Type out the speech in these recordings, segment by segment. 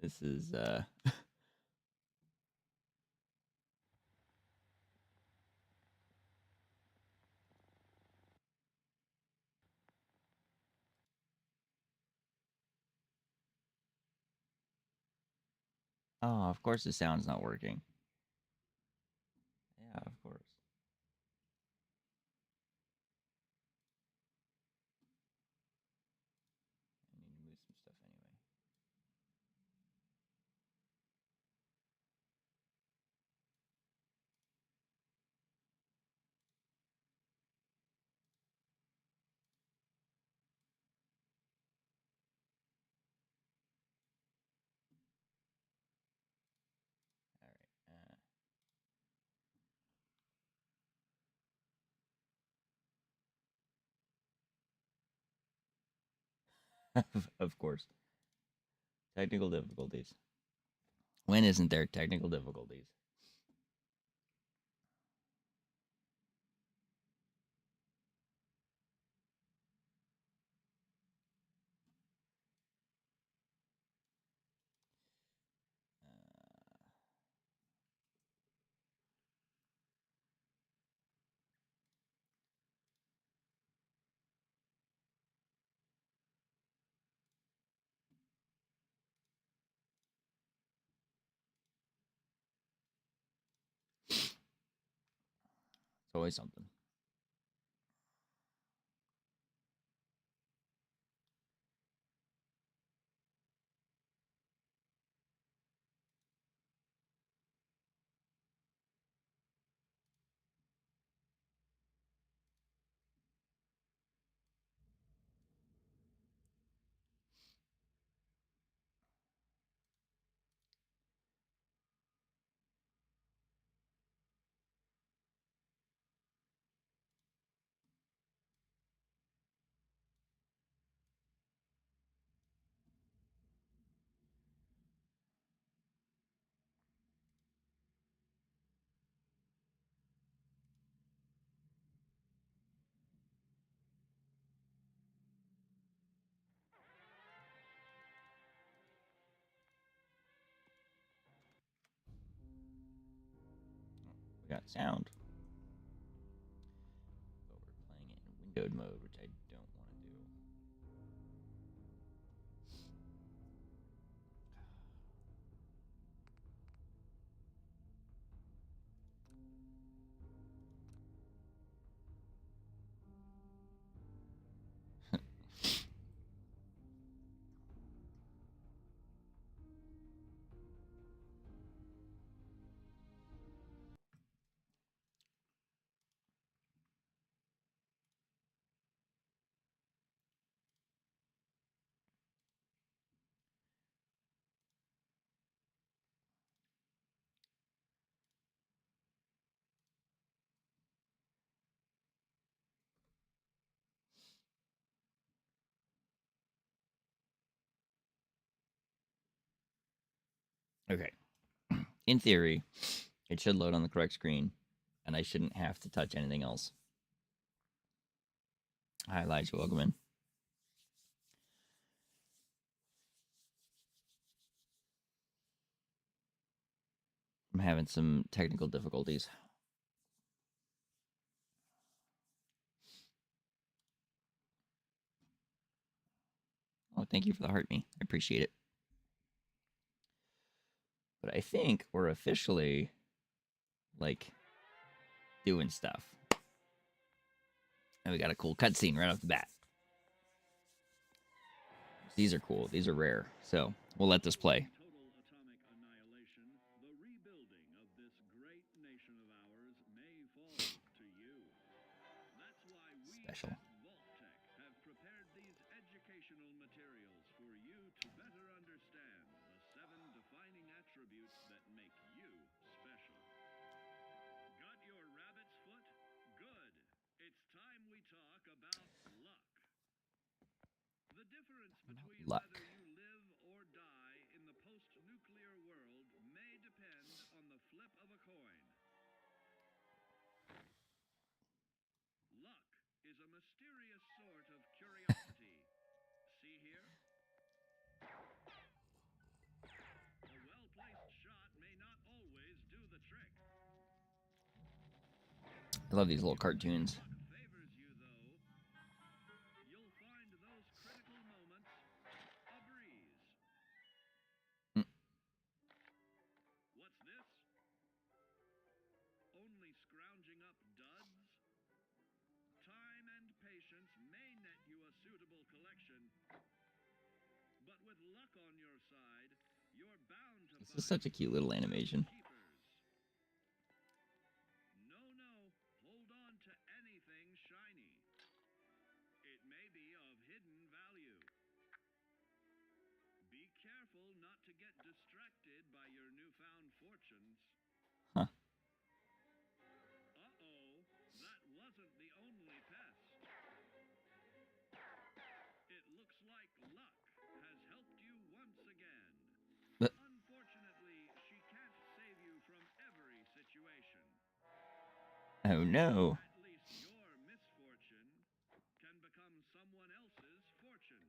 This is oh, of course the sound's not working. Yeah, of course. I need to move some stuff anyway. All right. Of course. Technical difficulties. When isn't there technical difficulties? It's always something. We got sound, but we're playing it in windowed mode, which I don't want to do. Okay. In theory, it should load on the correct screen, and I shouldn't have to touch anything else. Hi, Elijah. Welcome in. I'm having some technical difficulties. Oh, thank you for the heart me. I appreciate it. But I think we're officially like doing stuff. And we got a cool cutscene right off the bat. These are cool. These are rare. So we'll let this play. Special. Luck. I love these little cartoons. Favors you though, you'll find those critical moments a breeze. Mm. What's this? Only scrounging up duds? Time and patience may net you a suitable collection, but with luck on your side, you're bound to This is find such a cute little animation. keepers. No, no, hold on to anything shiny. It may be of hidden value. Be careful not to get distracted by your newfound fortunes. Huh. Uh-oh, that wasn't the only pest. It looks like luck has helped you once again. But Unfortunately, she can't save you from every situation. oh no. At least your misfortune can become someone else's fortune.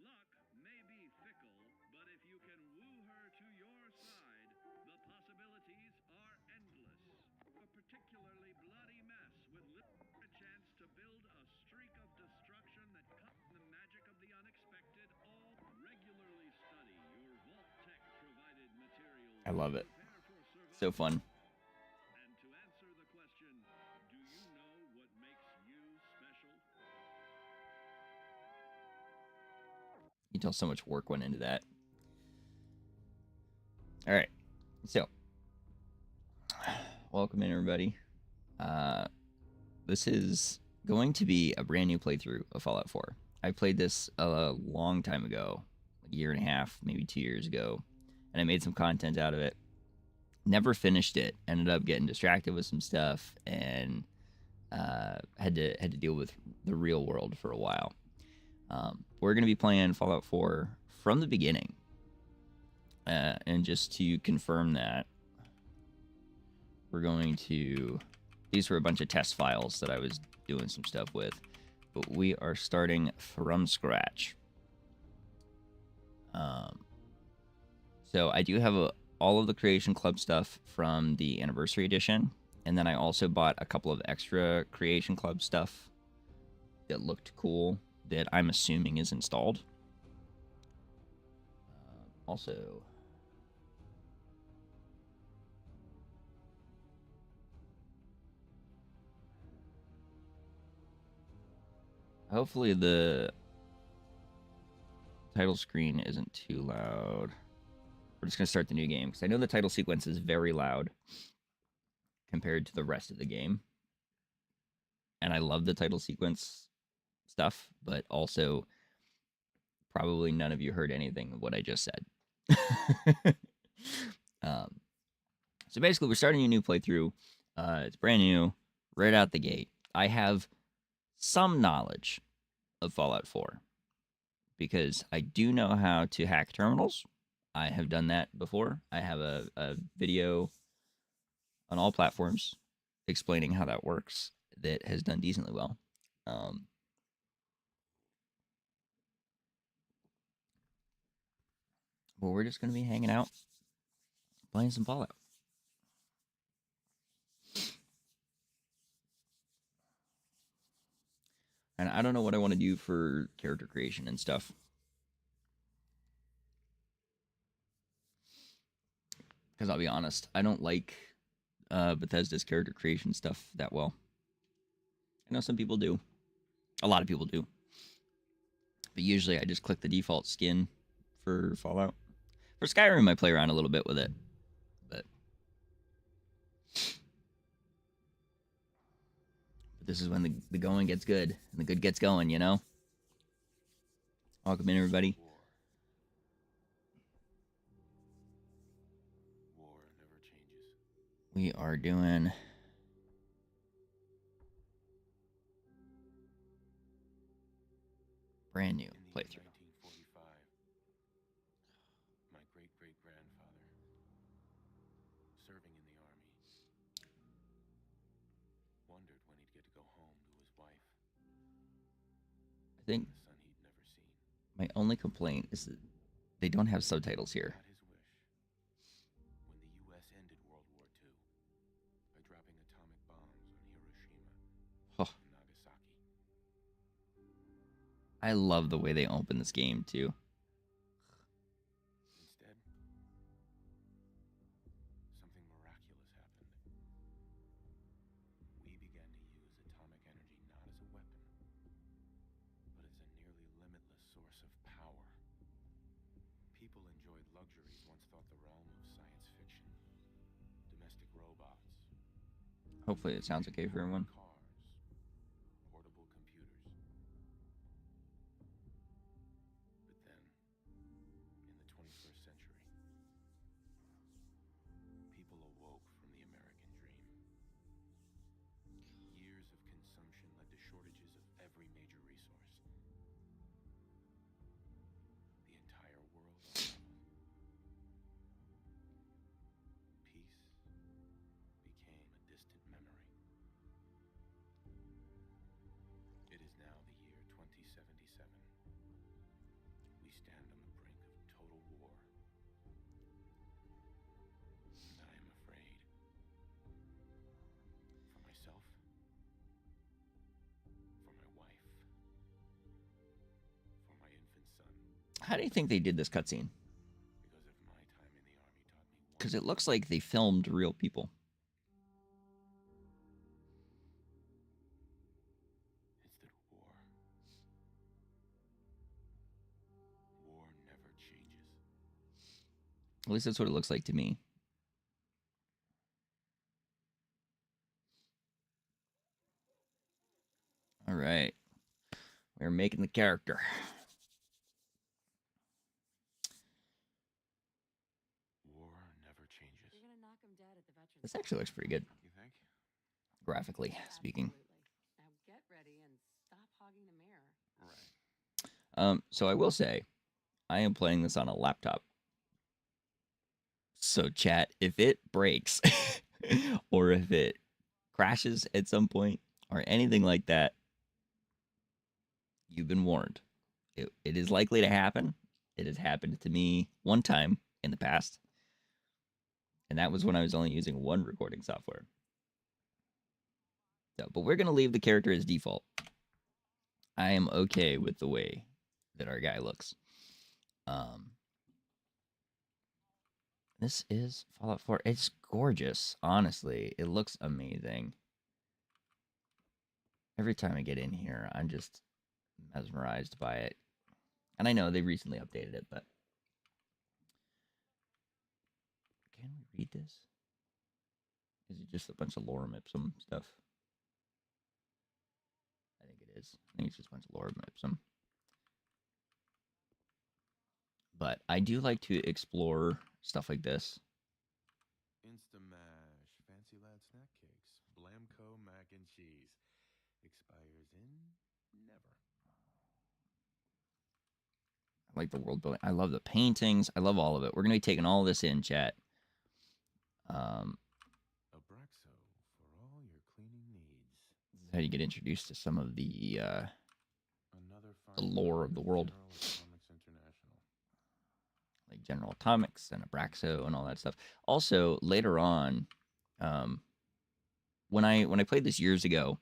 Luck may be fickle, but if you can woo her to your side, the possibilities are endless. A particularly bloody mess with little a chance to build a streak of destruction that cuts the magic of the unexpected. All regularly study your Vault Tech provided materials. I love it. Prepare for survival. So fun. And to answer the question, do you know what makes you special? You tell so much work went into that. All right. So, welcome in, everybody. This is going to be a brand new playthrough of Fallout 4. I played this a long time ago, a year and a half, maybe 2 years ago, and I made some content out of it. Never finished it. Ended up getting distracted with some stuff and had to deal with the real world for a while. We're going to be playing Fallout 4 from the beginning. And just to confirm that, we're going to... These were a bunch of test files that I was doing some stuff with. But we are starting from scratch. So I do have all of the Creation Club stuff from the Anniversary Edition. And then I also bought a couple of extra Creation Club stuff that looked cool that I'm assuming is installed. Also... Hopefully the title screen isn't too loud. We're just going to start the new game because I know the title sequence is very loud compared to the rest of the game. And I love the title sequence stuff, but also probably none of you heard anything of what I just said. So basically, we're starting a new playthrough. It's brand new, right out the gate. I have some knowledge of Fallout 4 because I do know how to hack terminals. I have done that before. I have a video on all platforms explaining how that works that has done decently well. But we're just going to be hanging out, playing some Fallout. And I don't know what I want to do for character creation and stuff. Because I'll be honest, I don't like Bethesda's character creation stuff that well. I know some people do. A lot of people do. But usually I just click the default skin for Fallout. For Skyrim, I play around a little bit with it. But this is when the going gets good and the good gets going, you know? Welcome in, everybody. War never changes. We are doing brand new playthrough. 1945, my great-great-grandfather, serving in the army, wondered when he'd get to go home to his wife, I think the son he'd never seen. my only complaint is that they don't have subtitles here. Got his wish. When the U.S. ended World War II, I love the way they open this game too. Instead, something miraculous happened. We began to use atomic energy not as a weapon, but as a nearly limitless source of power. People enjoyed luxuries once thought the realm of science fiction. Domestic robots, Hopefully it sounds okay for everyone. cars, portable computers. But then, in the 21st century, people awoke from the American dream. Years of consumption led to shortages of every major resource. The entire world unraveled. Peace became a distant memory. It is now the year 2077. We stand on the brink of total war. And I am afraid. For myself. For my wife. For my infant son. How do you think they did this cutscene? Because if my time in the army taught me one Because it looks like they filmed real people. it's that war never changes. At least that's what it looks like to me. All right. We're making the character. War never changes. You're gonna knock him dead at the veterans. This actually looks pretty good, You think? graphically speaking. Absolutely. Now get ready and stop hogging the mirror. Right. So I will say, I am playing this on a laptop. So chat, if it breaks or if it crashes at some point or anything like that, you've been warned. It is likely to happen. It has happened to me one time in the past. And that was when I was only using one recording software. So, but we're going to leave the character as default. I am okay with the way that our guy looks. This is Fallout 4. It's gorgeous, honestly. It looks amazing. Every time I get in here, I'm just mesmerized by it. And I know they recently updated it, but can we read this? Is it just a bunch of lorem ipsum stuff? I think it is. I think it's just a bunch of lorem ipsum. But I do like to explore stuff like this. Instamash, Fancy Lad snack cakes, Blamco mac and cheese. Expires in never. I like the world building. I love the paintings. I love all of it. We're going to be taking all this in, chat. Abraxo for all your cleaning needs. This is how you get introduced to some of the Another the fine lore member of the world. General Atomics International. Like General Atomics and Abraxo and all that stuff. Also, later on, when I played this years ago,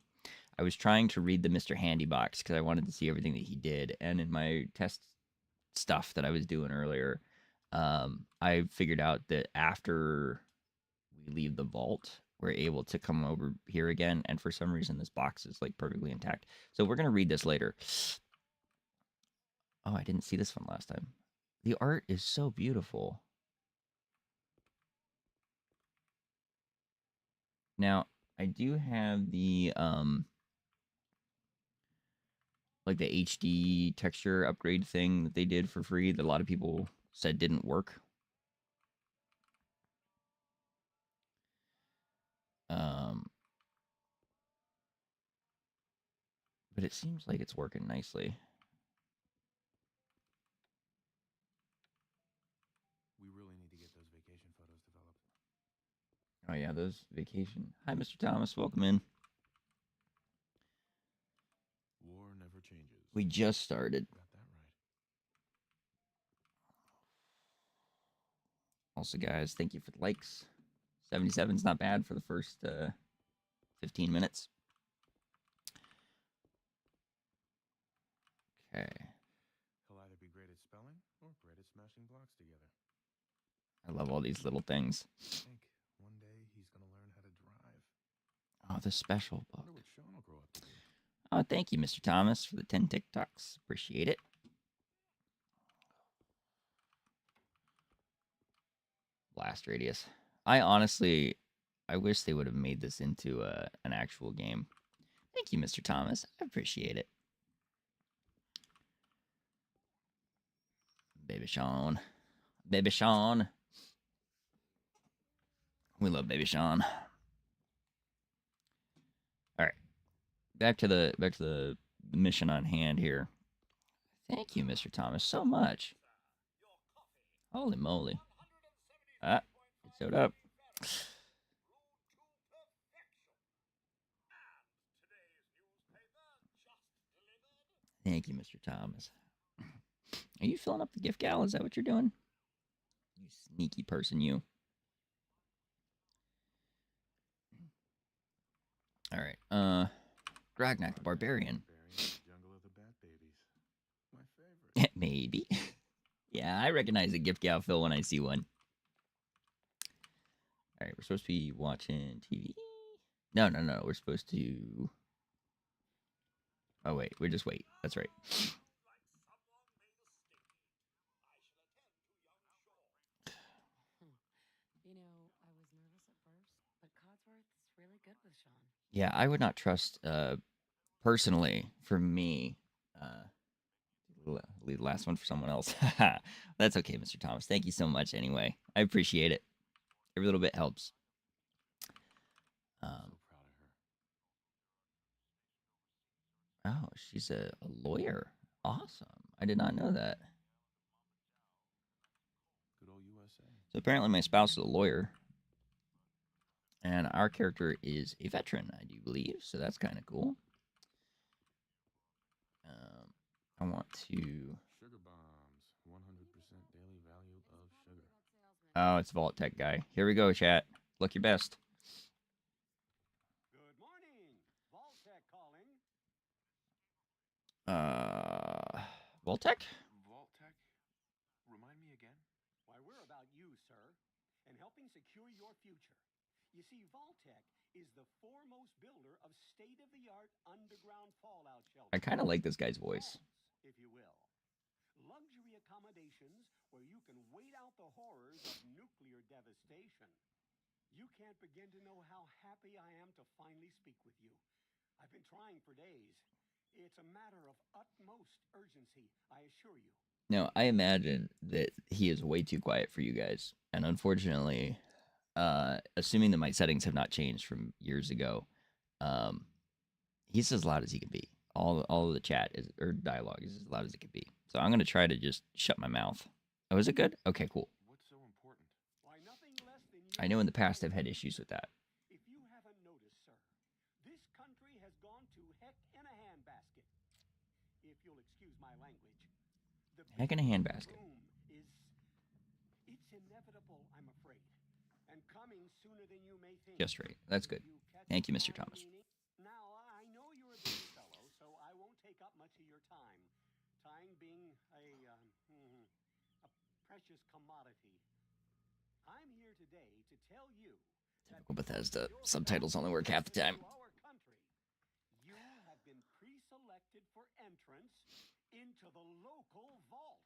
I was trying to read the Mr. Handy box because I wanted to see everything that he did. And in my test stuff that I was doing earlier, I figured out that after we leave the vault, we're able to come over here again. And for some reason, this box is like perfectly intact. So we're going to read this later. Oh, I didn't see this one last time. The art is so beautiful. Now, I do have the like the HD texture upgrade thing that they did for free that a lot of people said didn't work. But it seems like it's working nicely. We really need to get those vacation photos developed. Oh yeah, those vacation. Hi, Mr. Thomas. Welcome in. War never changes. We just started. Got that right. Also, guys, thank you for the likes. 77 is not bad for the first 15 minutes. Okay. He'll either be great at spelling or great at smashing blocks together. I love all these little things. I think one day he's gonna learn how to drive. Oh, the special book. Wonder what Sean will grow up to be. Oh, thank you, Mr. Thomas, for the 10 TikToks. Appreciate it. Blast radius. I wish they would have made this into an actual game. Thank you, Mr. Thomas. I appreciate it. Baby Sean. Baby Sean. We love Baby Sean. All right. Back to the mission on hand here. Thank you, Mr. Thomas, so much. Holy moly. Ah, it showed up. Thank you, Mr. Thomas. Are you filling up the gift gal? Is that what you're doing? You sneaky person, you. All right. Grognak the Barbarian. Jungle of the Bat Babies. My favorite. Maybe. Yeah, I recognize a gift gal Phil when I see one. All right, we're supposed to be watching TV. No. We're supposed to. Oh wait, just wait. That's right. You know, I was nervous at first, but Codsworth's really good with Sean. Yeah, I would not trust. Personally, for me, leave the last one for someone else. That's okay, Mr. Thomas. Thank you so much. Anyway, I appreciate it. Every little bit helps. So proud of her. Oh, she's a lawyer. Awesome. I did not know that. Good old USA. So apparently my spouse is a lawyer. And our character is a veteran, I do believe. So that's kind of cool. I want to... Sugar bombs. 100% daily value of sugar. Oh, it's Vault Tech guy. Here we go, chat. Look your best. Good morning. Voltec calling. Vault-Tec? Vault-Tec? Remind me again? Why, we're about you, sir, and helping secure your future. You see, Voltec is the foremost builder of state-of-the-art underground fallout shelters. I kind of like this guy's voice. Vaults, if you will. Luxury accommodations where you can wait out the horrors of nuclear devastation. You can't begin to know how happy I am to finally speak with you. I've been trying for days. It's a matter of utmost urgency, I assure you. Now, I imagine that he is way too quiet for you guys. And unfortunately, assuming that my settings have not changed from years ago, he's as loud as he can be. All of the chat or dialogue is as loud as it can be. So I'm going to try to just shut my mouth. Oh, is it good? Okay, cool. What's so important? Why, nothing less than I know in the past I've had issues with that. If you haven't noticed, sir, this country has gone to heck in a handbasket. If you'll excuse my language. The Heck in a handbasket. It's inevitable, I'm afraid. And coming sooner than you may think. Just right. That's good. Thank you, Mr. Thomas. Now, I know you're a busy fellow, so I won't take up much of your time. Time being a precious commodity. I'm here today to tell you Typical Bethesda. Subtitles only work half the time. our country. You have been pre-selected for entrance into the local vault.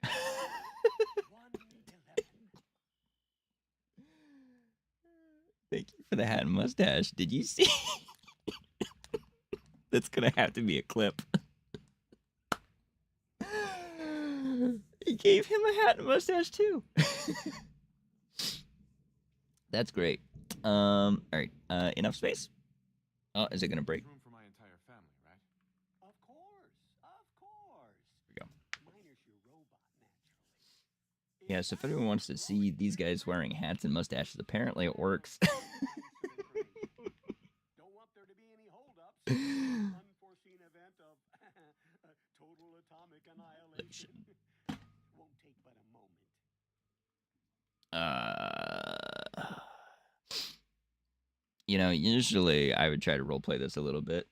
111. Thank you for the hat and mustache. Did you see? That's going to have to be a clip. He gave him a hat and mustache too. That's great. All right. Enough space? Oh, is it going to break? There's room for my entire family, right? Of course. Here we go. Miner's your robot, naturally. Yeah, so if anyone wants to see these guys wearing hats and mustaches, apparently it works. Don't want there to be any holdups. Unforeseen event of total atomic annihilation. Won't take but a moment. You know, usually I would try to roleplay this a little bit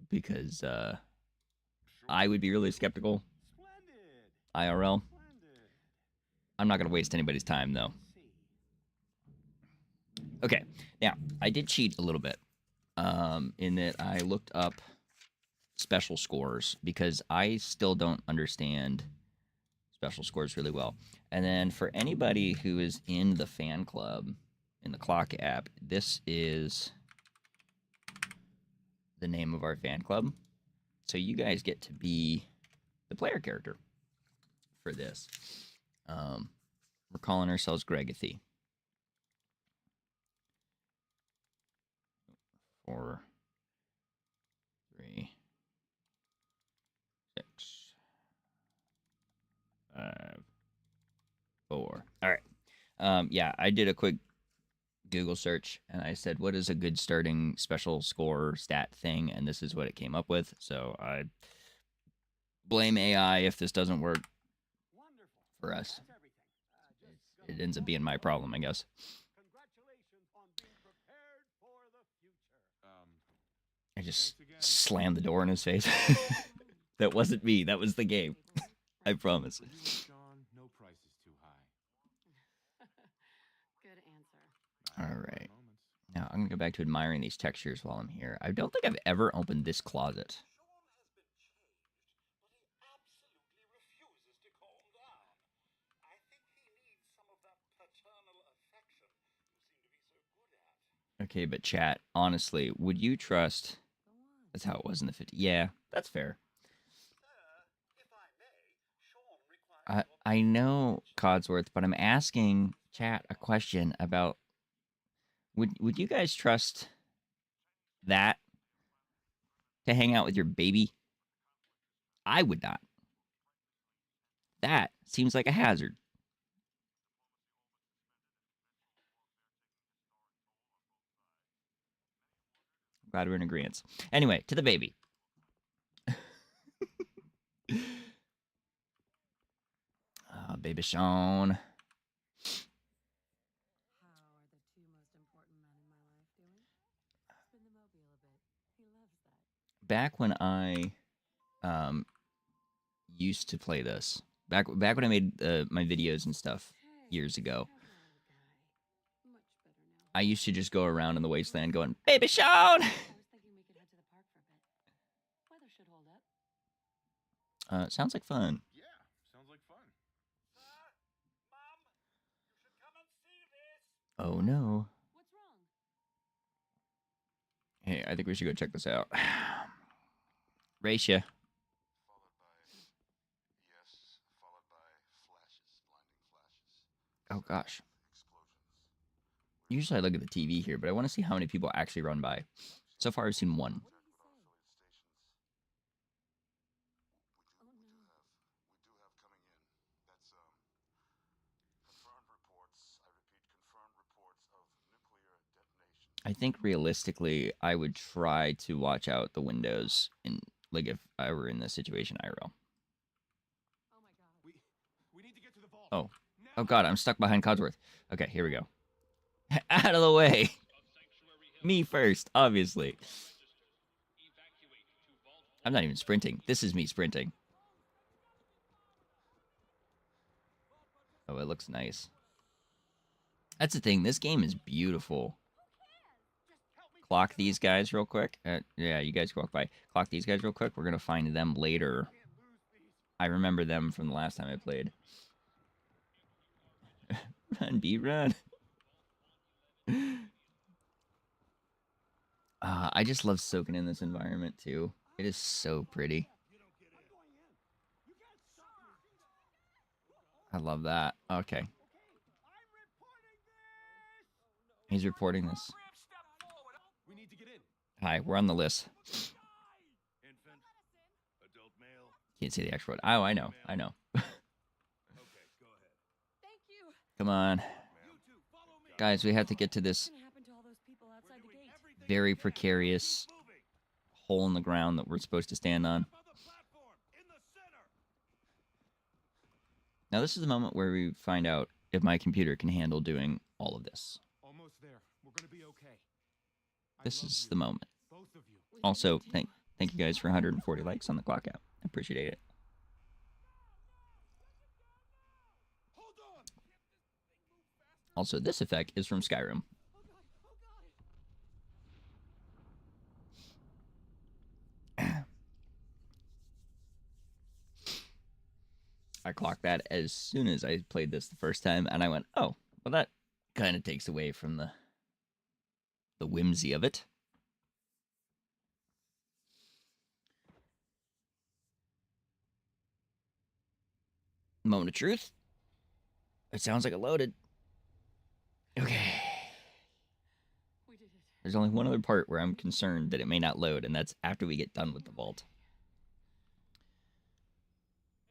because Sure. I would be really skeptical. Splendid. IRL. Splendid. I'm not going to waste anybody's time, though. Okay, now, I did cheat a little bit in that I looked up special scores because I still don't understand special scores really well. And then for anybody who is in the fan club, in the Clock app, this is the name of our fan club. So you guys get to be the player character for this. We're calling ourselves Gregathy. 4, 3, 6, 5, 4. All right. Yeah, I did a quick Google search and I said, what is a good starting special score stat thing? And this is what it came up with. So I blame AI if this doesn't work for us. It ends up being my problem, I guess. Congratulations on being prepared for the future. I just slammed the door in his face. That wasn't me. That was the game. I promise. For you, Sean, no price is too high. Good answer. All right. Moments. Now, I'm going to go back to admiring these textures while I'm here. I don't think I've ever opened this closet. Sean has been changed, but he absolutely refuses to calm down. I think he needs some of that paternal affection you seem to be so good at. Okay, but chat, honestly, would you trust... Go on. That's how it was in the 50s. Yeah, that's fair. Sir, if I may, Sean requires I know, Codsworth, but I'm asking chat a question about... Would you guys trust that to hang out with your baby? I would not. That seems like a hazard. Glad we're in agreement. Anyway, to the baby. Baby Sean. How are the two most important men in my life doing? Spin the mobile a bit. He loves that. Back when I used to play this, back when I made my videos and stuff Hey, years ago, how's my little guy? Much better now. I used to just go around in the wasteland going, Baby Sean! I was thinking we could head to the park for a bit. Weather should hold up. Sounds like fun. Yeah, sounds like fun. Sir, Mom, you should come and see this. Oh no. What's wrong? Hey, I think we should go check this out. Raisha. Followed by flashes, blinding flashes, Oh gosh. explosions. Usually I look at the TV here, but I want to see how many people actually run by. So far I've seen one. What did he say? Oh no. We do have coming in. That's confirmed reports. I repeat, confirmed reports of nuclear detonation. I think realistically, I would try to watch out the windows in, like, if I were in this situation, IRL. Oh my god. We need to get to the vault. Oh. Oh god, I'm stuck behind Codsworth. Okay, here we go. Out of the way. Me first, obviously. I'm not even sprinting. This is me sprinting. Oh, it looks nice. That's the thing. This game is beautiful. Clock these guys real quick. Yeah, you guys walk by. Clock these guys real quick. We're going to find them later. I remember them from the last time I played. Run, B, run. I just love soaking in this environment, too. It is so pretty. I love that. Okay. He's reporting this. We need to get in. Hi, we're on the list. Infant, adult male. Can't say the actual word. Oh, I know. I know. Okay, go ahead. Thank you. Come on. You two, follow me. Guys, we have to get to this What's gonna happen to all those people outside the gate? Everything very we can. precarious Keep moving. hole in the ground that we're supposed to stand on. Up on the platform, in the center. Now, this is the moment where we find out if my computer can handle doing all of this. Almost there. We're gonna be okay. I This love is you, the moment. both of you. We Also, love you too. Thank you guys for 140 likes on the clock app. I appreciate it. Also, this effect is from Skyrim. I clocked that as soon as I played this the first time, and I went, oh, well, that kind of takes away from the whimsy of it. Moment of truth. It sounds like it loaded. Okay. We did it. There's only one other part where I'm concerned that it may not load, and that's after we get done with the vault.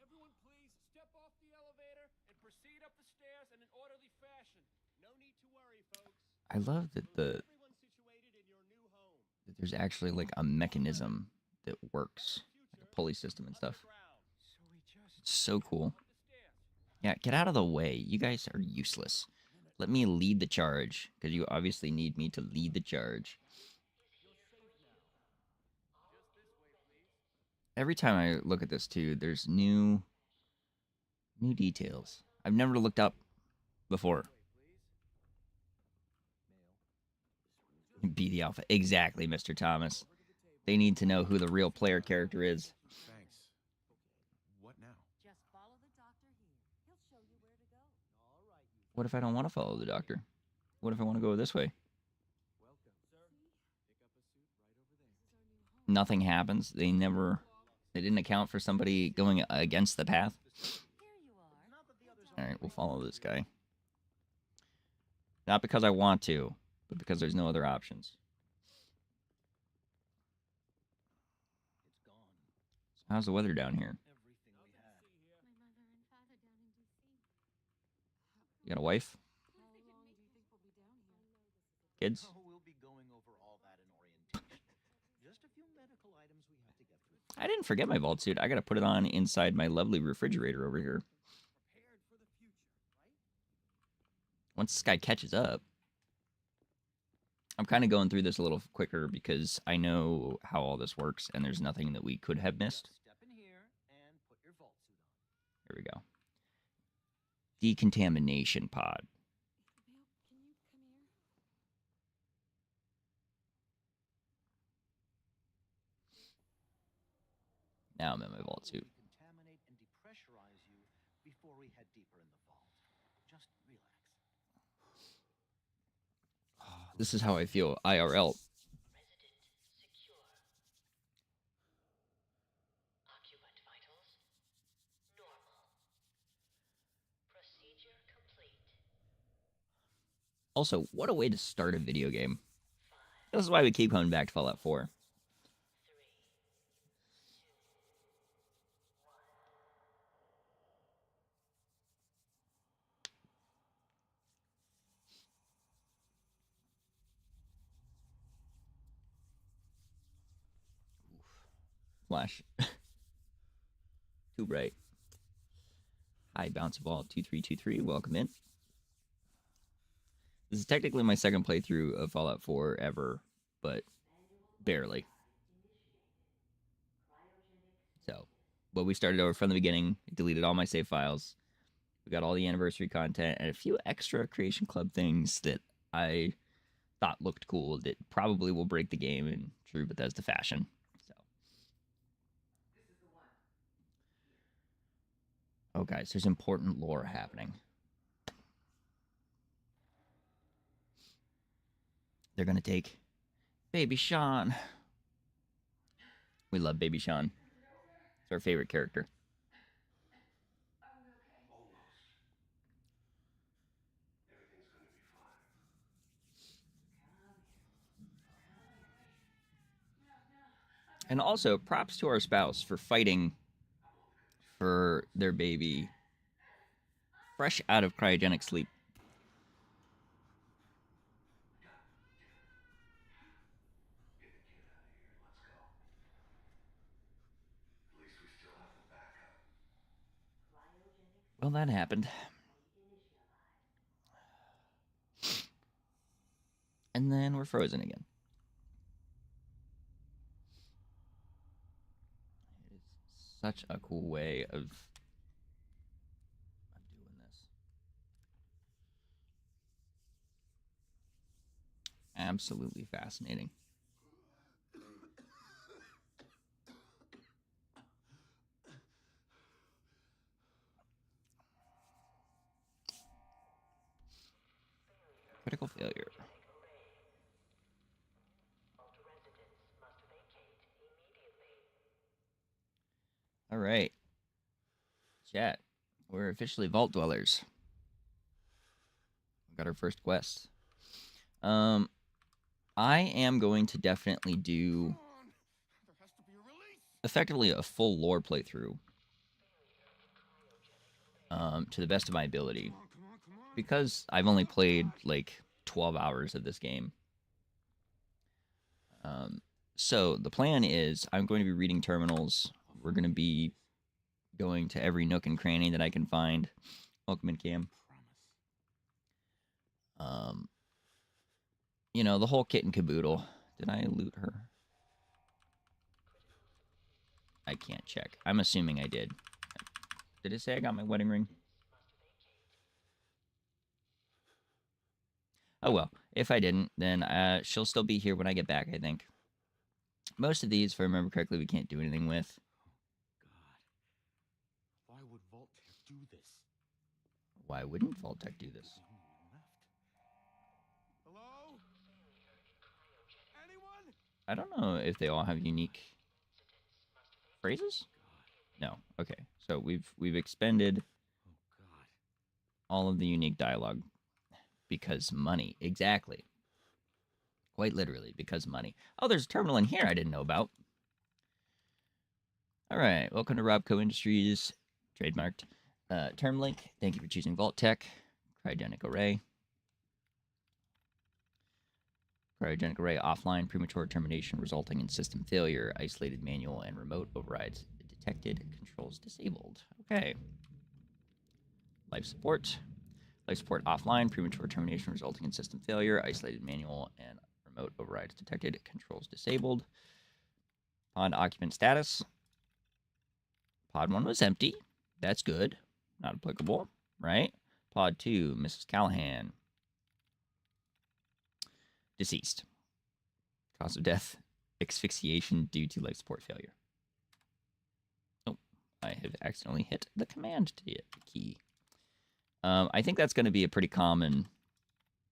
Everyone please step off the elevator and proceed up the stairs in an orderly fashion. No need to worry, folks. I love that Everyone's situated in your new home. that there's actually like a mechanism that works, like a pulley system and stuff. So we just It's so cool. Yeah, get out of the way. You guys are useless. Let me lead the charge, because you obviously need me to lead the charge. Every time I look at this too, there's new details I've never looked up before. Be the alpha. Exactly, Mr. Thomas. They need to know who the real player character is. Thanks. What now? Just follow the doctor here. He'll show you where to go. All right, you. What if I don't want to follow the doctor? What if I want to go this way? Welcome, sir. Pick up a suit right over there. This is our new home. Nothing happens. They didn't account for somebody going against the path. Here you are. All right, we'll follow this guy. Not because I want to, but because there's no other options. It's gone. So how's the weather down here? Everything we had. My mother and father down in D.C. You got a wife? How long do you think we'll be down here? Kids? Oh, we'll be going over all that in orientation. Just a few medical items we have to get through. I didn't forget my vault suit. I gotta put it on inside my lovely refrigerator over here. Prepared for the future, right? Once this guy catches up. I'm kind of going through this a little quicker because I know how all this works and there's nothing that we could have missed. Step in here and put your vault suit on. Here we go. Decontamination pod. Bill, can you come here? Now I'm in my vault suit. Decontaminate and depressurize you before we head deeper in the vault. Just relax. This is how I feel IRL. Resident secure. Occupant vitals normal. Procedure complete. Also, what a way to start a video game. This is why we keep coming back to Fallout 4. 3, 2, 1. Flash. Too bright. Hi, Bounce Ball 2323. Welcome in. This is technically my second playthrough of Fallout 4 ever, but barely. So, but we started over from the beginning, deleted all my save files. We got all the anniversary content and a few extra Creation Club things that I thought looked cool that probably will break the game in true Bethesda fashion. So, oh guys, there's important lore happening. They're gonna take Baby Sean. We love Baby Sean. It's our favorite character. And also, props to our spouse for fighting for their baby fresh out of cryogenic sleep. Well, that happened. And then we're frozen again. such a cool way of doing this. Absolutely fascinating. Critical failure. All right. Chat. We're officially Vault Dwellers. We got our first quest. I am going to definitely do effectively a full lore playthrough. To the best of my ability. Because I've only played like 12 hours of this game. So the plan is I'm going to be reading terminals. We're going to be going to every nook and cranny that I can find. Welcome in, Cam. You know, the whole kit and caboodle. Did I loot her? I can't check. I'm assuming I did. Did it say I got my wedding ring? Oh well, if I didn't, then she'll still be here when I get back, I think. Most of these, if I remember correctly, we can't do anything with. God. Why would Vault-Tec do this? Why wouldn't Vault-Tec do this? Hello? Anyone? I don't know if they all have unique phrases. No. Okay. So we've expended all of the unique dialogue because money. Exactly. Quite literally, because money. Oh, there's a terminal in here I didn't know about. All right. Welcome to Robco Industries. Trademarked. Termlink. Thank you for choosing Vault-Tec. Cryogenic array. Cryogenic array offline. Premature termination resulting in system failure. Isolated manual and remote overrides detected. Controls disabled. Okay. Life support. Life support offline. Premature termination resulting in system failure. Isolated manual and remote overrides detected. Controls disabled. Pod occupant status. Pod 1 was empty. That's good. Not applicable, right? Pod 2, Mrs. Callahan. Deceased. Cause of death, asphyxiation due to life support failure. Oh, I have accidentally hit the command key. I think that's going to be a pretty common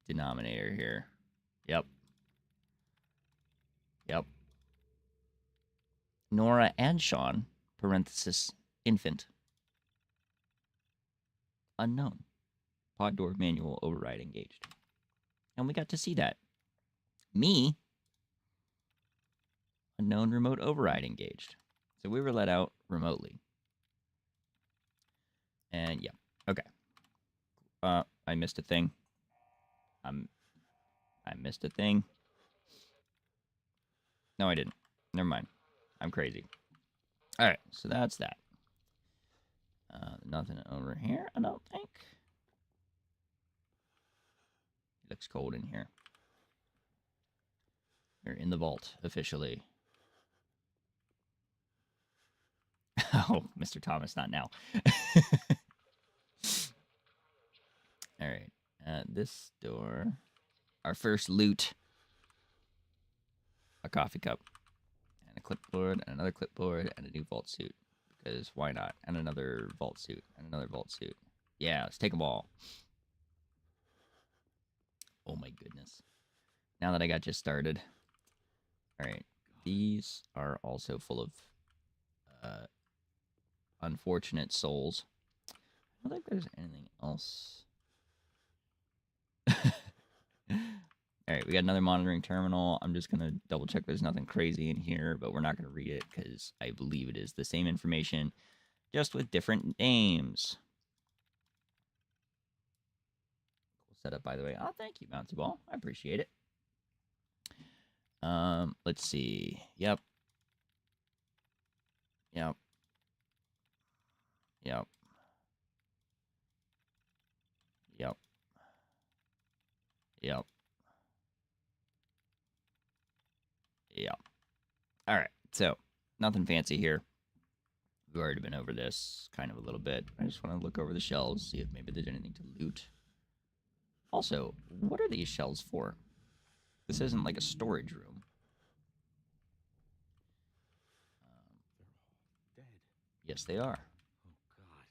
denominator here. Yep. Nora and Sean, parenthesis, infant. Unknown. Pod door manual override engaged. And we got to see that. Me, unknown remote override engaged. So we were let out remotely. And yeah, okay. I missed a thing. I missed a thing. No, I didn't. Never mind. I'm crazy. All right, so that's that. Nothing over here, I don't think. It looks cold in here. We're in the vault, officially. Oh, Mr. Thomas, not now. All right. This door. Our first loot. A coffee cup. And a clipboard, and another clipboard, and a new vault suit. Because why not? And another vault suit, and another vault suit. Yeah, let's take them all. Oh my goodness. Now that I got just started. All right. These are also full of unfortunate souls. I don't think there's anything else. All right, we got another monitoring terminal. I'm just going to double check there's nothing crazy in here, but we're not going to read it because I believe it is the same information, just with different names. Cool setup, by the way. Oh, thank you, Bouncy Ball. I appreciate it. Let's see. Yep. All right. So, nothing fancy here. We've already been over this kind of a little bit. I just want to look over the shelves, see if maybe there's anything to loot. Also, what are these shelves for? This isn't like a storage room. They're all dead. Yes, they are. Oh, God.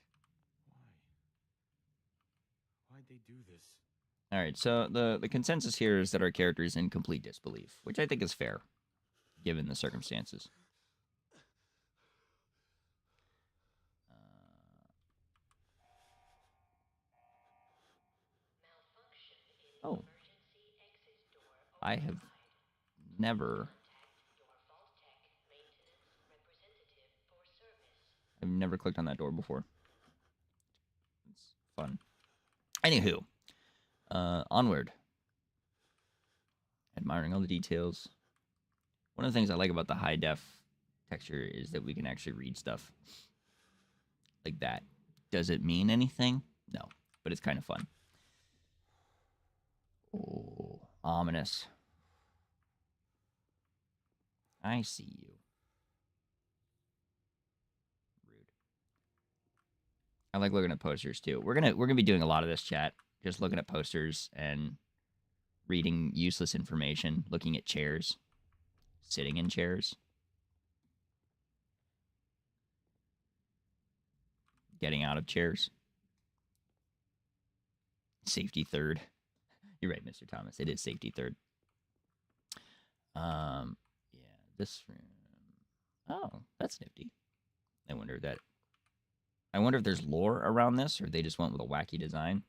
Why? Why'd they do this? All right, so the consensus here is that our character is in complete disbelief, which I think is fair, given the circumstances. Oh. I have never... I've never clicked on that door before. It's fun. Anywho, onward. Admiring all the details. One of the things I like about the high def texture is that we can actually read stuff like that. Does it mean anything? No, but it's kind of fun. Oh, ominous. I see you. Rude. I like looking at posters too. We're gonna be doing a lot of this, chat. Just looking at posters and reading useless information, looking at chairs, sitting in chairs, getting out of chairs. Safety third. You're right, Mr. Thomas. It is safety third. Yeah, this room. Oh, that's nifty. I wonder if there's lore around this, or they just went with a wacky design.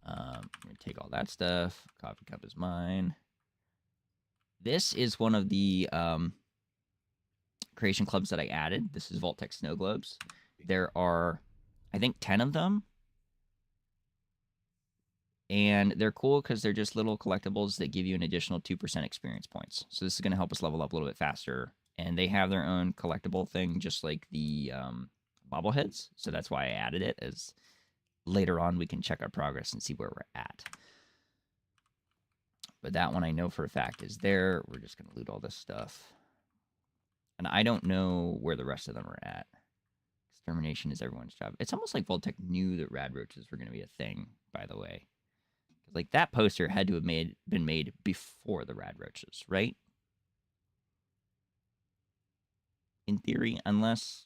I'm gonna take all that stuff. Coffee cup is mine. This is one of the creation clubs that I added. This is Vault-Tec Snow Globes. There are, I think, 10 of them. And they're cool because they're just little collectibles that give you an additional 2% experience points. So this is going to help us level up a little bit faster. And they have their own collectible thing, just like the bobbleheads. So that's why I added it, as later on we can check our progress and see where we're at. But that one I know for a fact is there. We're just going to loot all this stuff. And I don't know where the rest of them are at. Extermination is everyone's job. It's almost like Vault-Tec knew that rad roaches were going to be a thing, by the way. Like, that poster had to have been made before the rad roaches, right? In theory, unless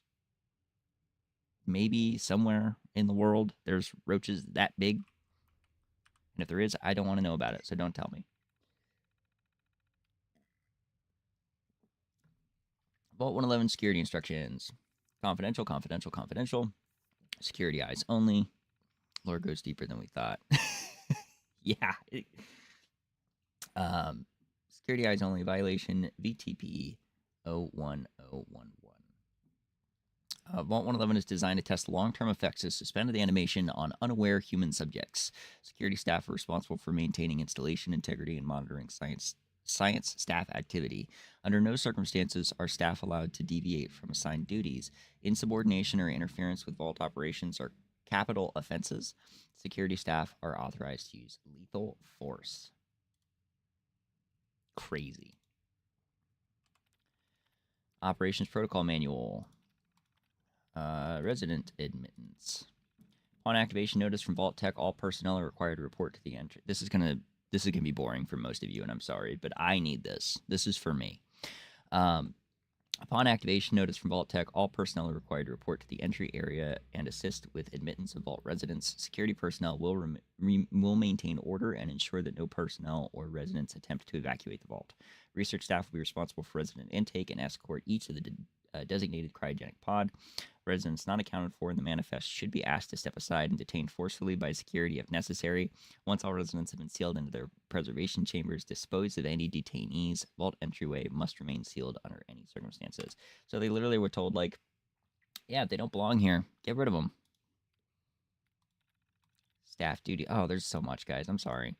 maybe somewhere in the world there's roaches that big. And if there is, I don't want to know about it, so don't tell me. Vault 111 security instructions. Confidential, confidential, confidential. Security eyes only. Lore goes deeper than we thought. Yeah. Security eyes only violation VTP 01011. Vault 111 is designed to test long-term effects of suspended animation on unaware human subjects. Security staff are responsible for maintaining installation integrity and monitoring science staff activity. Under no circumstances are staff allowed to deviate from assigned duties. Insubordination or interference with vault operations are capital offenses. Security staff are authorized to use lethal force. Crazy. Operations Protocol Manual. Resident admittance. Upon activation notice from Vault-Tec, all personnel are required to report to the entry. This is gonna be boring for most of you, and I'm sorry, but I need this. This is for me. Upon activation notice from Vault-Tec, all personnel are required to report to the entry area and assist with admittance of Vault residents. Security personnel will maintain order and ensure that no personnel or residents attempt to evacuate the Vault. Research staff will be responsible for resident intake and escort each of the designated cryogenic pod. Residents not accounted for in the manifest should be asked to step aside and detained forcefully by security if necessary. Once all residents have been sealed into their preservation chambers, dispose of any detainees. Vault entryway must remain sealed under any circumstances. So they literally were told, like, yeah, if they don't belong here, get rid of them. Staff duty. Oh, there's so much, guys. I'm sorry.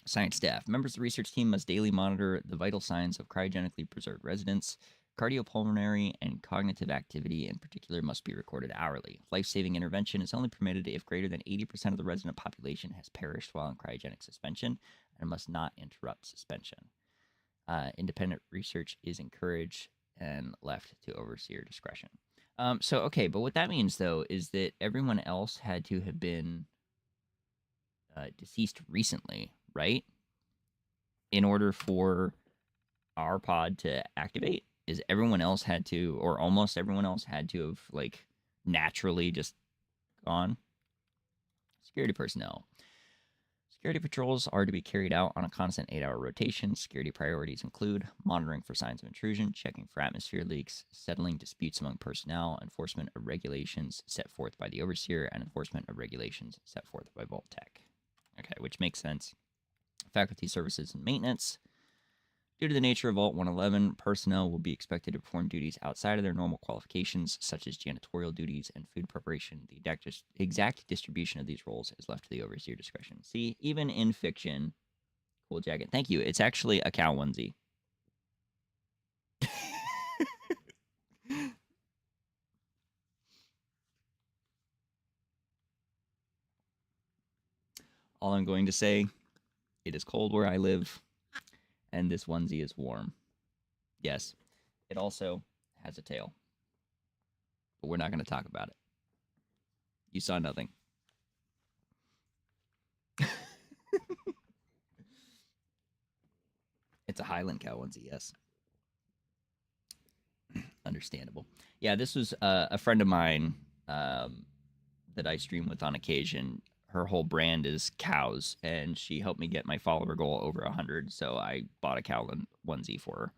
Science staff. Members of the research team must daily monitor the vital signs of cryogenically preserved residents. Cardiopulmonary and cognitive activity in particular must be recorded hourly. Life-saving intervention is only permitted if greater than 80% of the resident population has perished while in cryogenic suspension and must not interrupt suspension. Independent research is encouraged and left to overseer discretion. So okay, but what that means though is that everyone else had to have been deceased recently, right? In order for our pod to activate, is everyone else had to, or almost everyone else had to have like naturally just gone. Security personnel. Security patrols are to be carried out on a constant 8-hour rotation. Security priorities include monitoring for signs of intrusion, checking for atmosphere leaks, settling disputes among personnel, enforcement of regulations set forth by the overseer, and enforcement of regulations set forth by Vault-Tec. Okay, which makes sense. Faculty services and maintenance. Due to the nature of Vault 111, personnel will be expected to perform duties outside of their normal qualifications, such as janitorial duties and food preparation. The exact distribution of these roles is left to the overseer discretion. See, even in fiction, cool jacket. Thank you. It's actually a cow onesie. All I'm going to say, it is cold where I live, and this onesie is warm. Yes, it also has a tail, but we're not going to talk about it. You saw nothing. It's a Highland cow onesie, yes. Understandable. Yeah, this was a friend of mine that I stream with on occasion. Her whole brand is cows, and she helped me get my follower goal over 100, so I bought a cow onesie for her.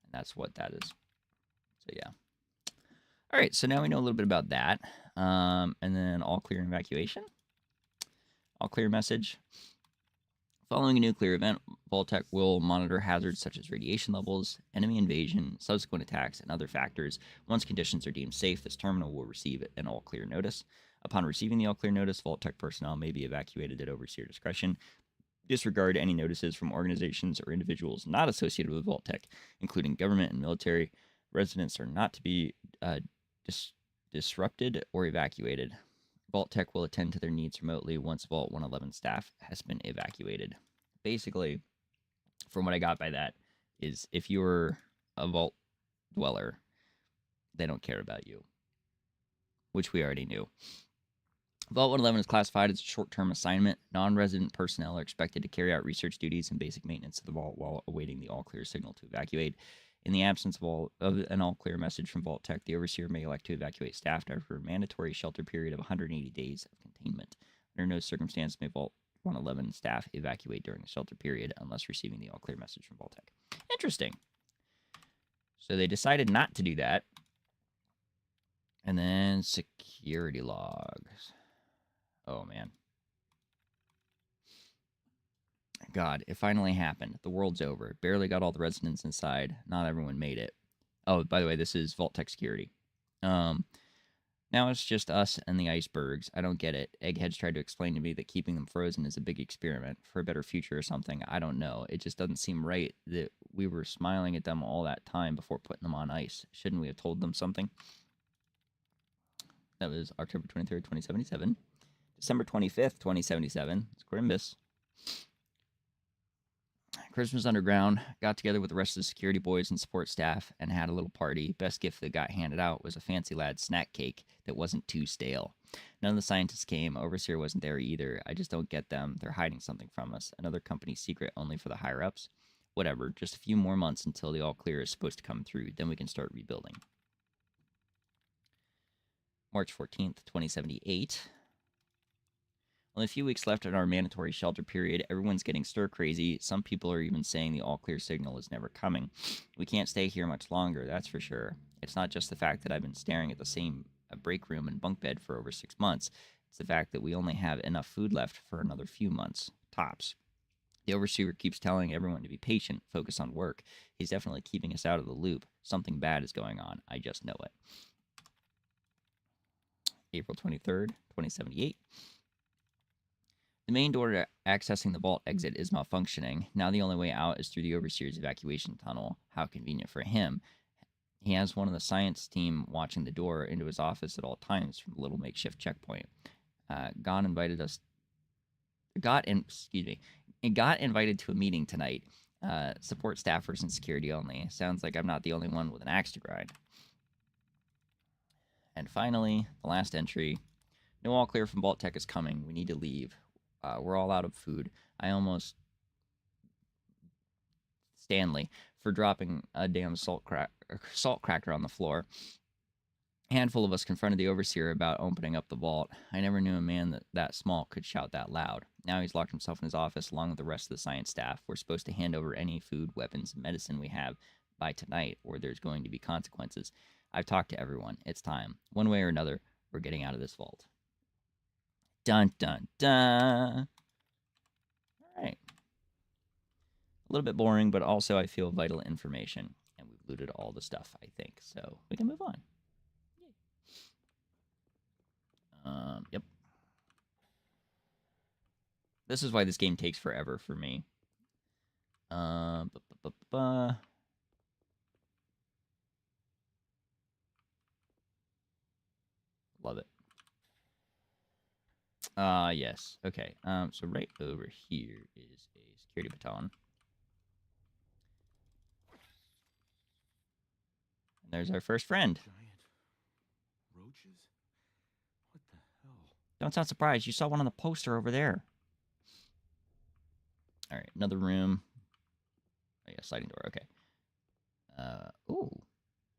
And that's what that is. So, yeah. All right, so now we know a little bit about that. And then all clear evacuation. All clear message. Following a nuclear event, Vault-Tec will monitor hazards such as radiation levels, enemy invasion, subsequent attacks, and other factors. Once conditions are deemed safe, this terminal will receive an all-clear notice. Upon receiving the all-clear notice, Vault-Tec personnel may be evacuated at overseer discretion. Disregard any notices from organizations or individuals not associated with Vault-Tec, including government and military. Residents are not to be disrupted or evacuated. Vault-Tec will attend to their needs remotely once Vault 111 staff has been evacuated. Basically, from what I got by that, is if you're a Vault dweller, they don't care about you, which we already knew. Vault 111 is classified as a short-term assignment. Non-resident personnel are expected to carry out research duties and basic maintenance of the vault while awaiting the all-clear signal to evacuate. In the absence of an all-clear message from Vault-Tec, the overseer may elect to evacuate staff after a mandatory shelter period of 180 days of containment. Under no circumstance may Vault 111 staff evacuate during the shelter period unless receiving the all-clear message from Vault-Tec. Interesting. So they decided not to do that. And then security logs. Oh, man. God, it finally happened. The world's over. Barely got all the residents inside. Not everyone made it. Oh, by the way, this is Vault-Tec security. Now it's just us and the icebergs. I don't get it. Eggheads tried to explain to me that keeping them frozen is a big experiment for a better future or something. I don't know. It just doesn't seem right that we were smiling at them all that time before putting them on ice. Shouldn't we have told them something? That was October 23rd, 2077. December 25th, 2077. It's Grimbus. Christmas Underground got together with the rest of the security boys and support staff and had a little party. Best gift that got handed out was a Fancy Lad snack cake that wasn't too stale. None of the scientists came. Overseer wasn't there either. I just don't get them. They're hiding something from us. Another company secret only for the higher-ups. Whatever. Just a few more months until the all-clear is supposed to come through. Then we can start rebuilding. March 14th, 2078. Only a few weeks left in our mandatory shelter period. Everyone's getting stir-crazy. Some people are even saying the all-clear signal is never coming. We can't stay here much longer, that's for sure. It's not just the fact that I've been staring at the same break room and bunk bed for over 6 months. It's the fact that we only have enough food left for another few months, tops. The overseer keeps telling everyone to be patient, focus on work. He's definitely keeping us out of the loop. Something bad is going on. I just know it. April 23rd, 2078. The main door accessing the vault exit is malfunctioning. Now the only way out is through the overseer's evacuation tunnel. How convenient for him. He has one of the science team watching the door into his office at all times from the little makeshift checkpoint. Got invited to a meeting tonight. Support staffers and security only. Sounds like I'm not the only one with an axe to grind. And finally, the last entry. No all clear from Vault Tech is coming. We need to leave. We're all out of food. I almost... Stanley for dropping a damn salt cracker on the floor. A handful of us confronted the overseer about opening up the vault. I never knew a man that small could shout that loud. Now he's locked himself in his office along with the rest of the science staff. We're supposed to hand over any food, weapons, and medicine we have by tonight, or there's going to be consequences. I've talked to everyone. It's time. One way or another, we're getting out of this vault. Dun, dun, dun. All right. A little bit boring, but also I feel vital information. And we've looted all the stuff, I think. So we can move on. Yep. This is why this game takes forever for me. Love it. Yes. Okay. So right over here is a security baton. And there's our first friend. Giant roaches? What the hell? Don't sound surprised. You saw one on the poster over there. All right, another room. Oh, yeah, sliding door. Okay. Ooh.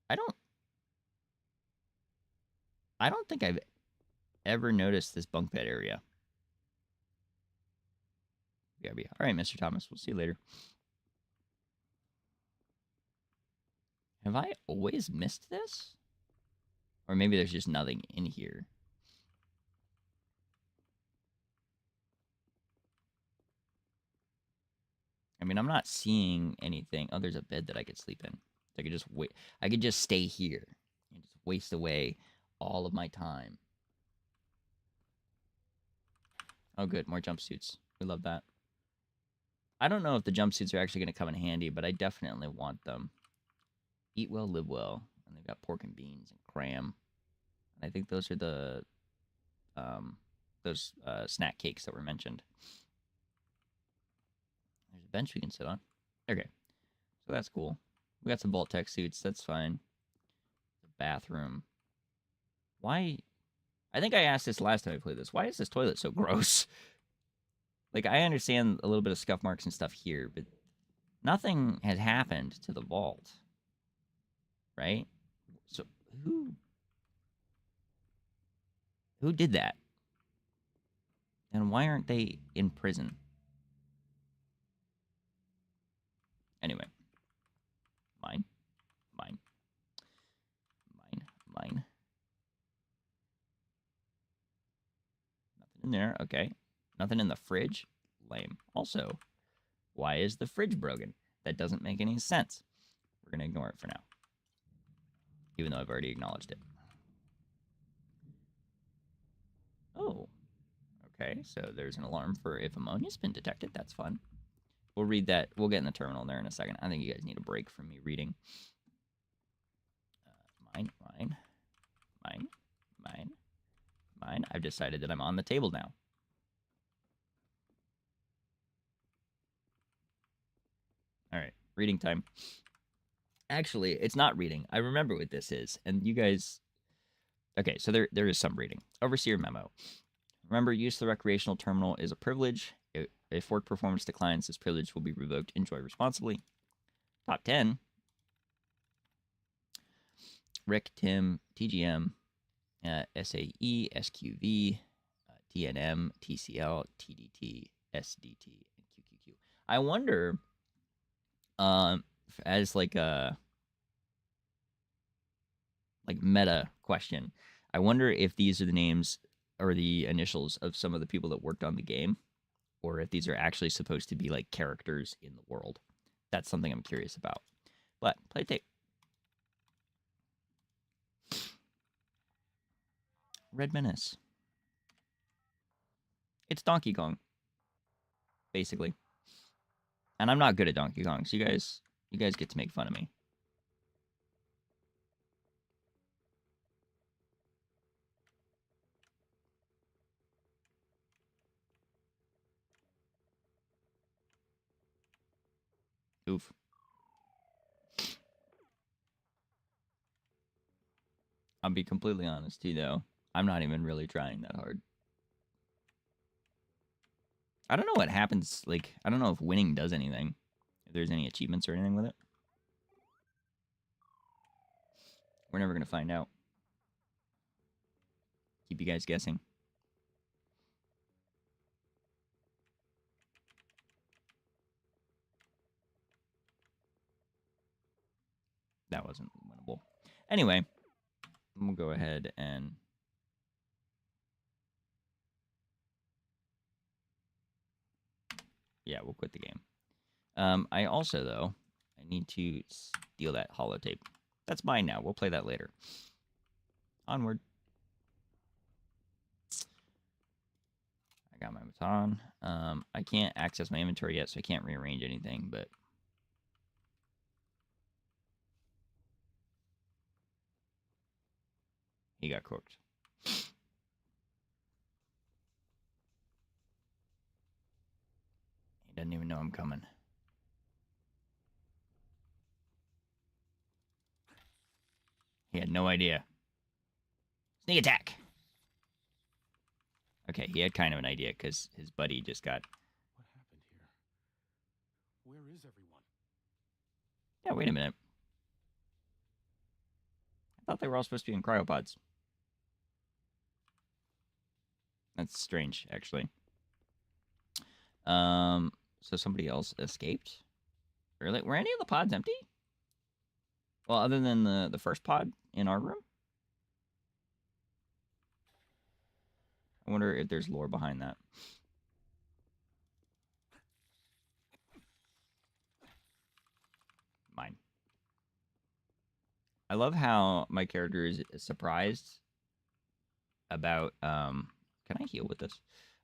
I don't think I've ever noticed this bunk bed area. BRB. All right, Mr. Thomas. We'll see you later. Have I always missed this? Or maybe there's just nothing in here. I mean, I'm not seeing anything. Oh, there's a bed that I could sleep in. I could just wait. I could just stay here and just waste away all of my time. Oh, good. More jumpsuits. We love that. I don't know if the jumpsuits are actually going to come in handy, but I definitely want them. Eat well, live well. And they've got pork and beans and cram. And I think those are the snack cakes that were mentioned. There's a bench we can sit on. Okay. So that's cool. We got some Vault Tech suits. That's fine. The bathroom. Why? I think I asked this last time I played this. Why is this toilet so gross? Like, I understand a little bit of scuff marks and stuff here, but nothing has happened to the vault. Right? So, who did that? And why aren't they in prison? Anyway. Mine. Mine. Mine. Mine. Nothing in there. Okay. Nothing in the fridge. Lame. Also, why is the fridge broken? That doesn't make any sense. We're going to ignore it for now. Even though I've already acknowledged it. Oh. Okay, so there's an alarm for if ammonia's been detected. That's fun. We'll read that. We'll get in the terminal there in a second. I think you guys need a break from me reading. Mine. I've decided that I'm on the table now. All right, reading time. Actually, it's not reading. I remember what this is. And you guys... Okay, so there is some reading. Overseer memo. Remember, use of the recreational terminal is a privilege. If work performance declines, this privilege will be revoked. Enjoy responsibly. Top 10. Rick, Tim, TGM, SAE, SQV, TNM, TCL, TDT, SDT, and QQQ. I wonder, as like a meta question, I wonder if these are the names or the initials of some of the people that worked on the game, or if these are actually supposed to be like characters in the world. That's something I'm curious about. But play tape. Red Menace. It's Donkey Kong, basically. And I'm not good at Donkey Kong, so you guys get to make fun of me. Oof. I'll be completely honest too, though. I'm not even really trying that hard. I don't know what happens. Like, I don't know if winning does anything. If there's any achievements or anything with it. We're never gonna find out. Keep you guys guessing. That wasn't winnable. Anyway, we'll go ahead and yeah, we'll quit the game. I also, though, I need to steal that holotape. That's mine now. We'll play that later. Onward. I got my baton. I can't access my inventory yet, so I can't rearrange anything, but he got cooked. He doesn't even know I'm coming. He had no idea. Sneak attack! Okay, he had kind of an idea because his buddy just got... What happened here? Where is everyone? Yeah, wait a minute. I thought they were all supposed to be in cryopods. That's strange, actually. So somebody else escaped? Really? Were any of the pods empty? Well, other than the first pod in our room? I wonder if there's lore behind that. Mine. I love how my character is surprised about can I heal with this?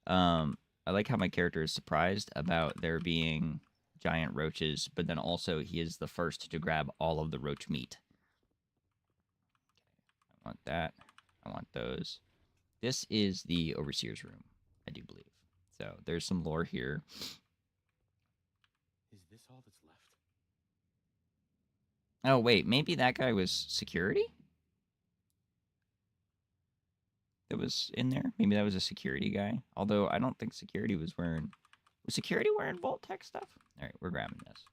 I like how my character is surprised about there being giant roaches, but then also he is the first to grab all of the roach meat. I want that. I want those. This is the Overseer's room, I do believe. So there's some lore here. Is this all that's left? Oh, wait, maybe that guy was security? That was in there? Maybe that was a security guy. Although I don't think security was wearing... Was security wearing Vault Tech stuff? All right, we're grabbing this.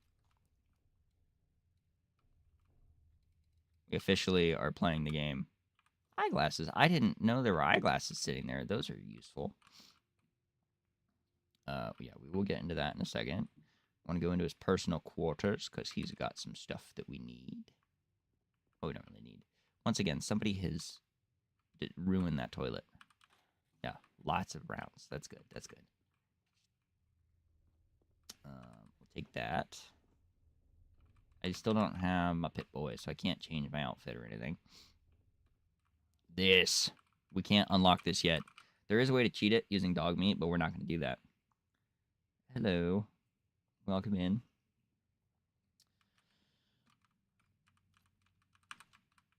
We officially are playing the game. Eyeglasses. I didn't know there were eyeglasses sitting there. Those are useful. Yeah, we will get into that in a second. I want to go into his personal quarters because he's got some stuff that we need. Oh, we don't really need. Once again, somebody has ruined that toilet. Yeah, lots of rounds. That's good. That's good. We'll take that. I still don't have my Pit Boy, so I can't change my outfit or anything. This. We can't unlock this yet. There is a way to cheat it using dog meat, but we're not going to do that. Hello. Welcome in.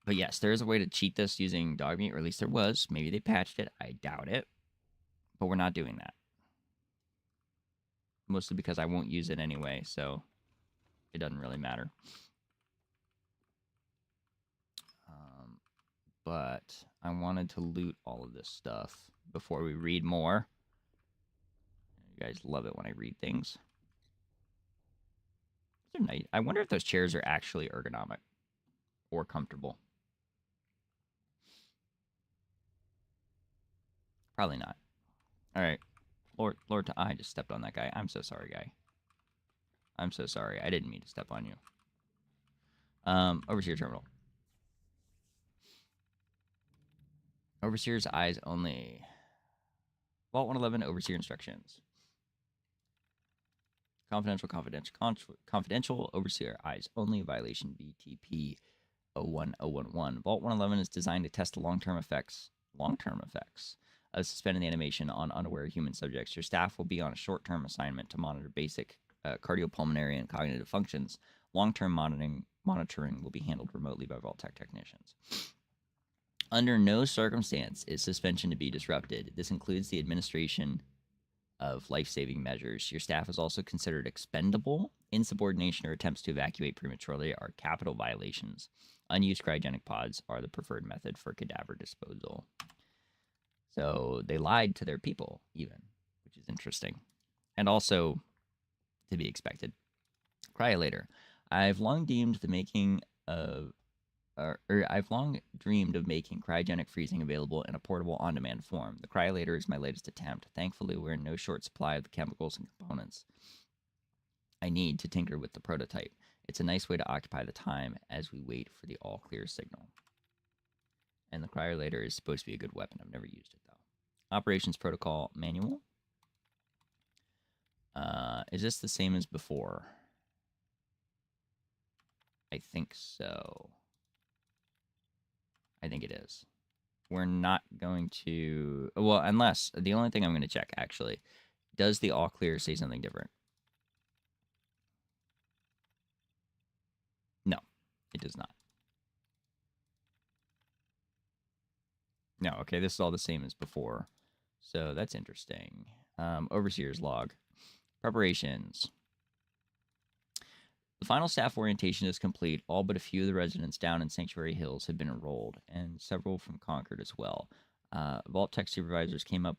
But yes, there is a way to cheat this using dog meat, or at least there was. Maybe they patched it. I doubt it. But we're not doing that. Mostly because I won't use it anyway, so it doesn't really matter. But I wanted to loot all of this stuff before we read more. You guys love it when I read things. They're nice. I wonder if those chairs are actually ergonomic or comfortable. Probably not. All right. Lord, I just stepped on that guy. I'm so sorry, guy. I'm so sorry. I didn't mean to step on you. Overseer terminal. Overseer's eyes only. Vault 111, Overseer instructions. Confidential, Overseer eyes only, violation BTP 01011. Vault 111 is designed to test the long-term effects of suspending the animation on unaware human subjects. Your staff will be on a short-term assignment to monitor basic cardiopulmonary and cognitive functions. Long-term monitoring will be handled remotely by Vault Tech technicians. Under no circumstance is suspension to be disrupted. This includes the administration of life-saving measures. Your staff is also considered expendable. Insubordination or attempts to evacuate prematurely are capital violations. Unused cryogenic pods are the preferred method for cadaver disposal. So they lied to their people, even, which is interesting. And also to be expected. Cryolator. I've long dreamed of making cryogenic freezing available in a portable on-demand form. The cryolator is my latest attempt. Thankfully, we're in no short supply of the chemicals and components I need to tinker with the prototype. It's a nice way to occupy the time as we wait for the all-clear signal. And the cryolator is supposed to be a good weapon. I've never used it, though. Operations Protocol Manual. Is this the same as before? I think so. I think it is. We're not going to... Well, unless... The only thing I'm going to check, actually. Does the all clear say something different? No, it does not. No, okay, this is all the same as before. So that's interesting. Overseer's Log. Preparations. The final staff orientation is complete. All but a few of the residents down in Sanctuary Hills have been enrolled, and several from Concord as well. Vault Tech supervisors came up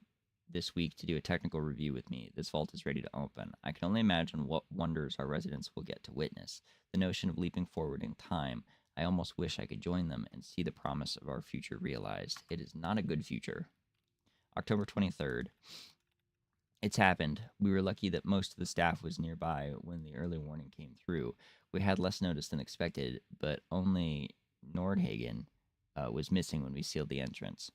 this week to do a technical review with me. This vault is ready to open. I can only imagine what wonders our residents will get to witness. The notion of leaping forward in time, I almost wish I could join them and see the promise of our future realized. It is not a good future. October 23rd. It's happened. We were lucky that most of the staff was nearby when the early warning came through. We had less notice than expected, but only Nordhagen was missing when we sealed the entrance.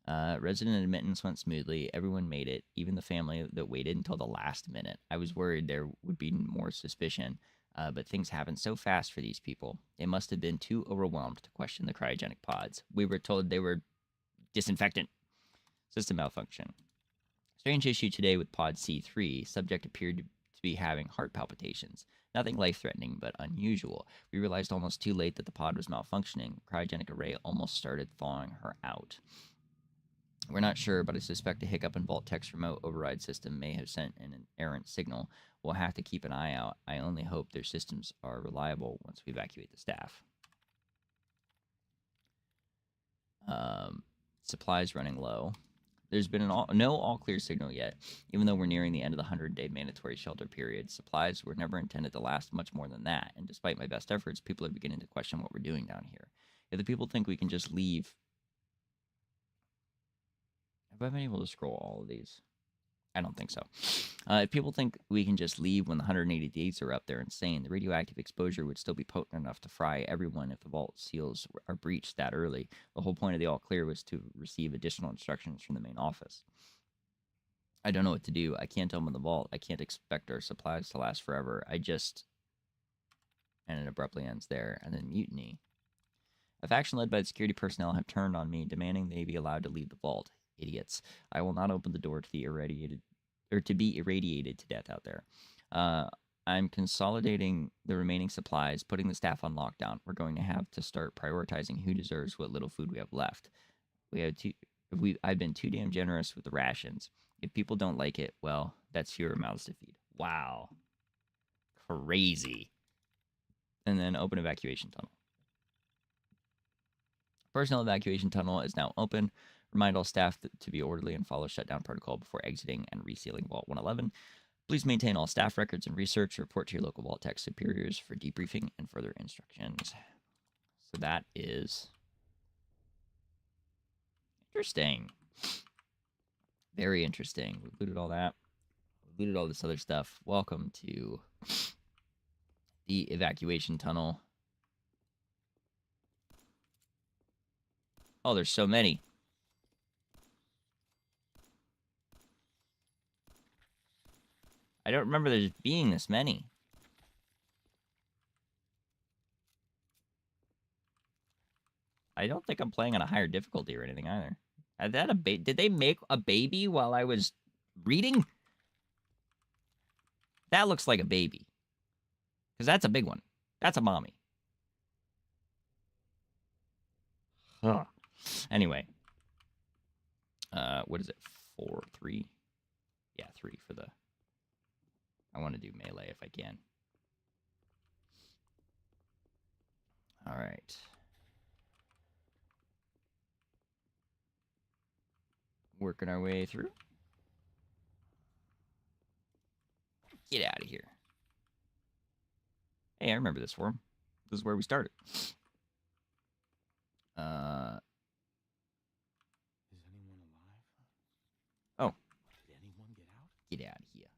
Resident admittance went smoothly. Everyone made it, even the family that waited until the last minute. I was worried there would be more suspicion, but things happened so fast for these people. They must have been too overwhelmed to question the cryogenic pods. We were told they were disinfectant. System malfunction. Strange issue today with pod C3. Subject appeared to be having heart palpitations. Nothing life-threatening, but unusual. We realized almost too late that the pod was malfunctioning. Cryogenic array almost started thawing her out. We're not sure, but I suspect a hiccup in Vault Tech's remote override system may have sent an errant signal. We'll have to keep an eye out. I only hope their systems are reliable once we evacuate the staff. Supplies running low. There's been no all-clear signal yet, even though we're nearing the end of the 100-day mandatory shelter period. Supplies were never intended to last much more than that, and despite my best efforts, people are beginning to question what we're doing down here. If the people think we can just leave... Have I been able to scroll all of these? I don't think so. If people think we can just leave when the 180 days are up, they're insane. The radioactive exposure would still be potent enough to fry everyone if the vault seals are breached that early. The whole point of the all-clear was to receive additional instructions from the main office. I don't know what to do. I can't open the vault. I can't expect our supplies to last forever. I just... And it abruptly ends there. And then mutiny. A faction led by the security personnel have turned on me, demanding they be allowed to leave the vault. Idiots. I will not open the door to the irradiated, or to be irradiated to death out there. I'm consolidating the remaining supplies, putting the staff on lockdown. We're going to have to start prioritizing who deserves what little food we have left. I've been too damn generous with the rations. If people don't like it, well, that's fewer mouths to feed. Wow. Crazy. And then open evacuation tunnel. Personnel evacuation tunnel is now open. Remind all staff to be orderly and follow shutdown protocol before exiting and resealing Vault 111. Please maintain all staff records and research. Report to your local Vault Tech superiors for debriefing and further instructions. So that is interesting. Very interesting. We've looted all that. We've looted all this other stuff. Welcome to the evacuation tunnel. Oh, there's so many. I don't remember there being this many. I don't think I'm playing on a higher difficulty or anything either. Is that a did they make a baby while I was reading? That looks like a baby. Because that's a big one. That's a mommy. Huh. Anyway. What is it? 4, 3. Yeah, 3 for the... I want to do melee if I can. All right. Working our way through. Get out of here. Hey, I remember this form. This is where we started. Is anyone alive? Oh. Did anyone get out? Get out of here.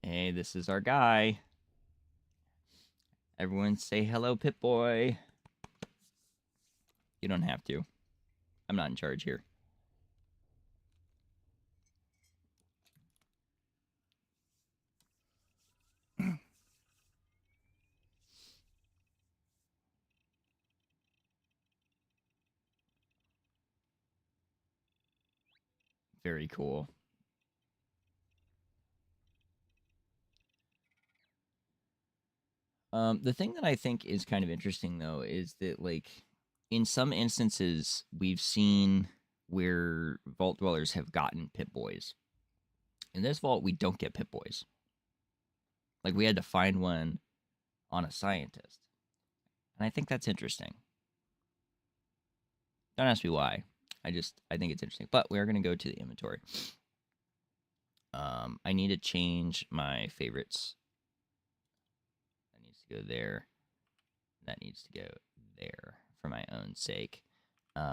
Hey, this is our guy. Everyone say hello, Pip-Boy. You don't have to. I'm not in charge here. Very cool. The thing that I think is kind of interesting, though, is that, like, in some instances, we've seen where Vault Dwellers have gotten Pip-Boys. In this vault, we don't get Pip-Boys. Like, we had to find one on a scientist. And I think that's interesting. Don't ask me why. I think it's interesting. But we are going to go to the inventory. I need to change my favorites. That needs to go there. That needs to go there for my own sake.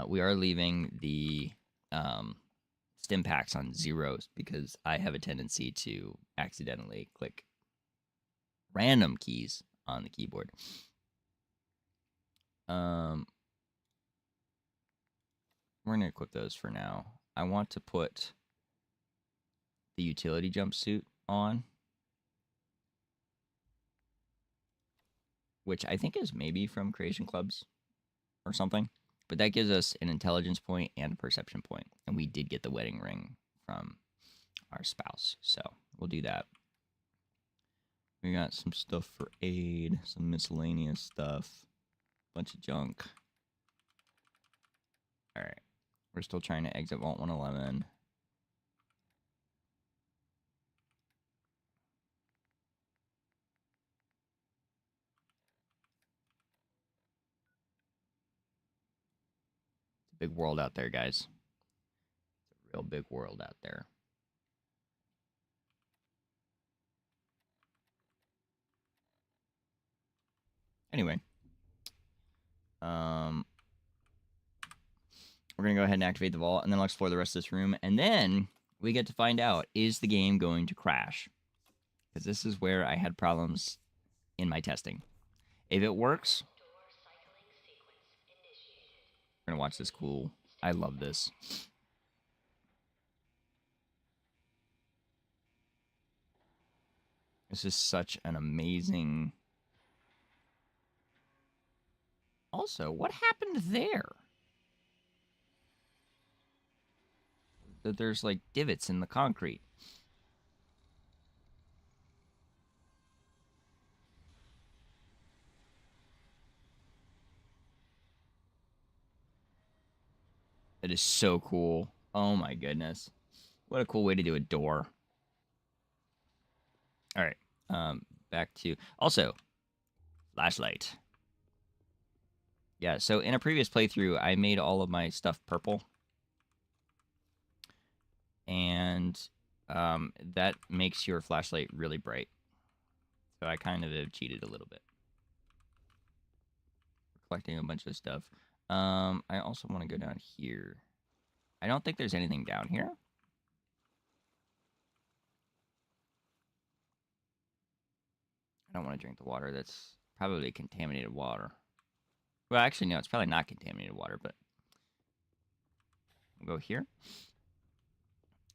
We are leaving the stim packs on zeros because I have a tendency to accidentally click random keys on the keyboard. We're going to equip those for now. I want to put the utility jumpsuit on, which I think is maybe from Creation Clubs or something. But that gives us an intelligence point and a perception point. And we did get the wedding ring from our spouse. So we'll do that. We got some stuff for aid, some miscellaneous stuff, bunch of junk. All right. We're still trying to exit Vault 111. It's a big world out there, guys. It's a real big world out there. Anyway. We're going to go ahead and activate the vault, and then I'll explore the rest of this room. And then we get to find out, is the game going to crash? Because this is where I had problems in my testing. If it works, we're going to watch this cool. I love this. This is such an amazing... Also, what happened there? That there's like divots in the concrete. That is so cool. Oh my goodness. What a cool way to do a door. All right. Back to... Also, flashlight. Yeah, so in a previous playthrough, I made all of my stuff purple. And that makes your flashlight really bright. So I kind of have cheated a little bit. Collecting a bunch of stuff. I also want to go down here. I don't think there's anything down here. I don't want to drink the water. That's probably contaminated water. Well, actually, no, it's probably not contaminated water, but we'll go here.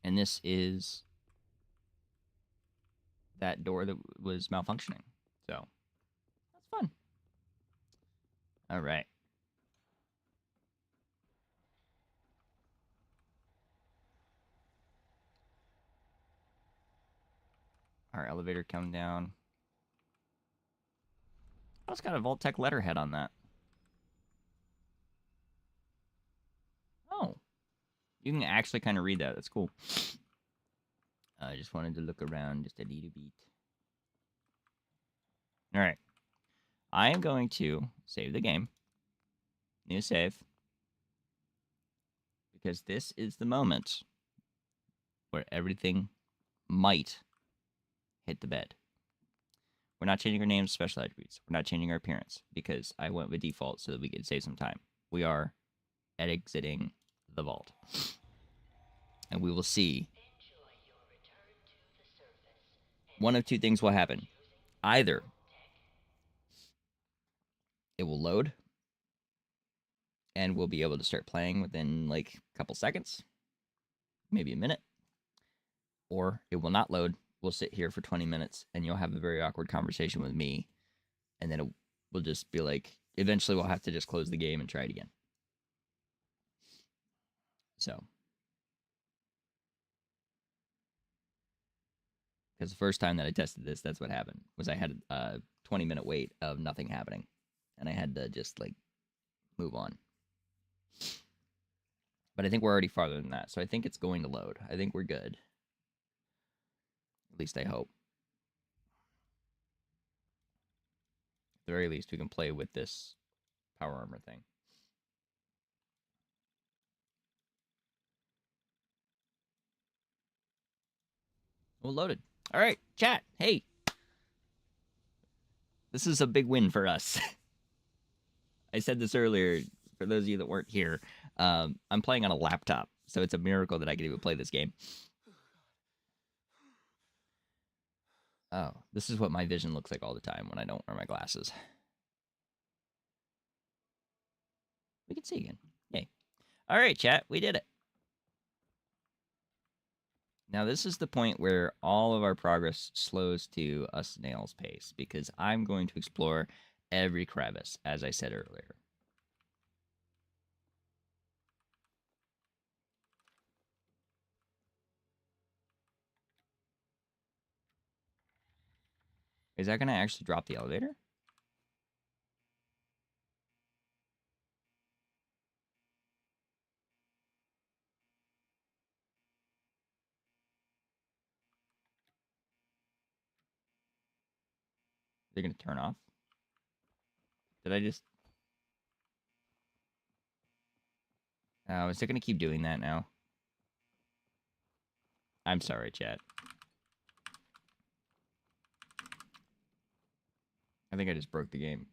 And this is that door that was malfunctioning. So, that's fun. All right. Our elevator come down. Oh, it's got a Vault-Tec letterhead on that. Oh. You can actually kind of read that. That's cool. I just wanted to look around just a little bit. All right. I am going to save the game. New save. Because this is the moment where everything might hit the bed. We're not changing our names, special attributes. We're not changing our appearance because I went with default so that we could save some time. We are exiting the vault. And we will see. One of two things will happen. Either it will load and we'll be able to start playing within like a couple seconds, maybe a minute, or it will not load. We'll sit here for 20 minutes and you'll have a very awkward conversation with me. And then it will just be like, eventually we'll have to just close the game and try it again. So, because the first time that I tested this, that's what happened, was I had a 20-minute wait of nothing happening. And I had to just like move on. But I think we're already farther than that. So I think it's going to load. I think we're good. At least I hope. At the very least, we can play with this power armor thing. Well, loaded. All right, chat. Hey. This is a big win for us. I said this earlier, for those of you that weren't here. I'm playing on a laptop, so it's a miracle that I can even play this game. Oh, this is what my vision looks like all the time when I don't wear my glasses. We can see again. Yay. All right, chat. We did it. Now, this is the point where all of our progress slows to a snail's pace, because I'm going to explore every crevice, as I said earlier. Is that going to actually drop the elevator? They're going to turn off? Did I just... Oh, is it going to keep doing that now? I'm sorry, chat. I think I just broke the game.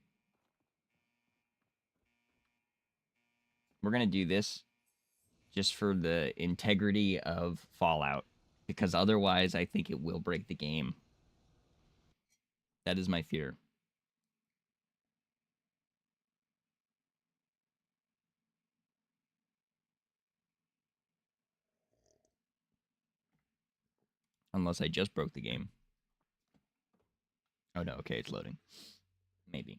We're going to do this just for the integrity of Fallout, because otherwise I think it will break the game. That is my fear. Unless I just broke the game. Oh no, okay, it's loading. Maybe.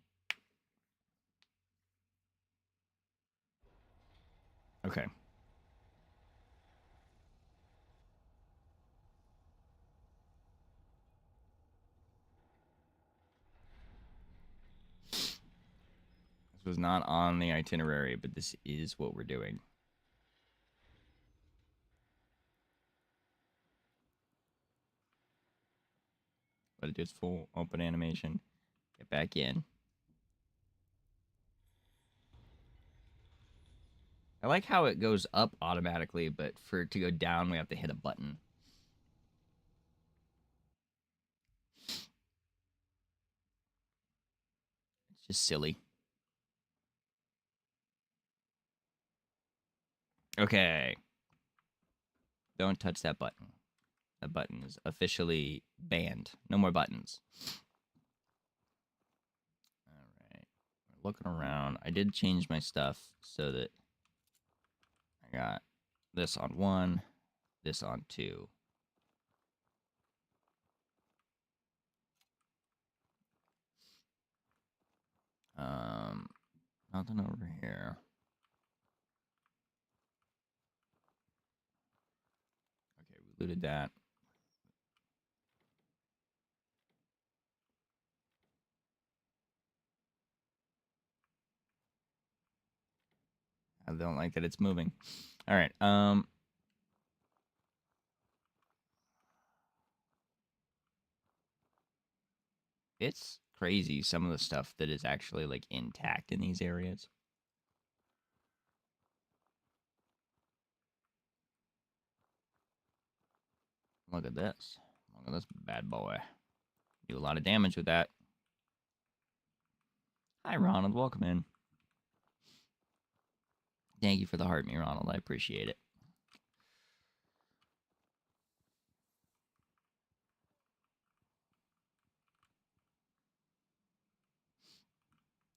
Okay. This was not on the itinerary, but this is what we're doing. Let it do its full open animation. Get back in. I like how it goes up automatically, but for it to go down, we have to hit a button. It's just silly. Okay. Don't touch that button. That button is officially banned. No more buttons. All right. We're looking around. I did change my stuff so that I got this on 1, this on 2. Nothing over here. Okay, we looted that. I don't like that it's moving. All right. It's crazy some of the stuff that is actually like intact in these areas. Look at this. Look at this bad boy. Do a lot of damage with that. Hi, Ronald. Welcome in. Thank you for the heart, me, Ronald. I appreciate it.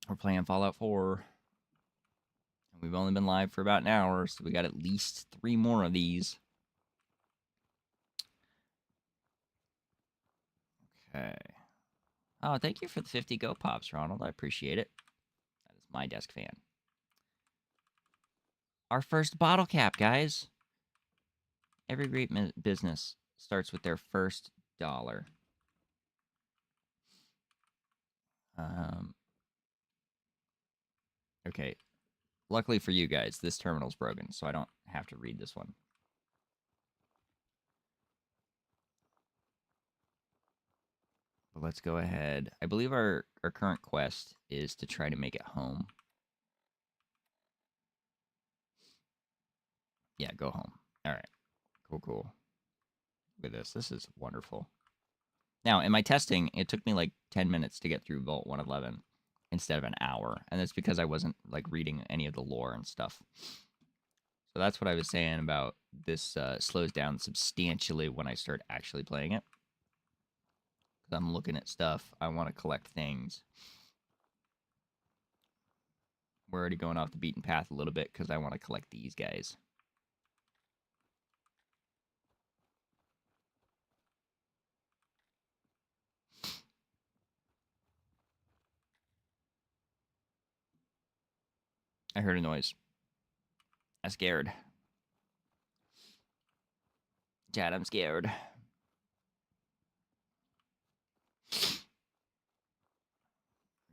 We're playing Fallout 4. And we've only been live for about an hour, so we got at least 3 more of these. Okay. Oh, thank you for the 50 Go Pops, Ronald. I appreciate it. That is my desk fan. Our first bottle cap, guys. Every great business starts with their first dollar. Okay. Luckily for you guys, this terminal's broken, so I don't have to read this one. But let's go ahead. I believe our current quest is to try to make it home. Yeah, go home. All right. Cool, cool. Look at this. This is wonderful. Now, in my testing, it took me like 10 minutes to get through Vault 111 instead of an hour. And that's because I wasn't like reading any of the lore and stuff. So that's what I was saying about this slows down substantially when I start actually playing it. Because I'm looking at stuff. I want to collect things. We're already going off the beaten path a little bit because I want to collect these guys. I heard a noise. I'm scared. Chad, I'm scared.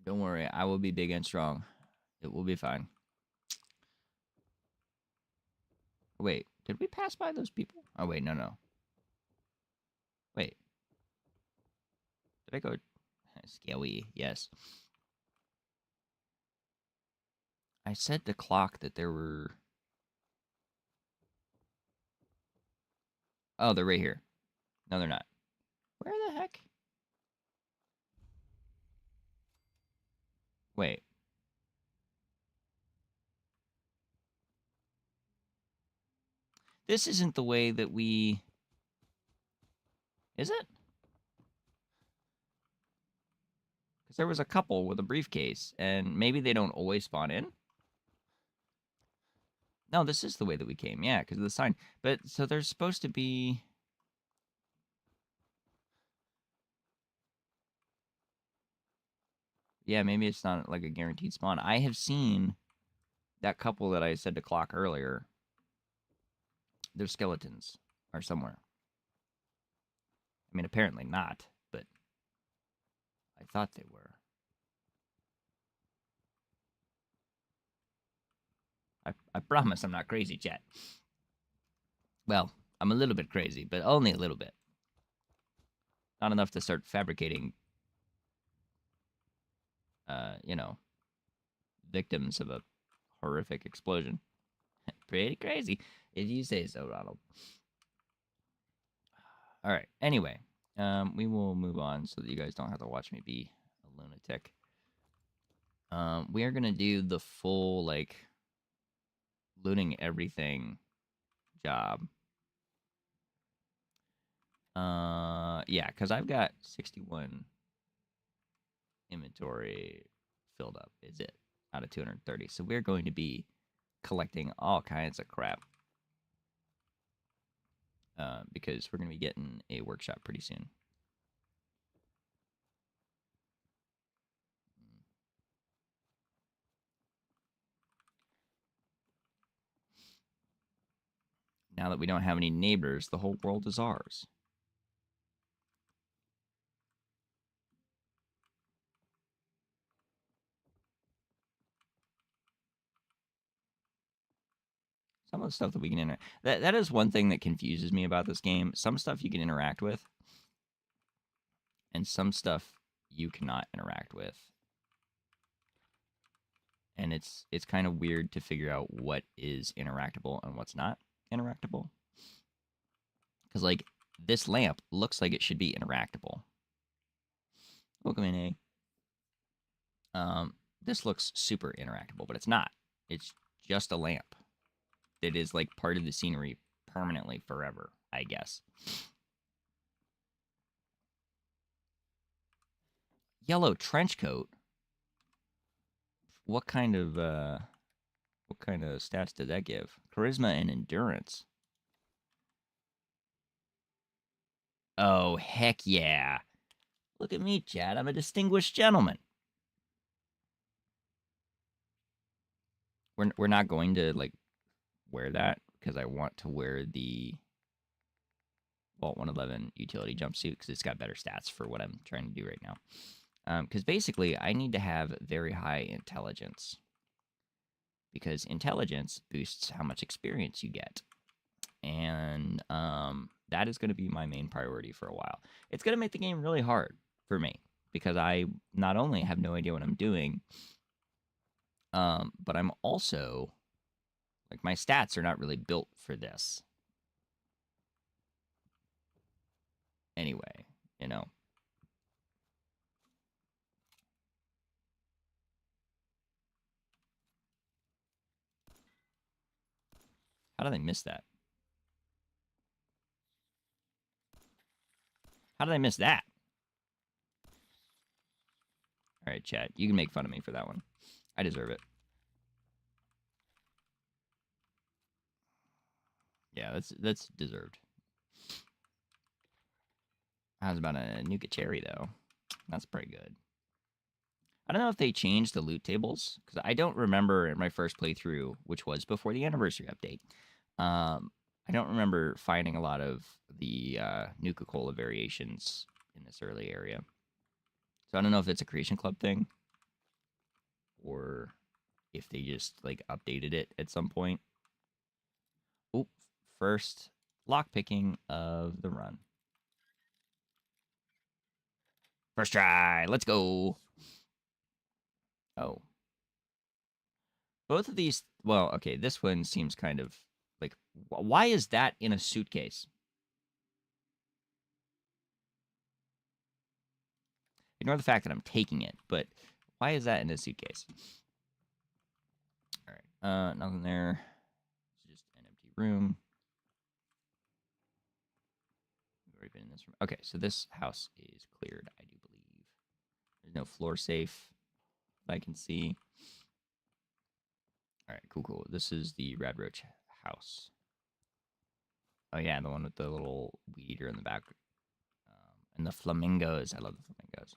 Don't worry, I will be big and strong. It will be fine. Wait, did we pass by those people? Oh, wait, no. Wait. Did I go... Scary, yes. I said to Clock that there were... Oh, they're right here. No, they're not. Where the heck? Wait. This isn't the way that we... Is it? Because there was a couple with a briefcase, and maybe they don't always spawn in? No, this is the way that we came, yeah, because of the sign. But, so there's supposed to be... Yeah, maybe it's not like a guaranteed spawn. I have seen that couple that I said to Clock earlier. Their skeletons are somewhere. I mean, apparently not, but I thought they were. I promise I'm not crazy, chat. Well, I'm a little bit crazy, but only a little bit. Not enough to start fabricating, you know, victims of a horrific explosion. Pretty crazy, if you say so, Ronald. All right. Anyway, we will move on so that you guys don't have to watch me be a lunatic. We are gonna do the full like looting everything job. Yeah, because I've got 61 inventory filled up. Is it out of 230? So we're going to be collecting all kinds of crap. Because we're going to be getting a workshop pretty soon. Now that we don't have any neighbors, the whole world is ours. Some of the stuff that we can interact... That is one thing that confuses me about this game. Some stuff you can interact with. And some stuff you cannot interact with. And it's kind of weird to figure out what is interactable and what's not interactable. Because, like, this lamp looks like it should be interactable. Welcome in, A. This looks super interactable, but it's not. It's just a lamp. It is, like, part of the scenery permanently forever, I guess. Yellow trench coat? What kind of stats does that give? Charisma and endurance. Oh, heck yeah. Look at me, Chad. I'm a distinguished gentleman. We're not going to, like, wear that because I want to wear the Vault 111 utility jumpsuit because it's got better stats for what I'm trying to do right now. Because basically, I need to have very high intelligence. Because intelligence boosts how much experience you get. And that is going to be my main priority for a while. It's going to make the game really hard for me. Because I not only have no idea what I'm doing, but I'm also... like, my stats are not really built for this. Anyway, you know. How did I miss that? How did I miss that? All right, chat. You can make fun of me for that one. I deserve it. Yeah, that's deserved. How's about a Nuka Cherry, though? That's pretty good. I don't know if they changed the loot tables, because I don't remember in my first playthrough, which was before the anniversary update, I don't remember finding a lot of the Nuka-Cola variations in this early area. So I don't know if it's a Creation Club thing, or if they just, like, updated it at some point. Oop, first lockpicking of the run. First try, let's go. Oh. Both of these, well, okay, this one seems kind of, like, why is that in a suitcase? Ignore the fact that I'm taking it, but why is that in a suitcase? All right, nothing there. It's just an empty room. We've already been in this room. Okay, so this house is cleared, I do believe. There's no floor safe that I can see. All right, cool. This is the Rad Roach house. Oh, yeah, the one with the little weed eater in the back. And the flamingos. I love the flamingos.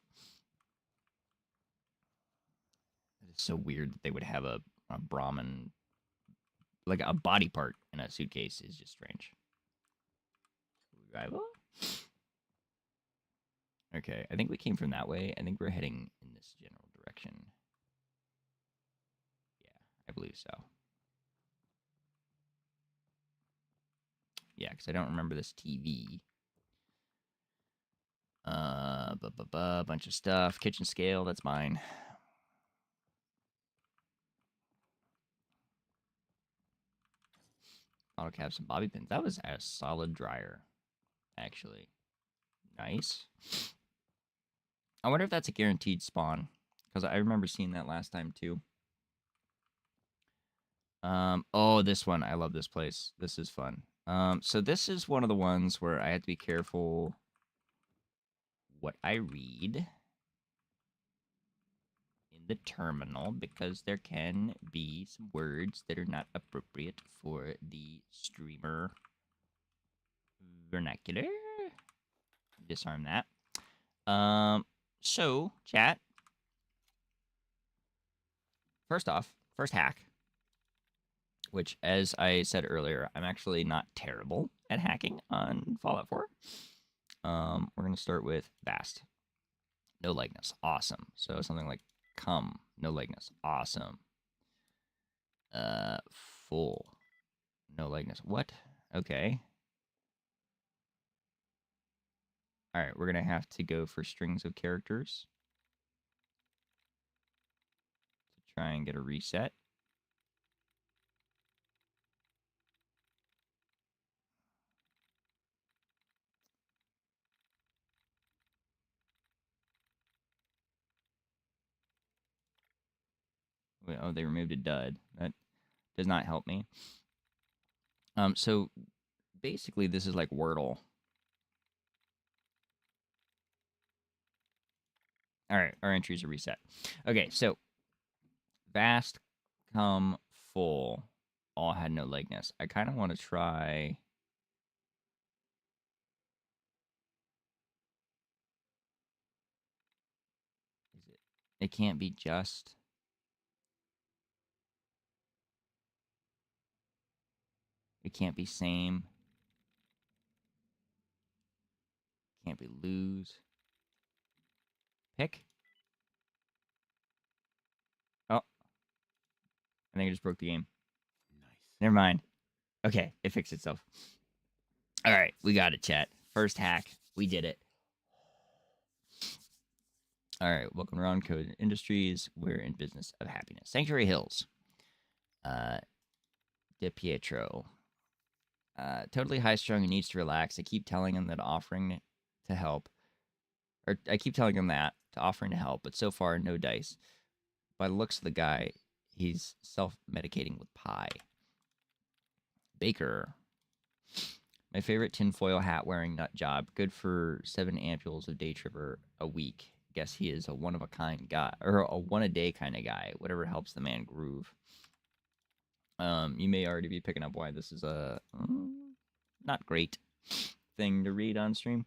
It's so weird that they would have a Brahmin, like a body part in a suitcase is just strange. Rival? Okay, I think we came from that way. I think we're heading in this general direction. Yeah, I believe so. Yeah, because I don't remember this TV. Bunch of stuff. Kitchen scale, that's mine. Auto caps and bobby pins. That was a solid dryer, actually. Nice. I wonder if that's a guaranteed spawn, because I remember seeing that last time too. Oh, this one. I love this place. This is fun. So this is one of the ones where I have to be careful what I read in the terminal, because there can be some words that are not appropriate for the streamer vernacular. Disarm that. So, chat. First off, first hack, which, as I said earlier, I'm actually not terrible at hacking on Fallout 4. We're going to start with Vast. No likeness. Awesome. So something like come. No likeness. Awesome. Full. No likeness. What? Okay. All right, we're going to have to go for strings of characters. try and get a reset. Oh, they removed a dud. That does not help me. So basically, this is like Wordle. All right, our entries are reset. Okay, so vast, come, full, all had no likeness. I kind of want to try. Is it? It can't be just. It can't be same. Can't be lose. Pick. Oh, I think I just broke the game. Nice. Never mind. Okay, it fixed itself. All right, we got it, chat. First hack. We did it. All right, welcome to Ron Code Industries. We're in business of happiness. Sanctuary Hills. De Pietro. Totally high strung and needs to relax. I keep telling him that offering to help, or I keep telling him that to offering to help, but so far no dice. By the looks of the guy, he's self-medicating with pie. Baker. My favorite tinfoil hat wearing nut job. Good for 7 ampules of day tripper a week. Guess he is a one of a kind guy, or a one a day kind of guy. Whatever helps the man groove. You may already be picking up why this is a not great thing to read on stream.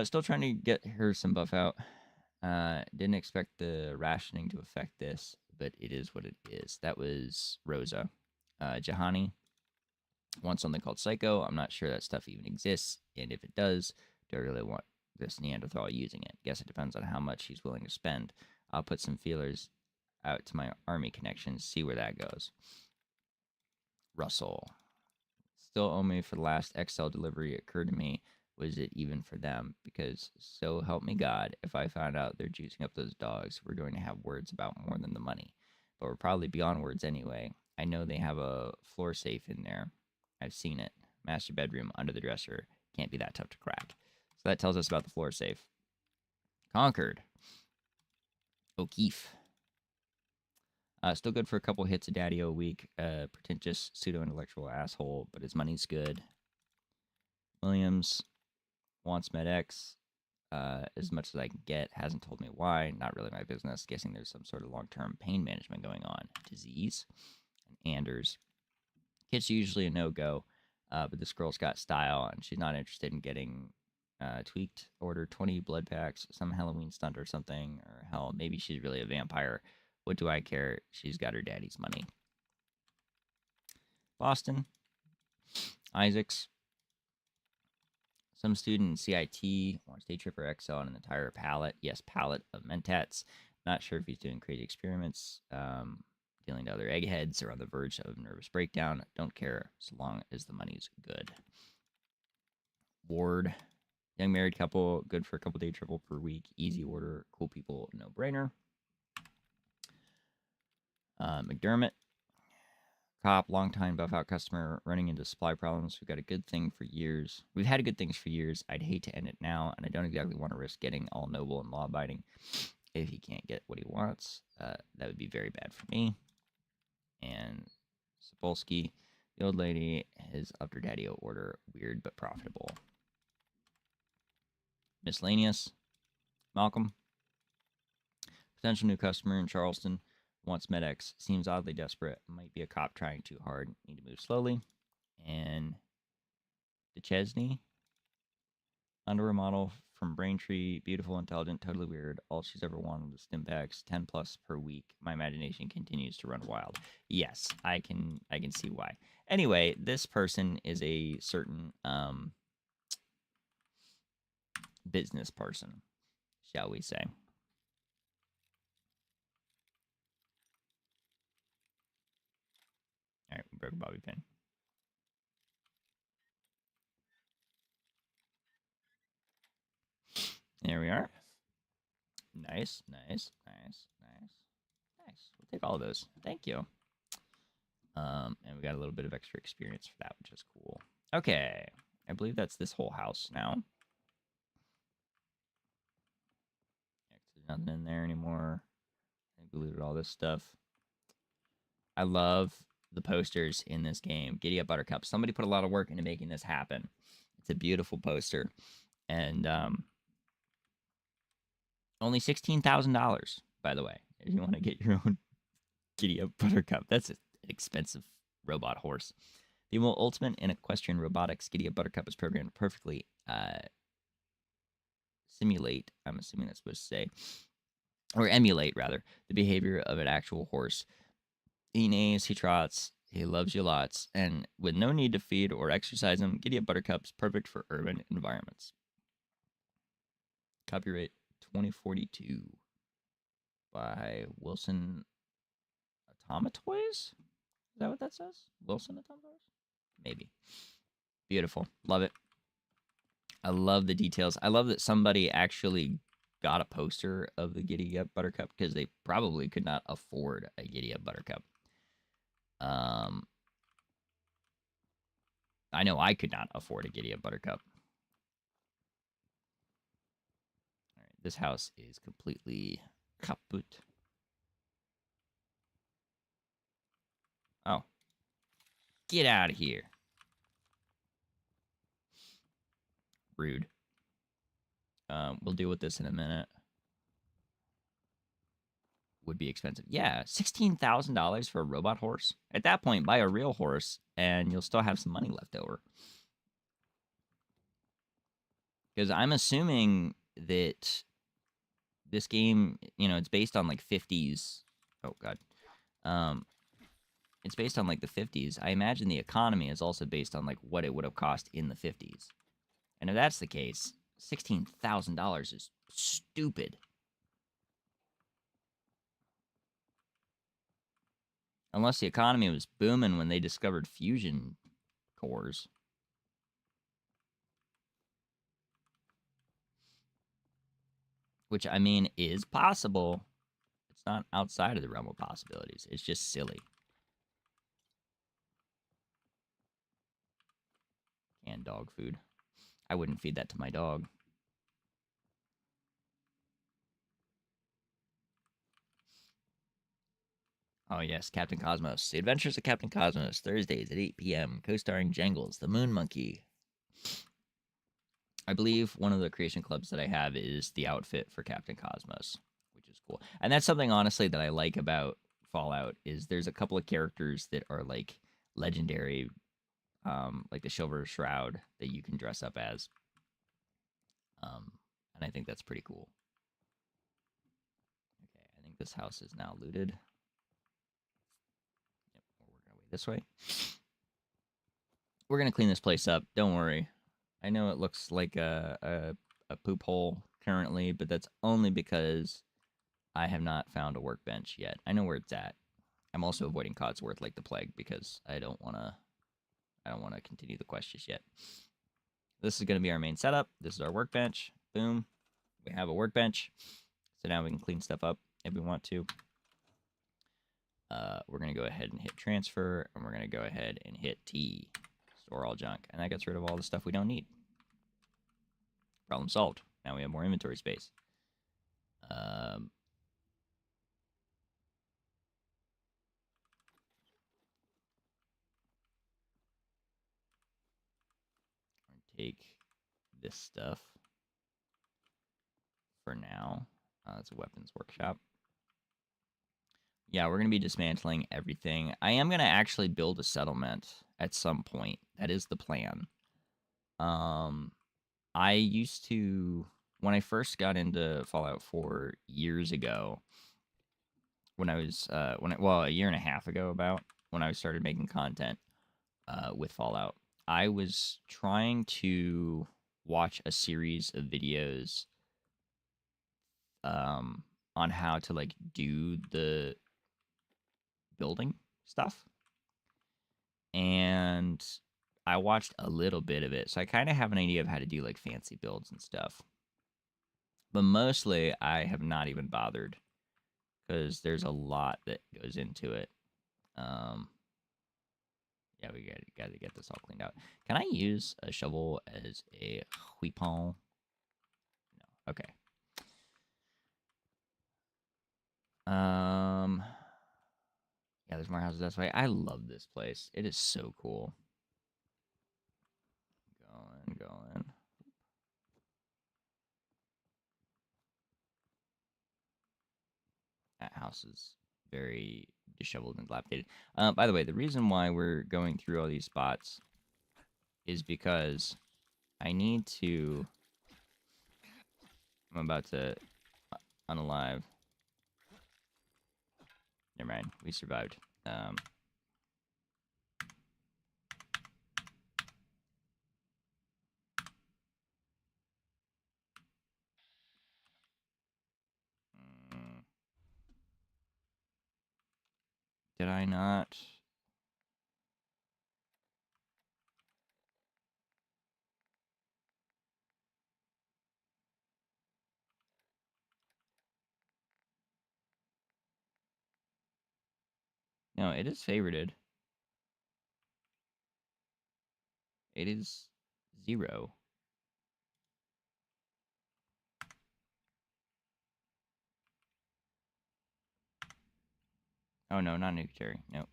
Still trying to get her some buff out. Didn't expect the rationing to affect this, but it is what it is. That was Rosa. Jahani wants something called Psycho. I'm not sure that stuff even exists, and if it does, do I really want this Neanderthal using it? Guess it depends on how much he's willing to spend. I'll put some feelers out to my army connections, see where that goes. Russell. Still owe me for the last XL delivery. It occurred to me, was it even for them? Because so help me God, if I found out they're juicing up those dogs, we're going to have words about more than the money. But we're probably beyond words anyway. I know they have a floor safe in there. I've seen it. Master bedroom under the dresser. Can't be that tough to crack. So that tells us about the floor safe. Conquered. O'Keefe. Still good for a couple hits of Daddy-O a week. Pretentious, pseudo-intellectual asshole, but his money's good. Williams wants MedX as much as I can get. Hasn't told me why. Not really my business. Guessing there's some sort of long-term pain management going on. Disease. And Anders. Kit's usually a no-go, but this girl's got style, and she's not interested in getting tweaked. Order 20 blood packs, some Halloween stunt or something, or hell, maybe she's really a vampire. What do I care? She's got her daddy's money. Boston. Isaacs. Some student in CIT wants Day Tripper XL and an entire pallet. Yes, pallet of Mentats. Not sure if he's doing crazy experiments, dealing to other eggheads, or on the verge of nervous breakdown. Don't care so long as the money's good. Ward. Young married couple, good for a couple day triple per week. Easy order, cool people, no brainer. McDermott. Cop, long-time buff-out customer, running into supply problems. We've got a good thing for years. We've had good things for years. I'd hate to end it now, and I don't exactly want to risk getting all noble and law-abiding. If he can't get what he wants, that would be very bad for me. And Sapolsky, the old lady, has upped her Daddy-O order. Weird but profitable. Miscellaneous. Malcolm. Potential new customer in Charleston. Wants MedX. Seems oddly desperate. Might be a cop trying too hard. Need to move slowly. And DeChesney. Underwear model from Braintree. Beautiful, intelligent, totally weird. All she's ever wanted was Stimpaks. 10 plus per week. My imagination continues to run wild. Yes, I can see why. Anyway, this person is a certain business person, shall we say. All right, we broke a bobby pin. There we are. Nice, nice, nice, nice, nice. take all of those. Thank you. And we got a little bit of extra experience for that, which is cool. Okay. I believe that's this whole house now. There's nothing in there anymore. I think we looted all this stuff. I love the posters in this game. Giddy Up Buttercup. Somebody put a lot of work into making this happen. It's a beautiful poster. And only $16,000, by the way, if you want to get your own Giddy Up Buttercup. That's an expensive robot horse. The ultimate in equestrian robotics, Giddy Up Buttercup is programmed to perfectly simulate, I'm assuming that's supposed to say, or emulate, rather, the behavior of an actual horse. He neighs, he trots, he loves you lots, and with no need to feed or exercise him, Giddy Up Buttercup's perfect for urban environments. Copyright 2042 by Wilson Automatoys? Is that what that says? Wilson Automatoys? Maybe. Beautiful. Love it. I love the details. I love that somebody actually got a poster of the Giddy Up Buttercup because they probably could not afford a Giddy Up Buttercup. I know I could not afford a Giddy Up Buttercup. All right, this house is completely kaput. Oh. Get out of here. Rude. We'll deal with this in a minute. Would be expensive. Yeah, $16,000 for a robot horse. At that point, buy a real horse, and you'll still have some money left over. Because I'm assuming that this game, you know, it's based on like 50s. Oh, God. It's based on like the 50s. I imagine the economy is also based on like what it would have cost in the 50s. And if that's the case, $16,000 is stupid. Unless the economy was booming when they discovered fusion cores. Which, I mean, is possible. It's not outside of the realm of possibilities. It's just silly. Canned dog food. I wouldn't feed that to my dog. Oh, yes, Captain Cosmos. The Adventures of Captain Cosmos, Thursdays at 8 p.m., co-starring Jangles, the Moon Monkey. I believe one of the creation clubs that I have is the outfit for Captain Cosmos, which is cool. And that's something, honestly, that I like about Fallout, is there's a couple of characters that are, like, legendary, like the Silver Shroud that you can dress up as. And I think that's pretty cool. Okay, I think this house is now looted. Yep, we're working our way this way. We're going to clean this place up. Don't worry. I know it looks like a poop hole currently, but that's only because I have not found a workbench yet. I know where it's at. I'm also avoiding Codsworth like the plague because I don't want to continue the quest just yet. This is going to be our main setup. This is our workbench. Boom. We have a workbench. So now we can clean stuff up if we want to. We're going to go ahead and hit transfer, and we're going to go ahead and hit T. Store all junk. And that gets rid of all the stuff we don't need. Problem solved. Now we have more inventory space. Take this stuff for now. It's a weapons workshop. Yeah, we're going to be dismantling everything. I am going to actually build a settlement at some point. That is the plan. I used to, when I first got into Fallout 4 years ago, when I was, a year and a half ago about, when I started making content with Fallout, I was trying to watch a series of videos on how to, like, do the building stuff. And I watched a little bit of it, so I kind of have an idea of how to do, like, fancy builds and stuff. But mostly, I have not even bothered because there's a lot that goes into it. Yeah, we got to get this all cleaned out. Can I use a shovel as a weapon? No. Okay. Yeah, there's more houses this way. I love this place. It is so cool. Going. That house is very disheveled and dilapidated. By the way, the reason why we're going through all these spots is because I need to... I'm about to unalive. Never mind. We survived. Did I not? No, it is favorited. It is 0. Oh, no, not nuclear. Nope.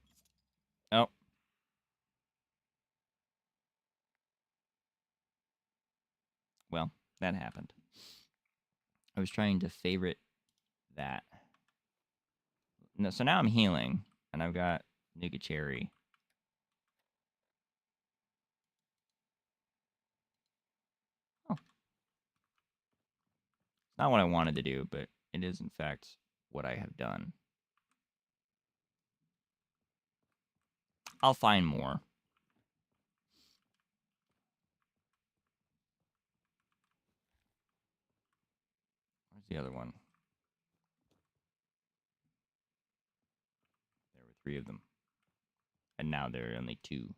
Oh. Well, that happened. I was trying to favorite that. No, so now I'm healing, and I've got Nuka Cherry. Oh. It's not what I wanted to do, but it is, in fact, what I have done. I'll find more. Where's the other one? There were 3 of them. And now there are only 2.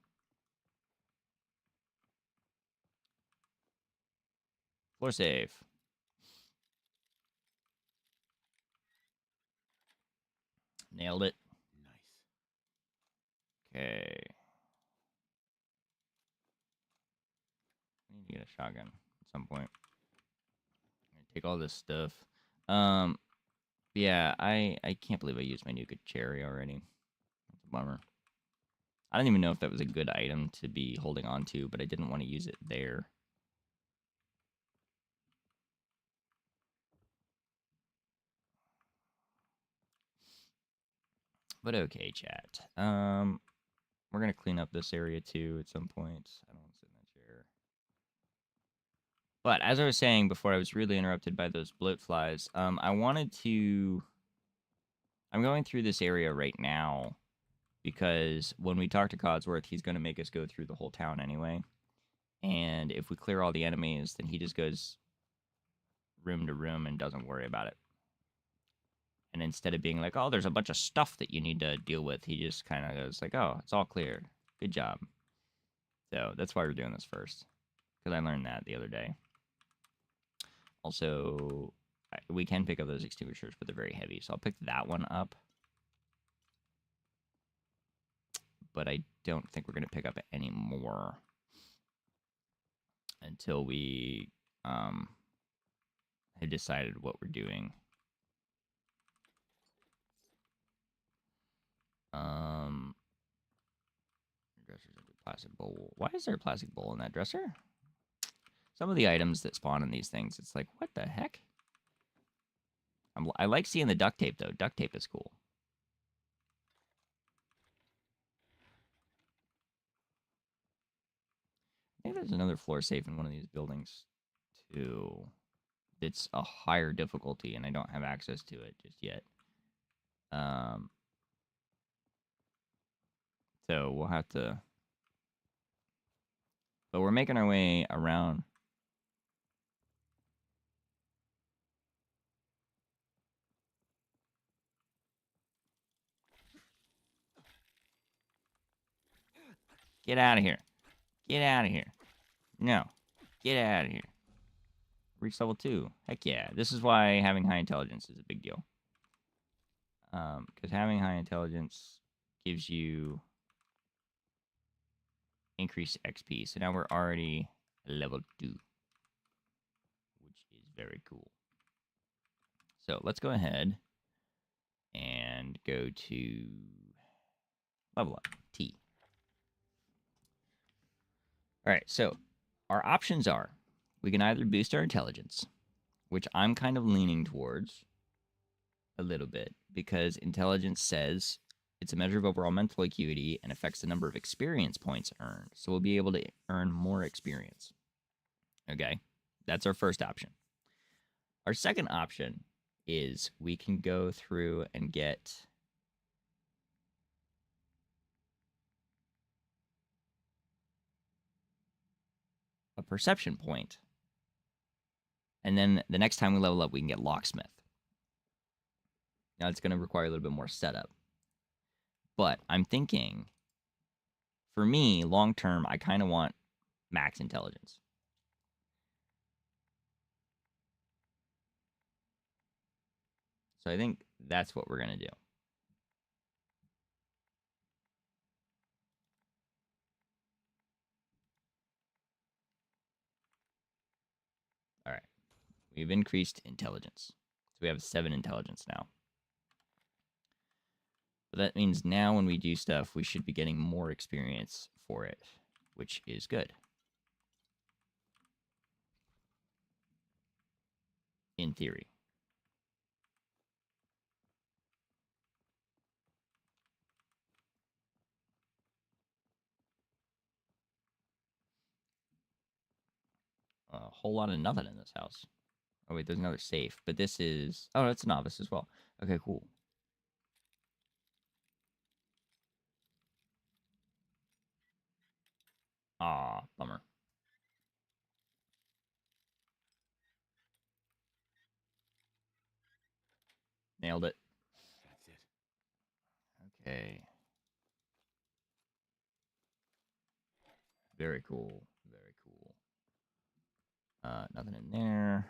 Floor save. Nailed it. Nice. Okay. I need to get a shotgun at some point. I'm gonna take all this stuff. Yeah, I can't believe I used my Nuka Cherry already. That's a bummer. I don't even know if that was a good item to be holding on to, but I didn't want to use it there. But okay, chat. We're gonna clean up this area too at some point. I don't want to sit in that chair. But as I was saying before, I was really interrupted by those bloat flies. I wanted to. I'm going through this area right now because when we talk to Codsworth, he's going to make us go through the whole town anyway. And if we clear all the enemies, then he just goes room to room and doesn't worry about it. And instead of being like, oh, there's a bunch of stuff that you need to deal with, he just kind of goes like, oh, it's all clear. Good job. So that's why we're doing this first. Because I learned that the other day. Also, we can pick up those extinguishers, but they're very heavy. So I'll pick that one up. But I don't think we're going to pick up any more until we have decided what we're doing. Dresser's a plastic bowl. Why is there a plastic bowl in that dresser? Some of the items that spawn in these things, it's like, what the heck? I like seeing the duct tape, though. Duct tape is cool. I think there's another floor safe in one of these buildings, too. It's a higher difficulty, and I don't have access to it just yet. So we'll have to... But we're making our way around. Get out of here. Get out of here. No. Get out of here. Reach level 2. Heck yeah. This is why having high intelligence is a big deal. Because having high intelligence gives you increased XP. So now we're already level 2, which is very cool. So let's go ahead and go to level up, T. All right, so our options are we can either boost our intelligence, which I'm kind of leaning towards a little bit because intelligence says it's a measure of overall mental acuity and affects the number of experience points earned. So we'll be able to earn more experience. Okay, that's our first option. Our second option is we can go through and get a perception point. And then the next time we level up, we can get locksmith. Now it's going to require a little bit more setup. But I'm thinking, for me, long term, I kind of want max intelligence. So I think that's what we're going to do. All right. We've increased intelligence. So we have 7 intelligence now. But that means now when we do stuff, we should be getting more experience for it, which is good. In theory. A whole lot of nothing in this house. Oh, wait, there's another safe. But this is... Oh, that's a novice as well. Okay, cool. Aw, bummer. Nailed it. That's it. Okay. Very cool. Very cool. Nothing in there.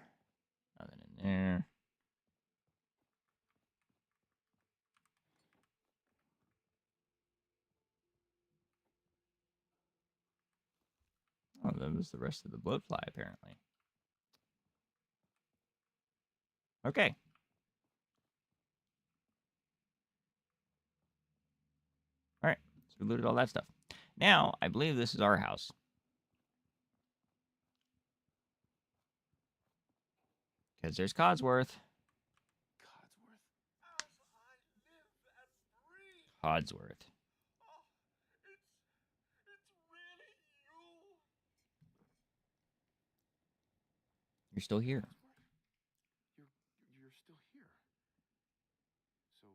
Nothing in there. Oh, that was the rest of the bloatfly, apparently. Okay. All right. So we looted all that stuff. Now, I believe this is our house. Because there's Codsworth. Codsworth? As I live and breathe. Codsworth. Oh, it's really you. You're still here. Codsworth? You're still here. So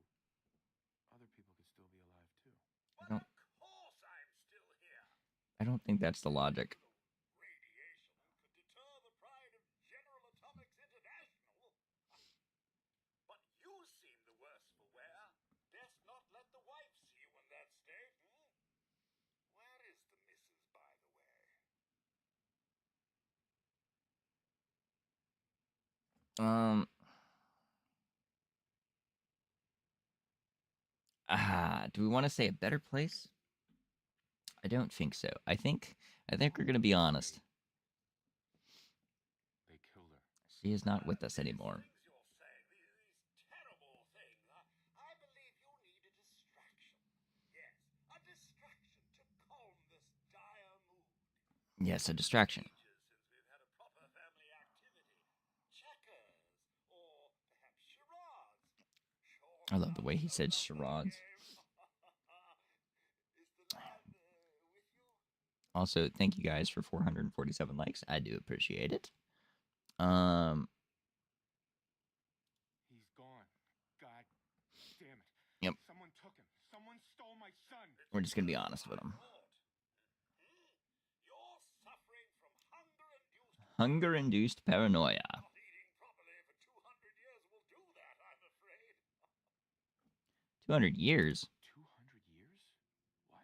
other people could still be alive too. I don't, Of course I'm still here. I don't think that's the logic. Radiation could deter the pride of General Atomics International. But you seem the worse for wear. Best not let the wife see you in that state. Where is the missus, by the way? Do we want to say a better place? I don't think so. I think we're gonna be honest. They killed her. She is not with us anymore. Things you're saying, these terrible things. I believe you need a distraction. Yes, a distraction to calm this dire mood. Yes, a distraction. Ages since we've had a proper family activity. Checkers, or perhaps charades. Sure I love the way he enough, said another charades. game. Is the lad with you? Also, thank you guys for 447 likes. I do appreciate it. He's gone. God damn it. Yep. Someone took him. Someone stole my son. We're just gonna be honest with him. You're suffering from hunger-induced Hunger-induced paranoia. not eating properly for 200 years will do that, I'm afraid. 200 years. 200 years? What?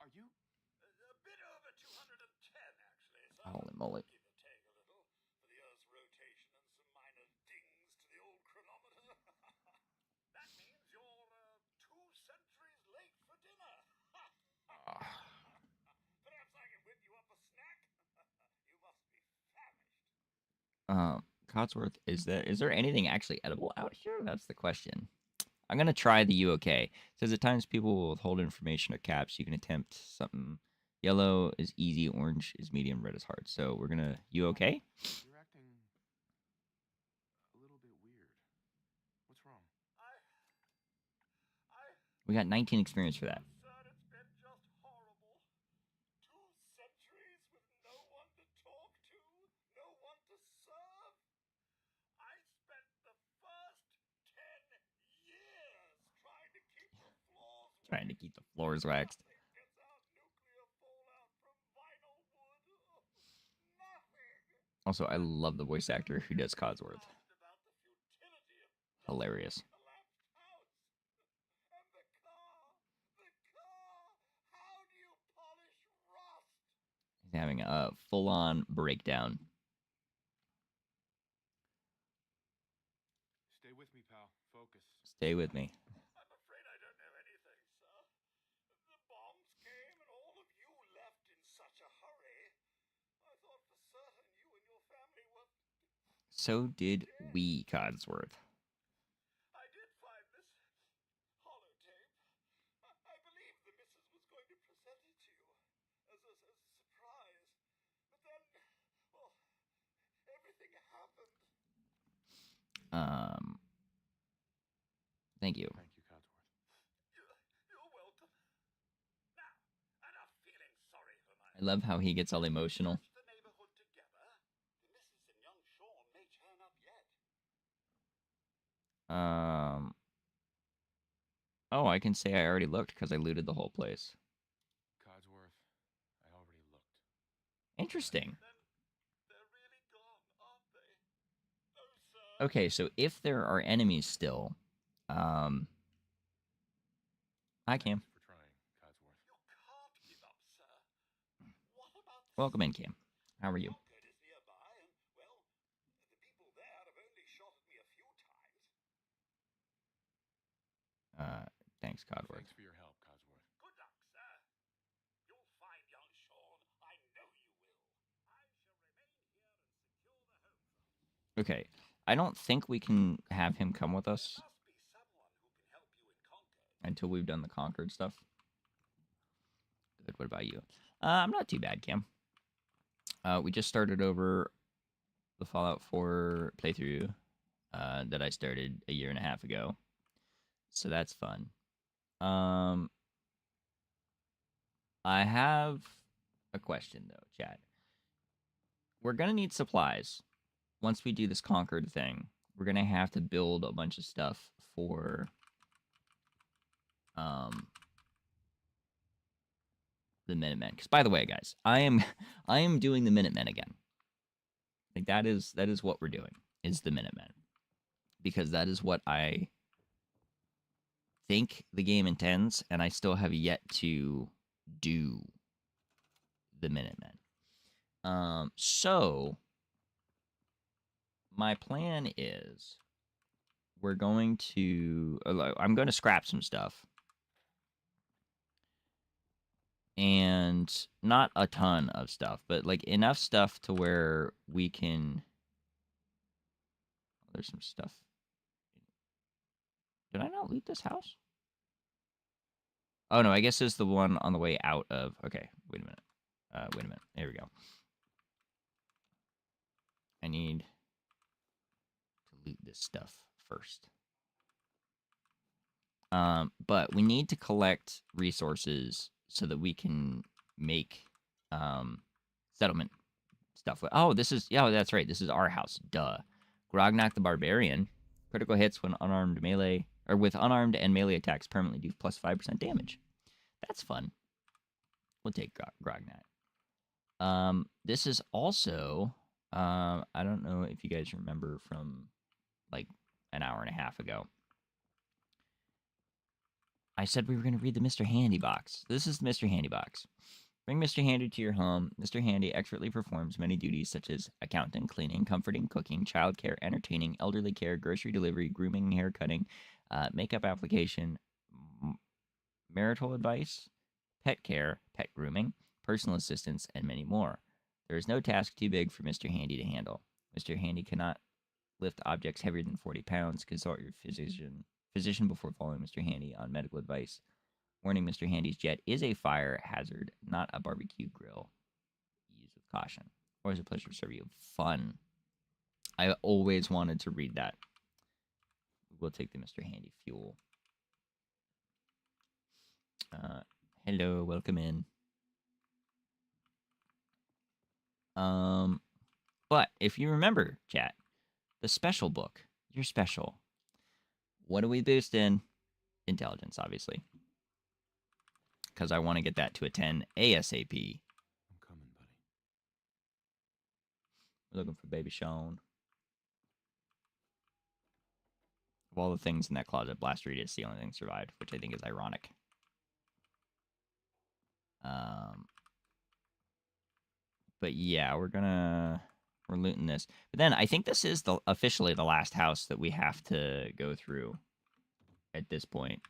Are you? A bit over 210, actually, sir. Holy moly. Give or take a little for the Earth's rotation and some minor dings to the old chronometer. Codsworth, is there anything actually edible out here? That's the question. I'm gonna try the UOK. It says at times people will withhold information or caps. You can attempt something. Yellow is easy, orange is medium, red is hard. So we're gonna UOK. You're acting a little bit weird. What's wrong? We got 19 experience for that. Sir, it's been just horrible. 2 centuries with no one to talk to, no one to serve. I spent the first 10 years trying to keep the floors Trying to keep the floors waxed. Nothing gets out nuclear fallout from vinyl wood. Nothing. Also, I love the voice actor who does Codsworth. About the futility of Hilarious. collapsed house. And the car. How do you polish rust? He's having a full-on breakdown. Stay with me, pal. Focus. Stay with me. I'm afraid I don't know anything, sir. The bombs came and all of you left in such a hurry. I thought for certain you and your family were... So did we, Codsworth. I did find this holotape. I believe the missus was going to present it to you as a surprise. But then, well, everything happened. Thank you. Thank you, Codsworth. You're welcome. Now, enough feeling sorry for my... I love how he gets all emotional. The neighborhood together. The missus and young Sean may turn up yet. Oh, I can say I already looked because I looted the whole place. Codsworth, I already looked. Interesting. They're really gone, aren't they? No, sir. Okay, so if there are enemies still, I can. Thanks for trying, Codsworth. You can't give up, sir. What about the Welcome in, Cam. How are you? Concord is nearby, and, well, the people there have only shot at me a few times. Thanks, Codsworth. Thanks for your help, Codsworth. Good luck, sir. You'll find young Sean. I know you will. I shall remain here and secure the home front. Okay, I don't think we can have him come with us There must be someone who can help you in Concord. until we've done the Concord stuff. Good. What about you? I'm not too bad, Cam. We just started over the Fallout 4 playthrough that I started a year and a half ago, so that's fun. I have a question though, chat. We're gonna need supplies once we do this Concord thing. We're gonna have to build a bunch of stuff for the Minutemen. Because by the way, guys, I am doing the Minutemen again. Like that is what we're doing, is the Minutemen. Because that is what I think the game intends, and I still have yet to do the Minutemen. So my plan is I'm going to scrap some stuff. And not a ton of stuff, but like enough stuff to where we can... There's some stuff. Did I not loot this house? Oh no, I guess it's the one on the way out of... Okay, wait a minute. There we go. I need to loot this stuff first. But we need to collect resources so that we can make settlement stuff. Oh, this is... Yeah, that's right. This is our house. Duh. Grognak the Barbarian. Critical hits when unarmed melee... Or with unarmed and melee attacks permanently do plus 5% damage. That's fun. We'll take Grognak. This is also... I don't know if you guys remember from like an hour and a half ago. I said we were going to read the Mr. Handy box. This is the Mr. Handy box. Bring Mr. Handy to your home. Mr. Handy expertly performs many duties such as accounting, cleaning, comforting, cooking, childcare, entertaining, elderly care, grocery delivery, grooming, hair cutting, makeup application, marital advice, pet care, pet grooming, personal assistance, and many more. There is no task too big for Mr. Handy to handle. Mr. Handy cannot lift objects heavier than 40 pounds. Consult your physician before following Mr. Handy on medical advice. Warning, Mr. Handy's jet is a fire hazard, not a barbecue grill. Use with caution. Always a pleasure to serve you. Fun. I always wanted to read that. We'll take the Mr. Handy fuel. Hello, welcome in. But if you remember, chat, the special book, you're special. What do we boost in? Intelligence, obviously. Because I want to get that to a 10 ASAP. I'm coming, buddy. We're looking for Baby Sean. Of all the things in that closet, Blastoise is the only thing that survived, which I think is ironic. But yeah, we're looting this. But then I think this is officially the last house that we have to go through at this point.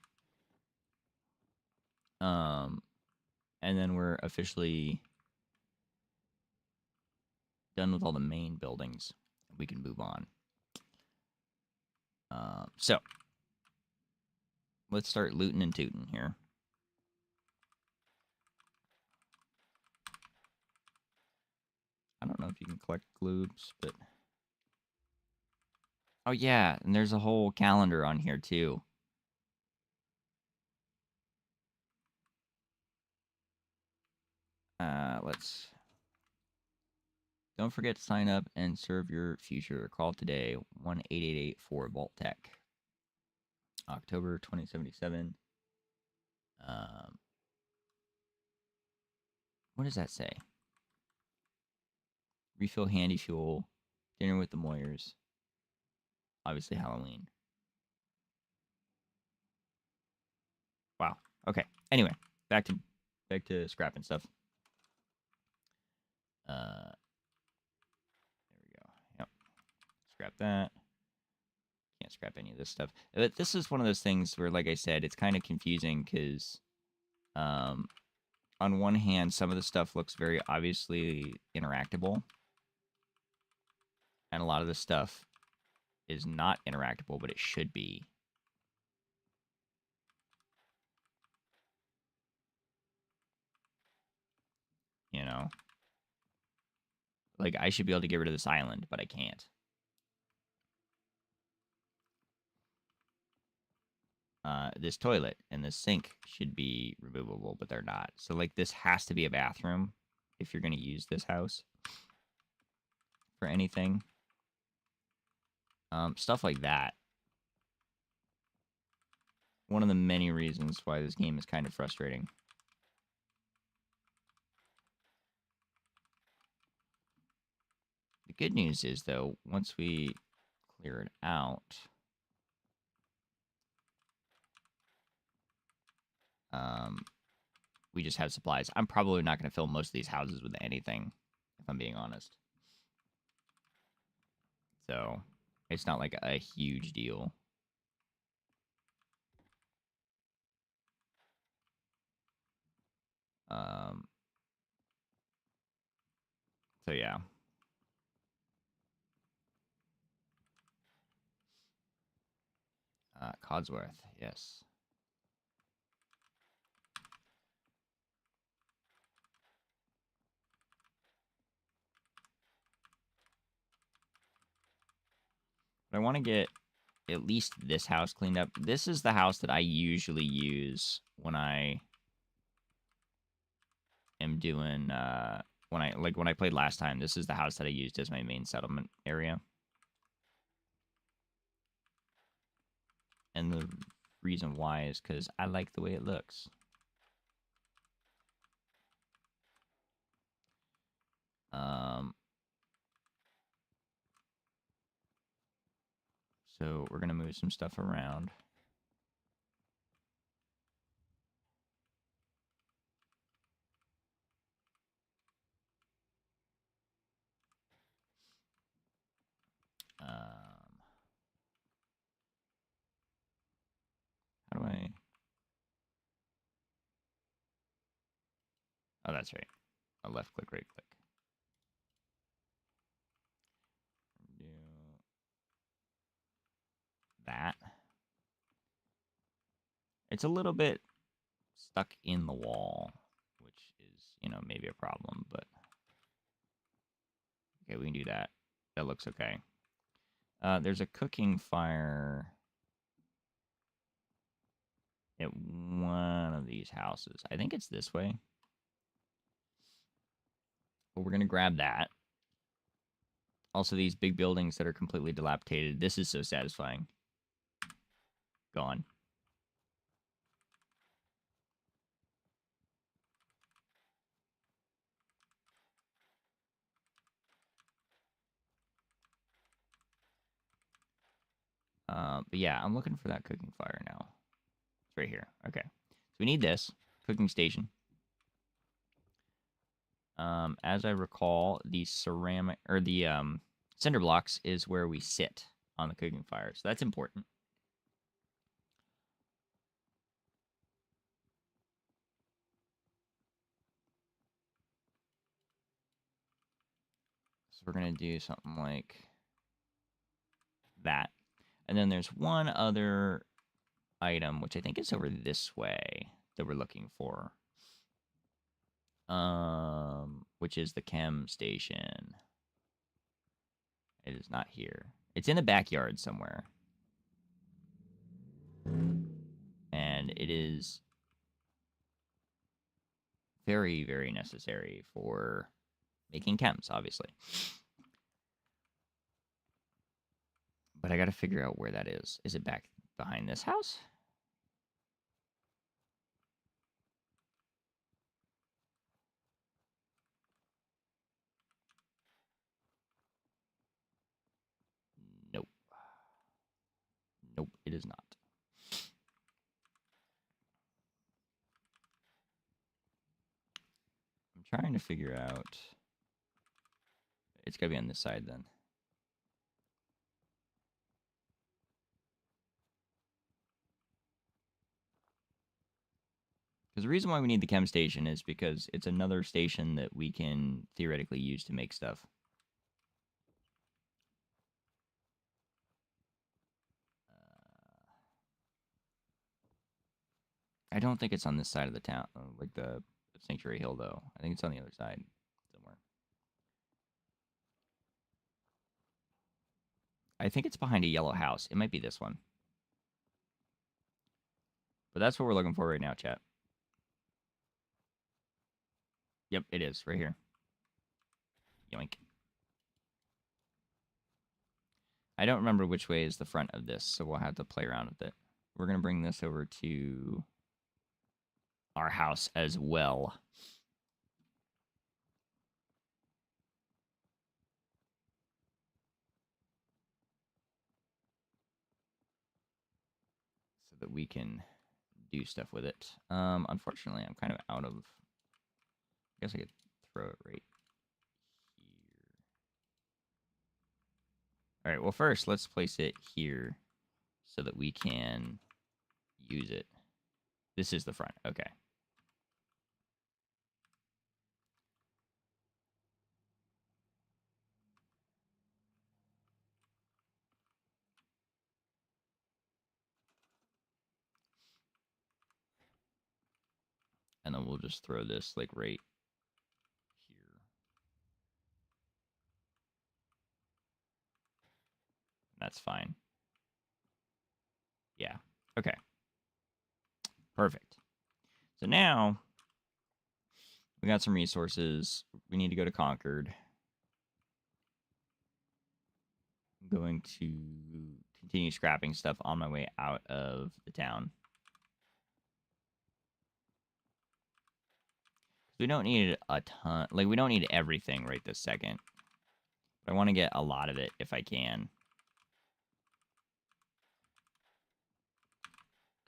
And then we're officially done with all the main buildings. We can move on. So let's start looting and tooting here. I don't know if you can collect globes, but... Oh, yeah, and there's a whole calendar on here, too. Let's... Don't forget to sign up and serve your future. Call today, 1-888-4-VAULT-TECH. October 2077. What does that say? Refill handy fuel. Dinner with the Moyers. Obviously Halloween. Wow. Okay. Anyway, back to scrapping stuff. There we go. Yep. Scrap that. Can't scrap any of this stuff. But this is one of those things where, like I said, it's kind of confusing because, on one hand, some of the stuff looks very obviously interactable. And a lot of the stuff is not interactable, but it should be. You know? Like, I should be able to get rid of this island, but I can't. This toilet and this sink should be removable, but they're not. So, like, this has to be a bathroom if you're going to use this house for anything. Stuff like that. One of the many reasons why this game is kind of frustrating. The good news is, though, once we clear it out, we just have supplies. I'm probably not going to fill most of these houses with anything, if I'm being honest. So, it's not like a huge deal. So yeah. Codsworth, yes. But I want to get at least this house cleaned up. This is the house that I usually use when I am doing, when I played last time. This is the house that I used as my main settlement area. And the reason why is because I like the way it looks. So we're going to move some stuff around. How do I... Oh, that's right. A left click, right click. that. It's a little bit stuck in the wall, which is, maybe a problem, but okay, we can do that. That looks okay. There's a cooking fire at one of these houses. I think it's this way. But we're going to grab that. Also, these big buildings that are completely dilapidated. This is so satisfying. Gone. But yeah, I'm looking for that cooking fire now. It's right here. Okay. So we need this cooking station. As I recall, the ceramic or the cinder blocks is where we sit on the cooking fire. So that's important. So we're going to do something like that. And then there's one other item, which I think is over this way, that we're looking for. Which is the chem station. It is not here. It's in the backyard somewhere. And it is very, very necessary for making chems, obviously. But I got to figure out where that is. Is it back behind this house? Nope. Nope, it is not. I'm trying to figure out... It's got to be on this side, then. Because the reason why we need the chem station is because it's another station that we can theoretically use to make stuff. I don't think it's on this side of the town, like the Sanctuary Hill, though. I think it's on the other side somewhere. I think it's behind a yellow house. It might be this one. But that's what we're looking for right now, chat. Yep, it is. Right here. Yoink. I don't remember which way is the front of this, so we'll have to play around with it. We're going to bring this over to our house as well. So that we can do stuff with it. Unfortunately, I'm kind of out of... I guess I could throw it right here. All right, well, first, let's place it here so that we can use it. This is the front. Okay. And then we'll just throw this, like, right here. That's fine. Yeah. Okay. Perfect. So now we got some resources. We need to go to Concord. I'm going to continue scrapping stuff on my way out of the town. We don't need a ton. Like, we don't need everything right this second. But I want to get a lot of it if I can.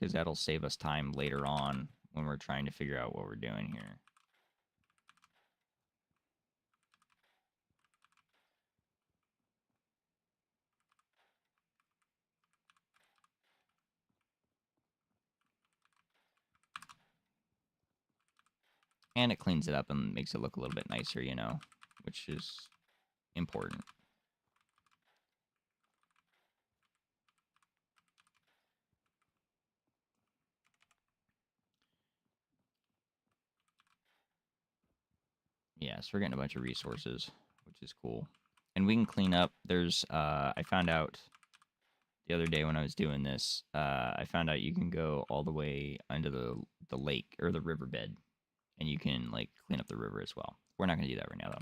Because that'll save us time later on when we're trying to figure out what we're doing here. And it cleans it up and makes it look a little bit nicer, you know, which is important. Yeah, so we're getting a bunch of resources, which is cool. And we can clean up. There's, I found out the other day when I was doing this, I found out you can go all the way under the lake or the riverbed, and you can like clean up the river as well. We're not gonna do that right now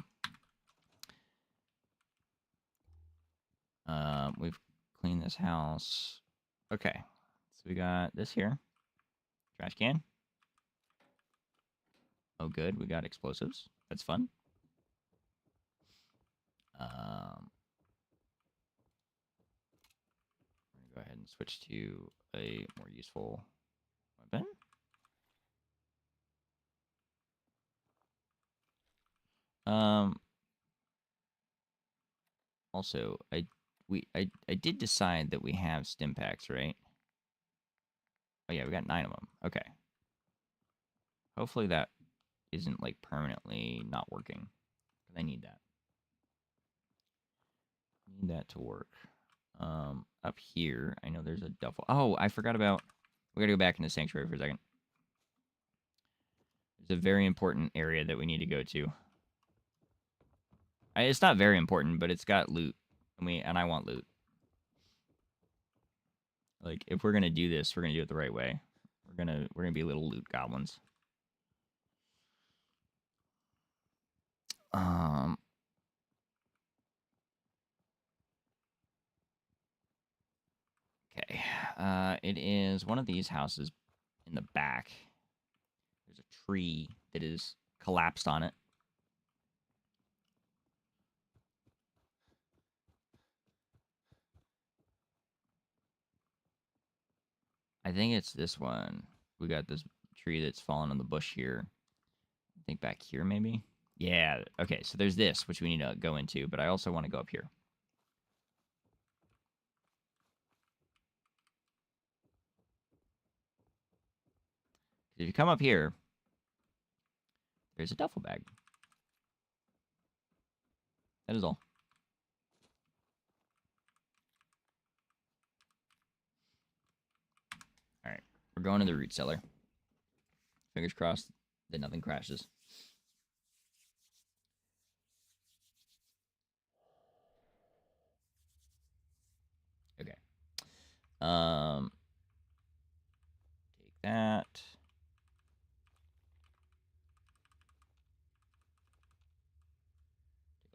though. We've cleaned this house. Okay, so we got this here, trash can. Oh, good, we got explosives. That's fun. I'm gonna go ahead and switch to a more useful weapon. Also, I did decide that we have stim packs, right? Oh yeah, we got 9 of them. Okay. Hopefully that isn't like permanently not working. I need that. Need that to work. Up here, I know there's a duffel. Oh, I forgot about. We gotta go back into Sanctuary for a second. There's a very important area that we need to go to. It's not very important, but it's got loot, and I want loot. Like, if we're gonna do this, we're gonna do it the right way. We're gonna be little loot goblins. Okay. It is one of these houses in the back. There's a tree that is collapsed on it. I think it's this one. We got this tree that's fallen on the bush here. I think back here, maybe? Yeah, okay, so there's this, which we need to go into, but I also want to go up here. If you come up here, there's a duffel bag. That is all. Alright, we're going to the root cellar. Fingers crossed that nothing crashes. Okay. Take that. Take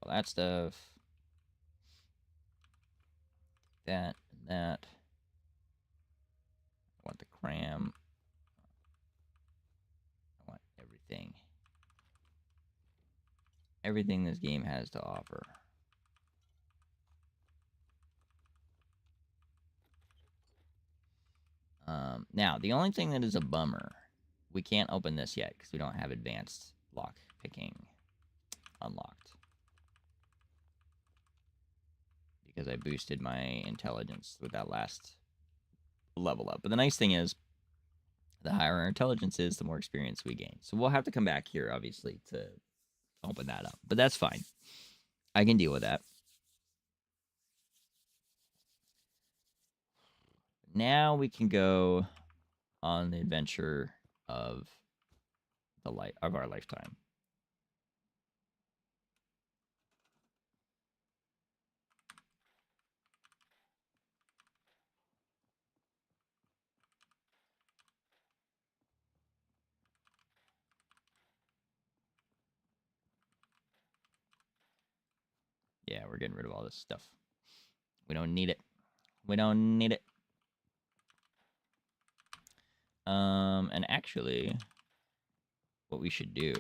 all that stuff. That and that. I want the cram. I want everything. Everything this game has to offer. Now, the only thing that is a bummer, we can't open this yet because we don't have advanced lock picking unlocked. Because I boosted my intelligence with that last level up. But the nice thing is, the higher our intelligence is, the more experience we gain. So we'll have to come back here, obviously, to open that up. But that's fine. I can deal with that. Now we can go on the adventure of our lifetime. Yeah, we're getting rid of all this stuff. We don't need it. We don't need it. And actually, what we should do,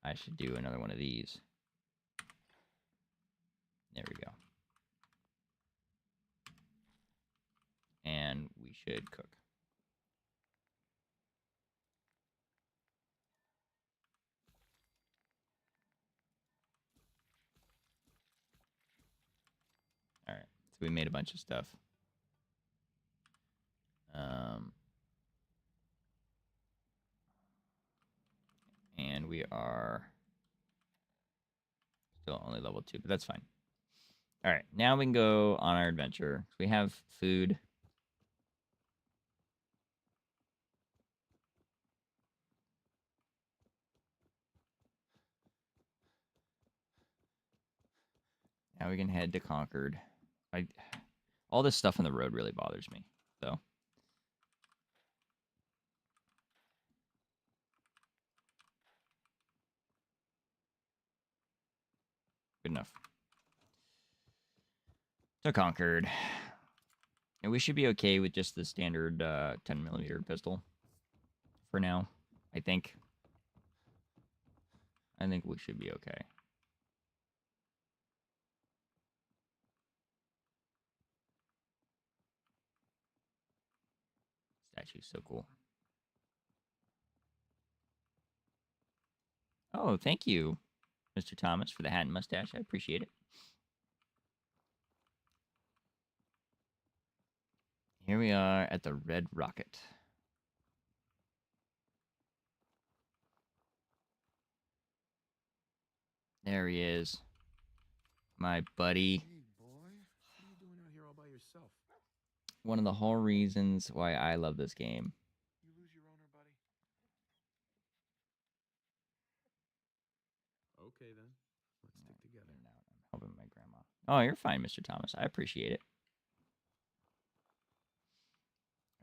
I should do another one of these. There we go. And we should cook. All right, so we made a bunch of stuff. And we are still only level 2, but that's fine. All right, now we can go on our adventure. We have food. Now we can head to Concord. All this stuff on the road really bothers me, though. Good enough. To Concord. And we should be okay with just the standard 10mm pistol for now, I think. I think we should be okay. Statue's so cool. Oh, thank you, Mr. Thomas, for the hat and mustache. I appreciate it. Here we are at the Red Rocket. There he is. My buddy. Hey, boy. What are you doing out here all by yourself? One of the whole reasons why I love this game. You lose your owner, buddy? Okay, then. Let's stick together. I'm helping my grandma. Oh, you're fine, Mr. Thomas. I appreciate it.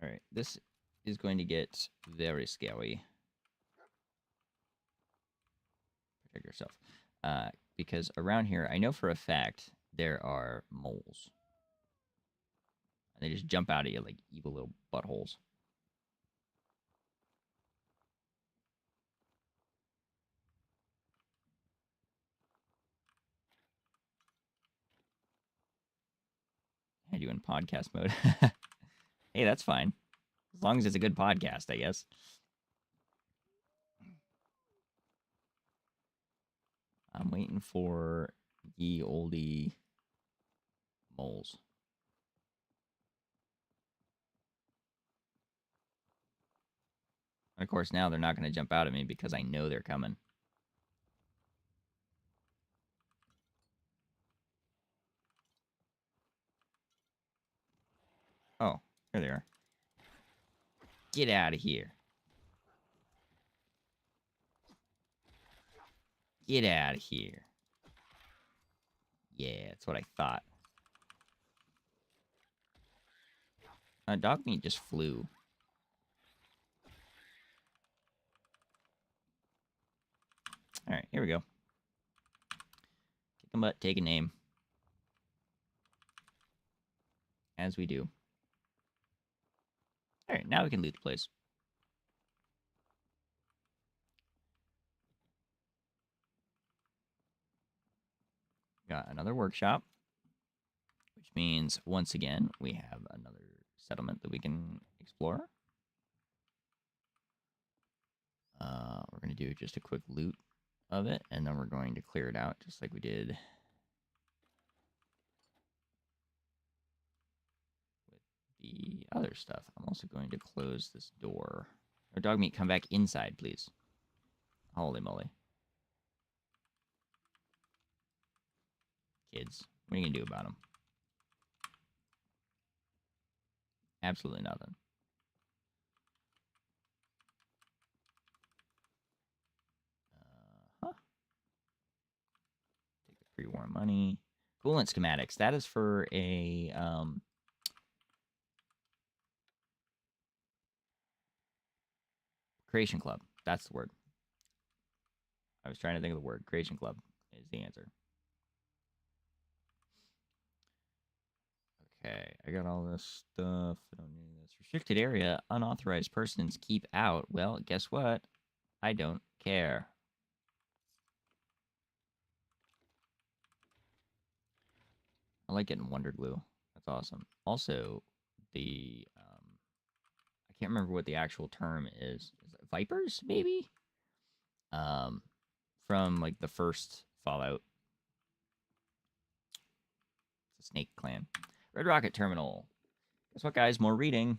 All right, this is going to get very scary. Protect yourself. Because around here, I know for a fact there are moles. And they just jump out at you like evil little buttholes. I do in podcast mode. Hey, that's fine. As long as it's a good podcast, I guess. I'm waiting for ye oldie moles. And of course, now they're not going to jump out at me because I know they're coming. Oh, here they are. Get out of here. Get out of here. Yeah, that's what I thought. Dog meat just flew. Alright, here we go. Kick a butt, take a name. As we do. Alright, now we can loot the place. Got another workshop. Which means, once again, we have another settlement that we can explore. We're going to do just a quick loot of it, and then we're going to clear it out just like we did with the other stuff. I'm also going to close this door. Or dog meat, come back inside, please. Holy moly. Kids, what are you going to do about them? Absolutely nothing. Take the pre-war money. Coolant schematics. That is for a creation club. That's the word. I was trying to think of the word. Creation club is the answer. Okay, I got all this stuff. I don't need this. Restricted area. Unauthorized persons keep out. Well, guess what? I don't care. I like getting Wonder Glue. That's awesome. Also, the I can't remember what the actual term is. Is it Vipers, maybe? From like the first Fallout. It's a snake clan. Red Rocket Terminal. Guess what, guys? More reading.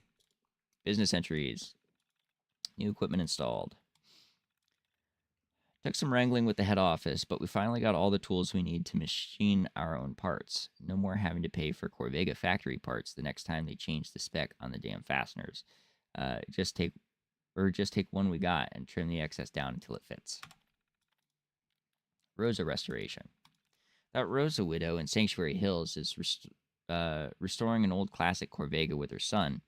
Business entries. New equipment installed. Took some wrangling with the head office, but we finally got all the tools we need to machine our own parts. No more having to pay for Corvega factory parts the next time they change the spec on the damn fasteners. Just take one we got and trim the excess down until it fits. Rosa restoration. That Rosa widow in Sanctuary Hills is restoring an old classic Corvega with her son.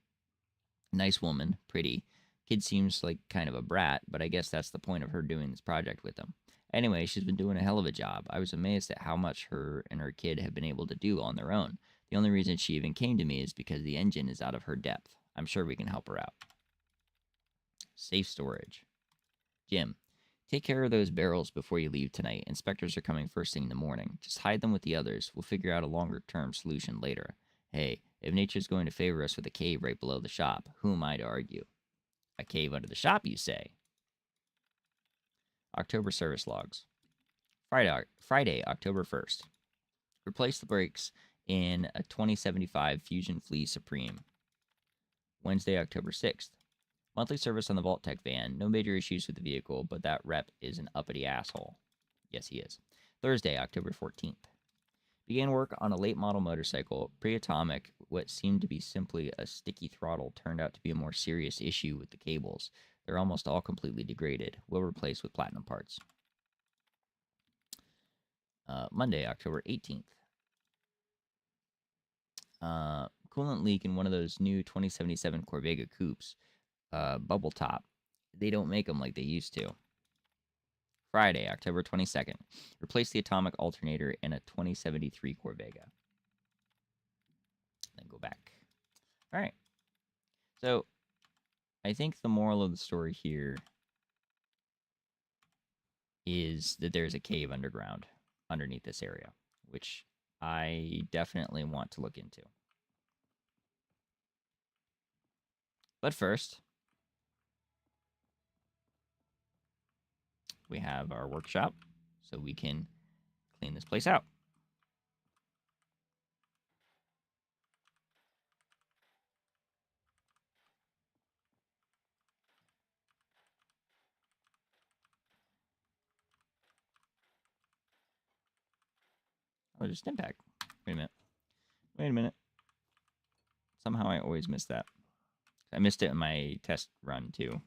Nice woman, pretty. Kid seems like kind of a brat, but I guess that's the point of her doing this project with him. Anyway, she's been doing a hell of a job. I was amazed at how much her and her kid have been able to do on their own. The only reason she even came to me is because the engine is out of her depth. I'm sure we can help her out. Safe storage. Jim, take care of those barrels before you leave tonight. Inspectors are coming first thing in the morning. Just hide them with the others. We'll figure out a longer-term solution later. Hey, if nature's going to favor us with a cave right below the shop, who am I to argue? A cave under the shop, you say? October service logs. Friday, October 1st. Replace the brakes in a 2075 Fusion Flea Supreme. Wednesday, October 6th. Monthly service on the Vault-Tec van. No major issues with the vehicle, but that rep is an uppity asshole. Yes, he is. Thursday, October 14th. Began work on a late model motorcycle. Pre-atomic, what seemed to be simply a sticky throttle turned out to be a more serious issue with the cables. They're almost all completely degraded. We'll replace with platinum parts. Monday, October 18th. Coolant leak in one of those new 2077 Corvega coupes. Bubble top. They don't make them like they used to. Friday, October 22nd. Replace the atomic alternator in a 2073 Corvega. Then go back. All right. So, I think the moral of the story here is that there's a cave underground underneath this area, which I definitely want to look into. But first, we have our workshop, so we can clean this place out. Oh, there's a Stimpak. Wait a minute. Wait a minute. Somehow I always miss that. I missed it in my test run, too.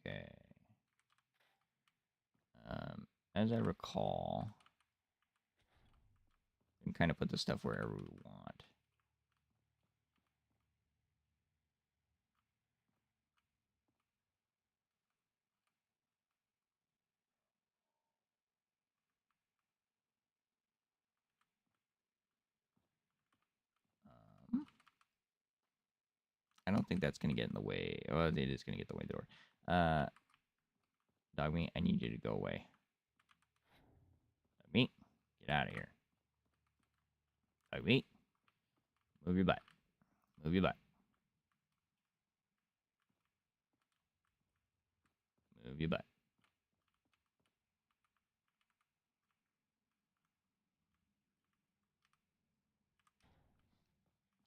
Okay. As I recall, we can kind of put the stuff wherever we want. I don't think that's going to get in the way. Oh, it is going to get in the way of the door. Dogmeat, I need you to go away. Dogmeat, get out of here. Dogmeat, move your butt. Move your butt. Move your butt.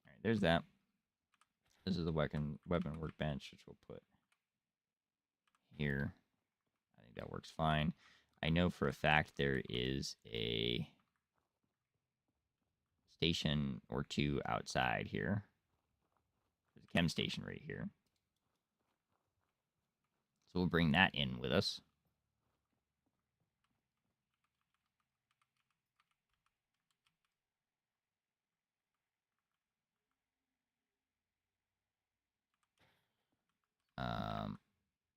All right, there's that. This is the weapon workbench, which we'll put here. I think that works fine. I know for a fact there is a station or two outside here. There's a chem station right here. So we'll bring that in with us.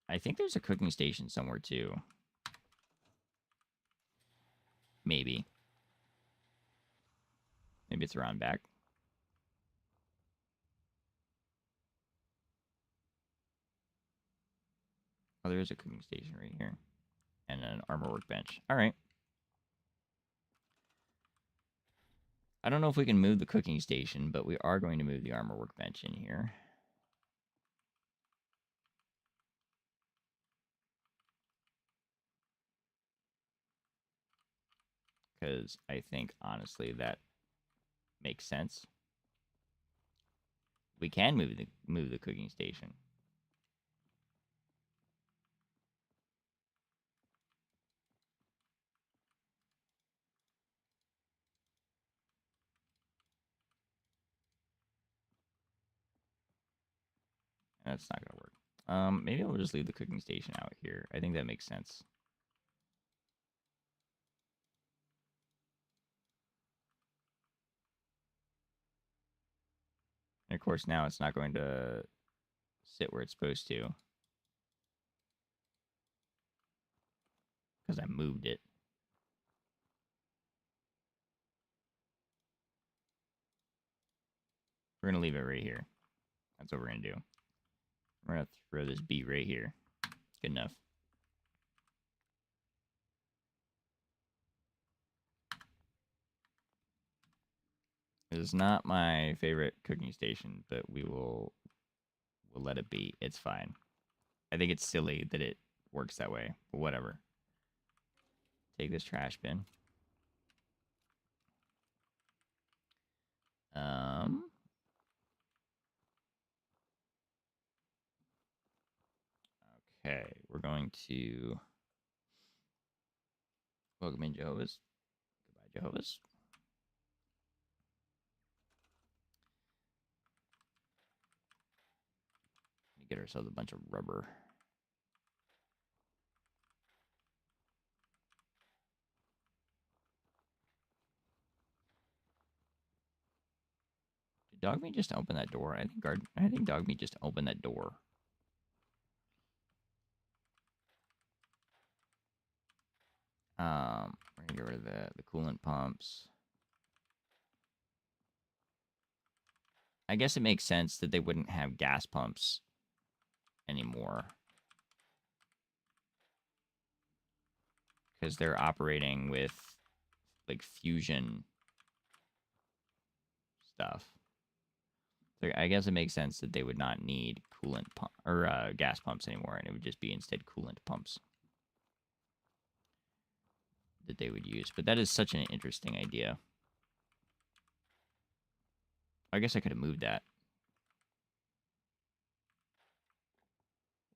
I think there's a cooking station somewhere too. Maybe. Maybe it's around back. Oh, there is a cooking station right here. And an armor workbench. All right. I don't know if we can move the cooking station, but we are going to move the armor workbench in here. Because I think, honestly, that makes sense. We can move the cooking station. That's not gonna work. Maybe I'll just leave the cooking station out here. I think that makes sense. And of course, now it's not going to sit where it's supposed to because I moved it. We're gonna leave it right here. That's what we're gonna do. We're gonna throw this beet right here. Good enough. It is not my favorite cooking station, but we'll let it be. It's fine. I think it's silly that it works that way, but whatever. Take this trash bin. Okay, we're going to welcome in Jehovah's. Goodbye, Jehovah's. Get ourselves a bunch of rubber. Did Dogmeat just open that door? I think Dogmeat just opened that door. We're gonna get rid of the coolant pumps. I guess it makes sense that they wouldn't have gas pumps anymore. Because they're operating with like fusion stuff. So I guess it makes sense that they would not need coolant pump or gas pumps anymore, and it would just be instead coolant pumps that they would use. But that is such an interesting idea. I guess I could have moved that.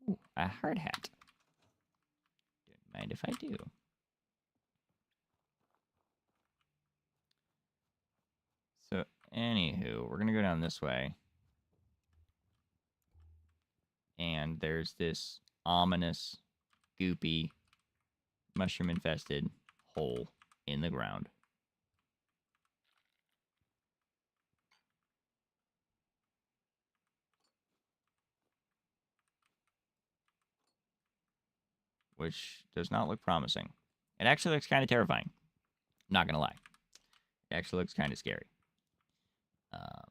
Ooh, a hard hat. Don't mind if I do. So, anywho, we're going to go down this way. And there's this ominous, goopy, mushroom-infested hole in the ground. Which does not look promising. It actually looks kind of terrifying. Not going to lie. It actually looks kind of scary. But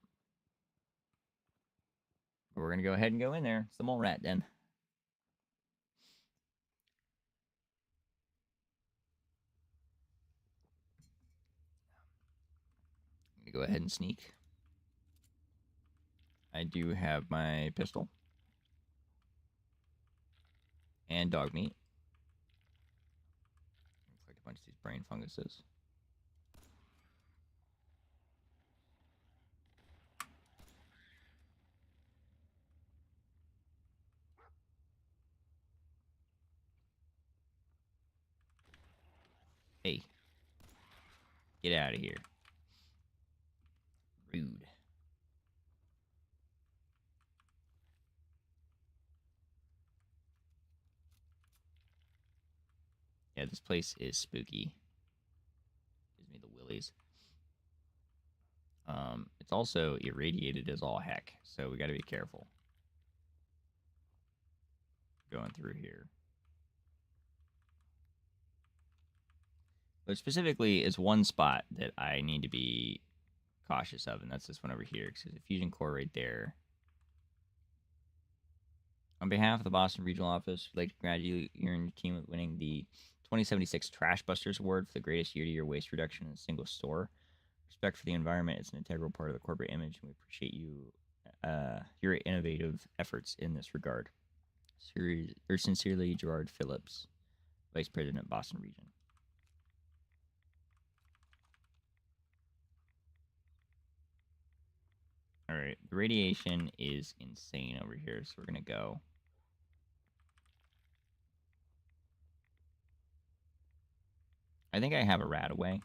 we're going to go ahead and go in there. It's the mole rat den. I'm going to go ahead and sneak. I do have my pistol. And Dogmeat. Looks like a bunch of these brain funguses. Hey. Get out of here. Rude. Yeah, this place is spooky. Gives me the willies. It's also irradiated as all heck, so we got to be careful going through here. But specifically, is one spot that I need to be cautious of, and that's this one over here, because there's a fusion core right there. On behalf of the Boston Regional Office, we'd like to congratulate you and your team with winning the 2076 Trash Busters Award for the greatest year-to-year waste reduction in a single store. Respect for the environment is an integral part of the corporate image, and we appreciate your innovative efforts in this regard. Sincerely, Gerard Phillips, Vice President, Boston Region. All right, the radiation is insane over here, so we're going to go. I think I have a rat away.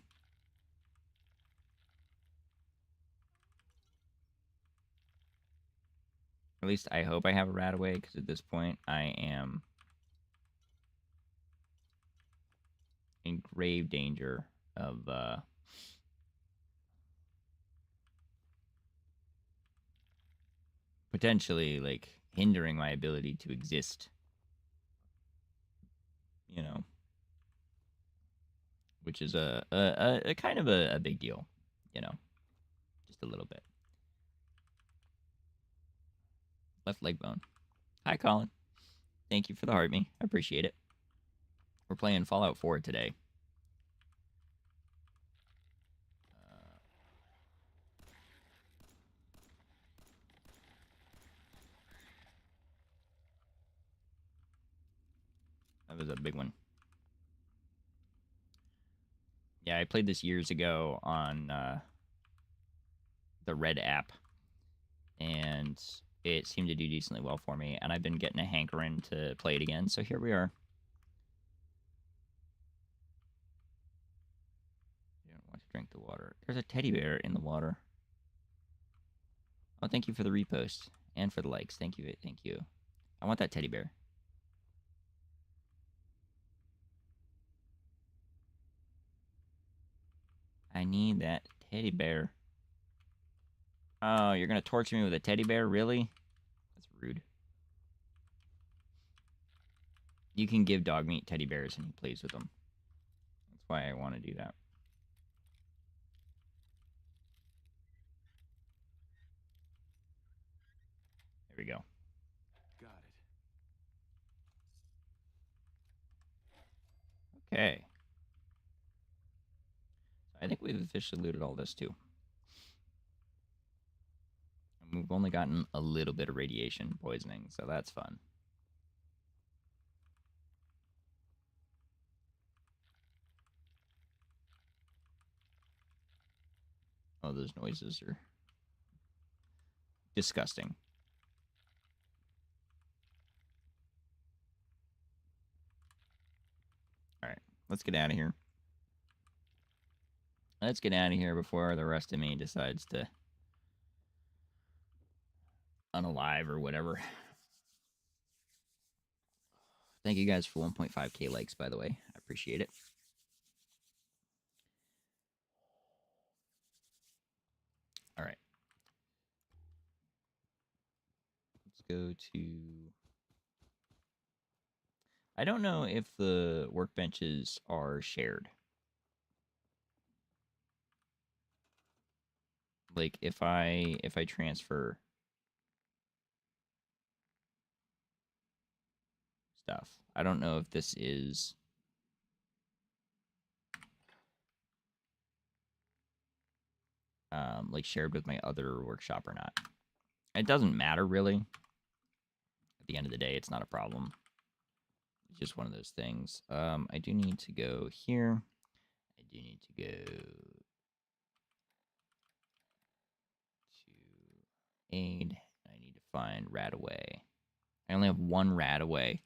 At least I hope I have a RadAway, because at this point I am in grave danger of potentially like hindering my ability to exist. You know, which is a kind of a big deal. You know, just a little bit. Left leg bone. Hi, Colin. Thank you for the heart me. I appreciate it. We're playing Fallout 4 today. That was a big one. Yeah, I played this years ago on the Red app, and it seemed to do decently well for me, and I've been getting a hankering to play it again, so here we are. You don't want to drink the water. There's a teddy bear in the water. Oh, thank you for the repost and for the likes. Thank you. Thank you. I want that teddy bear. I need that teddy bear. Oh, you're going to torture me with a teddy bear? Really? That's rude. You can give dog meat teddy bears and he plays with them. That's why I want to do that. There we go. Got it. Okay. I think we've officially looted all this too. And we've only gotten a little bit of radiation poisoning, so that's fun. Oh, those noises are disgusting. All right, let's get out of here. Let's get out of here before the rest of me decides to unalive or whatever. Thank you guys for 1.5k likes, by the way. I appreciate it. All right. Let's go to... I don't know if the workbenches are shared. Like if I transfer stuff. I don't know if this is like shared with my other workshop or not. It doesn't matter really. At the end of the day, it's not a problem. It's just one of those things. I do need to go here. I do need to go to aid. I need to find RadAway. I only have one RadAway.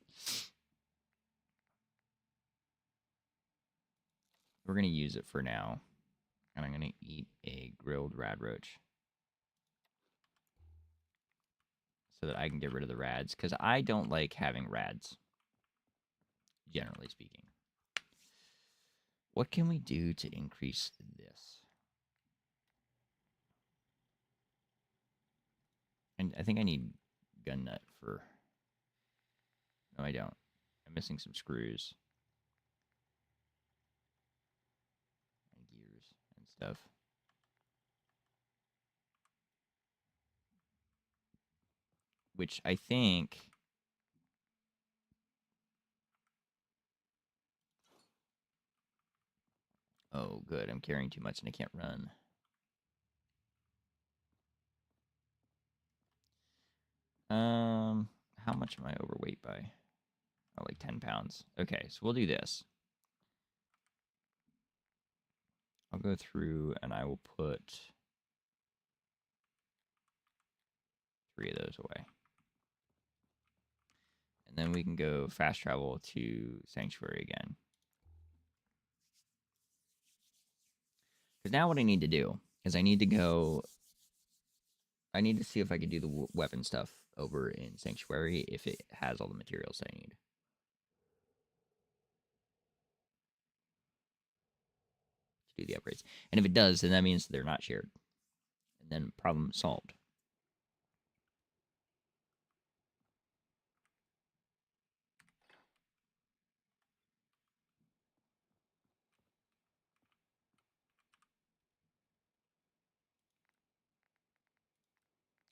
We're going to use it for now. And I'm going to eat a grilled rad roach. So that I can get rid of the rads. Because I don't like having rads. Generally speaking. What can we do to increase this? And I think I need gun nut for... No, I don't. I'm missing some screws. And gears and stuff. Which I think... Oh, good. I'm carrying too much and I can't run. How much am I overweight by? Oh, like 10 pounds. Okay, so we'll do this. I'll go through and I will put 3 of those away. And then we can go fast travel to Sanctuary again. Because now what I need to do is I need to see if I can do the weapon stuff over in Sanctuary if it has all the materials I need. To do the upgrades. And if it does, then that means they're not shared. And then problem solved.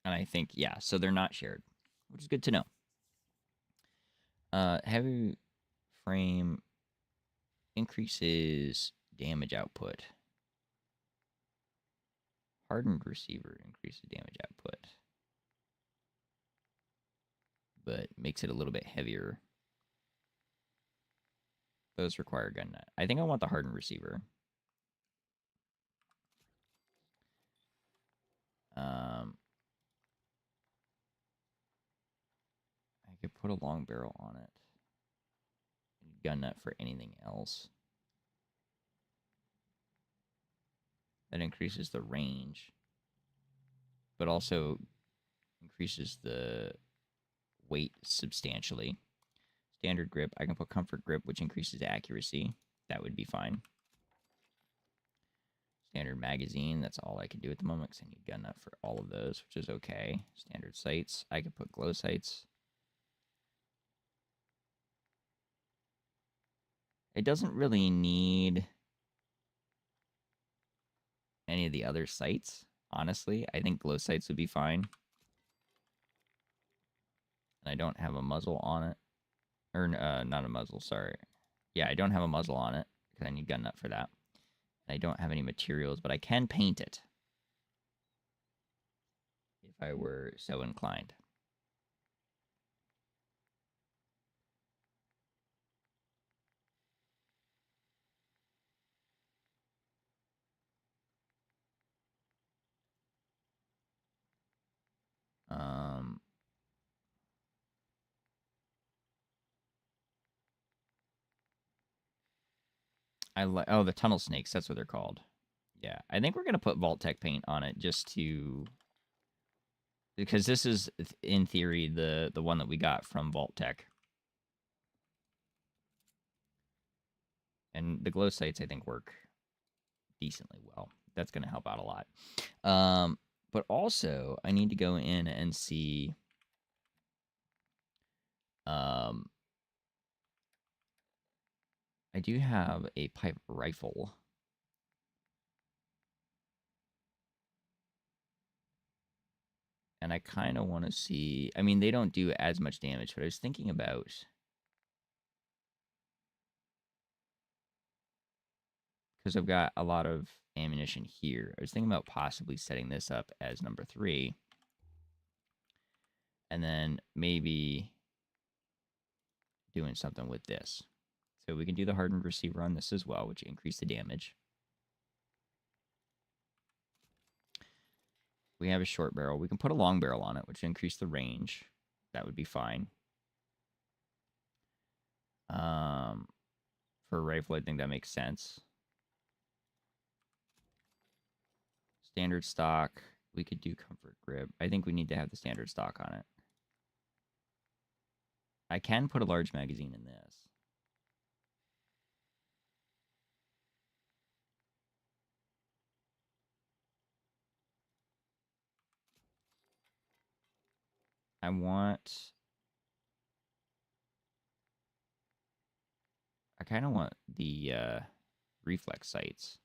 And I think, yeah, so they're not shared, which is good to know. Heavy frame increases damage output. Hardened receiver increases damage output, but makes it a little bit heavier. Those require gun nut. I think I want the hardened receiver. I could put a long barrel on it. Gun nut for anything else. That increases the range, but also increases the weight substantially. Standard grip, I can put comfort grip, which increases accuracy. That would be fine. Standard magazine, that's all I can do at the moment because I need gun nut for all of those, which is okay. Standard sights, I can put glow sights. It doesn't really need any of the other sights, honestly. I think glow sights would be fine. And I don't have a muzzle on it. Or, not a muzzle, sorry. Yeah, I don't have a muzzle on it, because I need gun nut for that. And I don't have any materials, but I can paint it. If I were so inclined. Oh, the tunnel snakes, that's what they're called. Yeah, I think we're going to put Vault-Tec paint on it just to... Because this is, in theory, the one that we got from Vault-Tec. And the glow sights, I think, work decently well. That's going to help out a lot. But also, I need to go in and see... I do have a pipe rifle. And I kind of want to see... I mean, they don't do as much damage, but I was thinking about... Because I've got a lot of ammunition here. I was thinking about possibly setting this up as number 3. And then maybe doing something with this. So we can do the hardened receiver on this as well, which increase the damage. We have a short barrel. We can put a long barrel on it, which increase the range. That would be fine. For a rifle, I think that makes sense. Standard stock. We could do comfort grip. I think we need to have the standard stock on it. I can put a large magazine in this. I kind of want the reflex sights.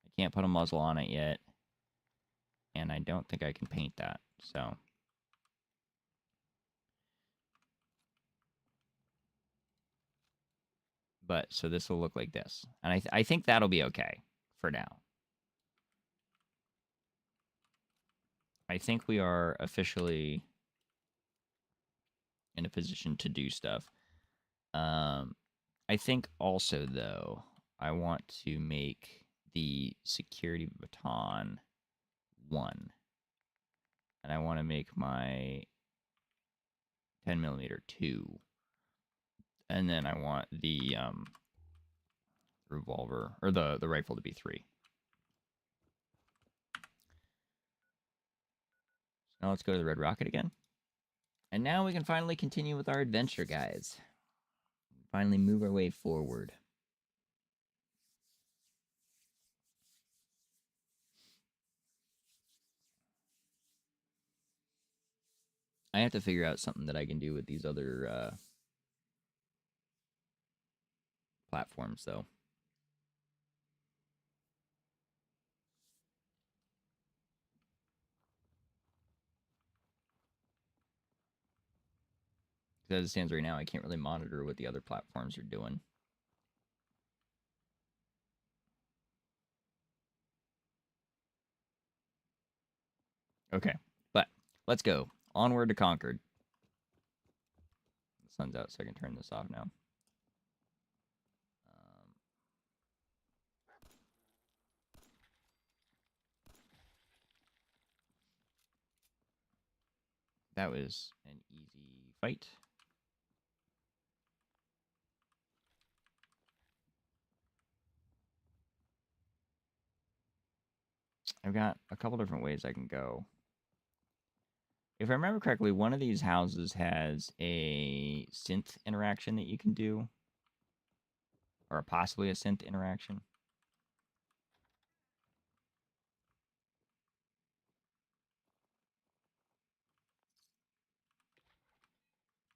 I can't put a muzzle on it yet. And I don't think I can paint that, so... But, so this will look like this. And I think that'll be okay for now. I think we are officially in a position to do stuff. I think also, though, I want to make the security baton 1. And I want to make my 10mm 2. And then I want the revolver or the rifle to be 3. So now let's go to the Red Rocket again. And now we can finally continue with our adventure, guys. Finally move our way forward. I have to figure out something that I can do with these other platforms, though. As it stands right now, I can't really monitor what the other platforms are doing. Okay, but let's go. Onward to Concord. The sun's out, so I can turn this off now. That was an easy fight. I've got a couple different ways I can go. If I remember correctly, one of these houses has a synth interaction that you can do. Or possibly a synth interaction.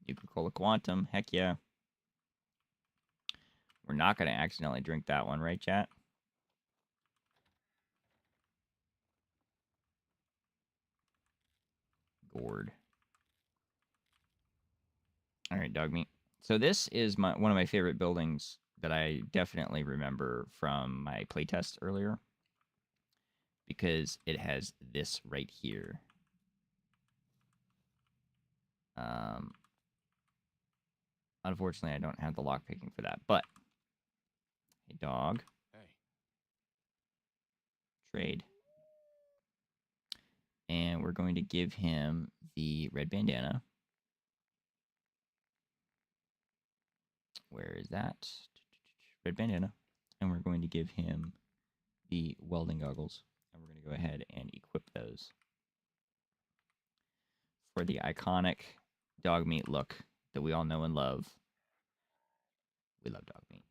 Nuka-Cola Quantum, heck yeah. We're not going to accidentally drink that one, right, chat? Gourd. All right, dog meat. So this is one of my favorite buildings that I definitely remember from my playtest earlier. Because it has this right here. Unfortunately, I don't have the lockpicking for that, but hey, dog. Hey. Trade. And we're going to give him the red bandana. Where is that? Red bandana. And we're going to give him the welding goggles. And we're going to go ahead and equip those for the iconic dog meat look that we all know and love. We love dog meat.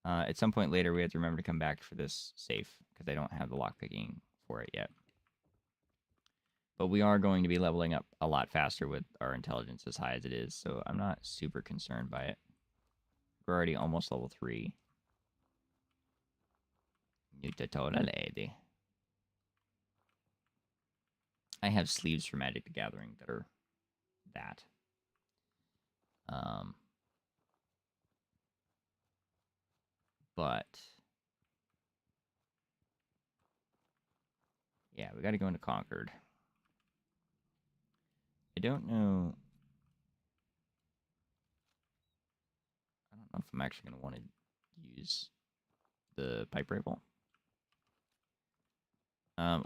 All right. At some point later, we have to remember to come back for this safe because I don't have the lockpicking for it yet. But we are going to be leveling up a lot faster with our intelligence as high as it is, so I'm not super concerned by it. We're already almost level 3. Nuka-Cola lady. I have sleeves for Magic the Gathering that are that. But yeah, we got to go into Concord. I don't know. I don't know if I'm actually going to want to use the pipe rifle.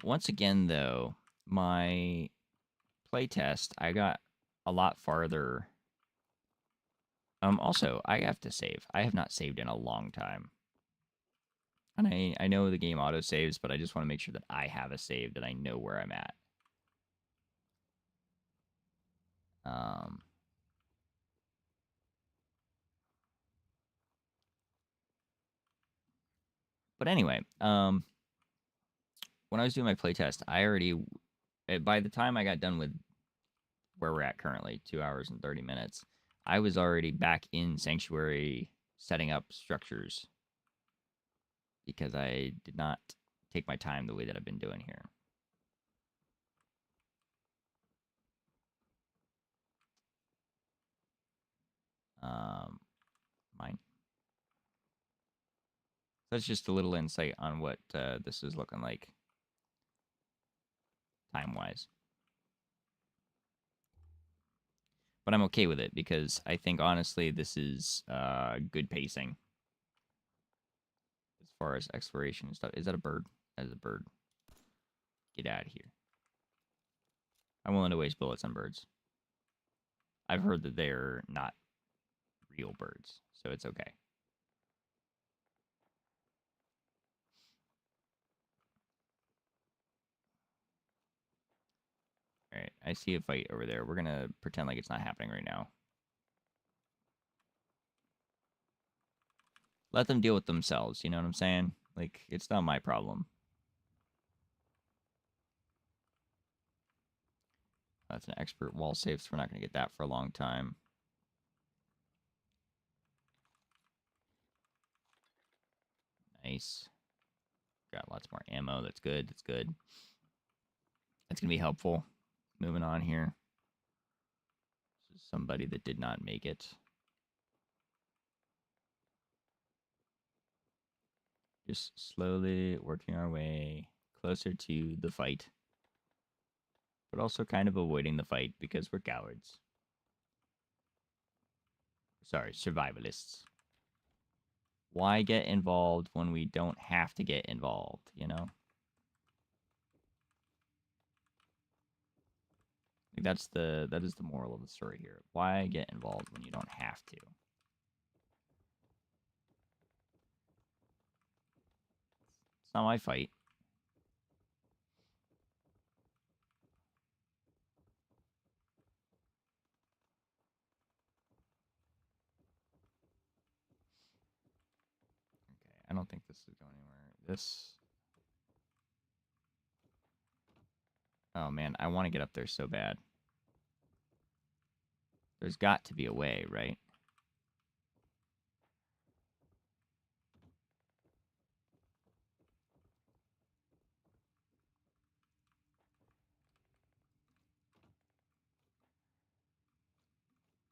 Once again, though, my playtest, I got a lot farther. Also, I have to save. I have not saved in a long time. And I know the game auto-saves, but I just want to make sure that I have a save, that I know where I'm at. But anyway, when I was doing my playtest, I already, by the time I got done with where we're at currently, 2 hours and 30 minutes, I was already back in Sanctuary setting up structures because I did not take my time the way that I've been doing here. Mine. That's just a little insight on what this is looking like time-wise. But I'm okay with it because I think, honestly, this is good pacing. As far as exploration and stuff. Is that a bird? That is a bird. Get out of here. I'm willing to waste bullets on birds. I've heard that they're not real birds, so it's okay. All right, I see a fight over there. We're gonna pretend like it's not happening right now. Let them deal with themselves, you know what I'm saying? Like, it's not my problem. That's an expert wall safe, so we're not going to get that for a long time. Nice. Got lots more ammo. That's good. That's good. That's going to be helpful. Moving on here. This is somebody that did not make it. Just slowly working our way closer to the fight. But also kind of avoiding the fight because we're cowards. Sorry, survivalists. Why get involved when we don't have to get involved, you know? Like that is the moral of the story here. Why get involved when you don't have to? It's not my fight. Okay, I don't think this is going anywhere. This... Oh man, I want to get up there so bad. There's got to be a way, right?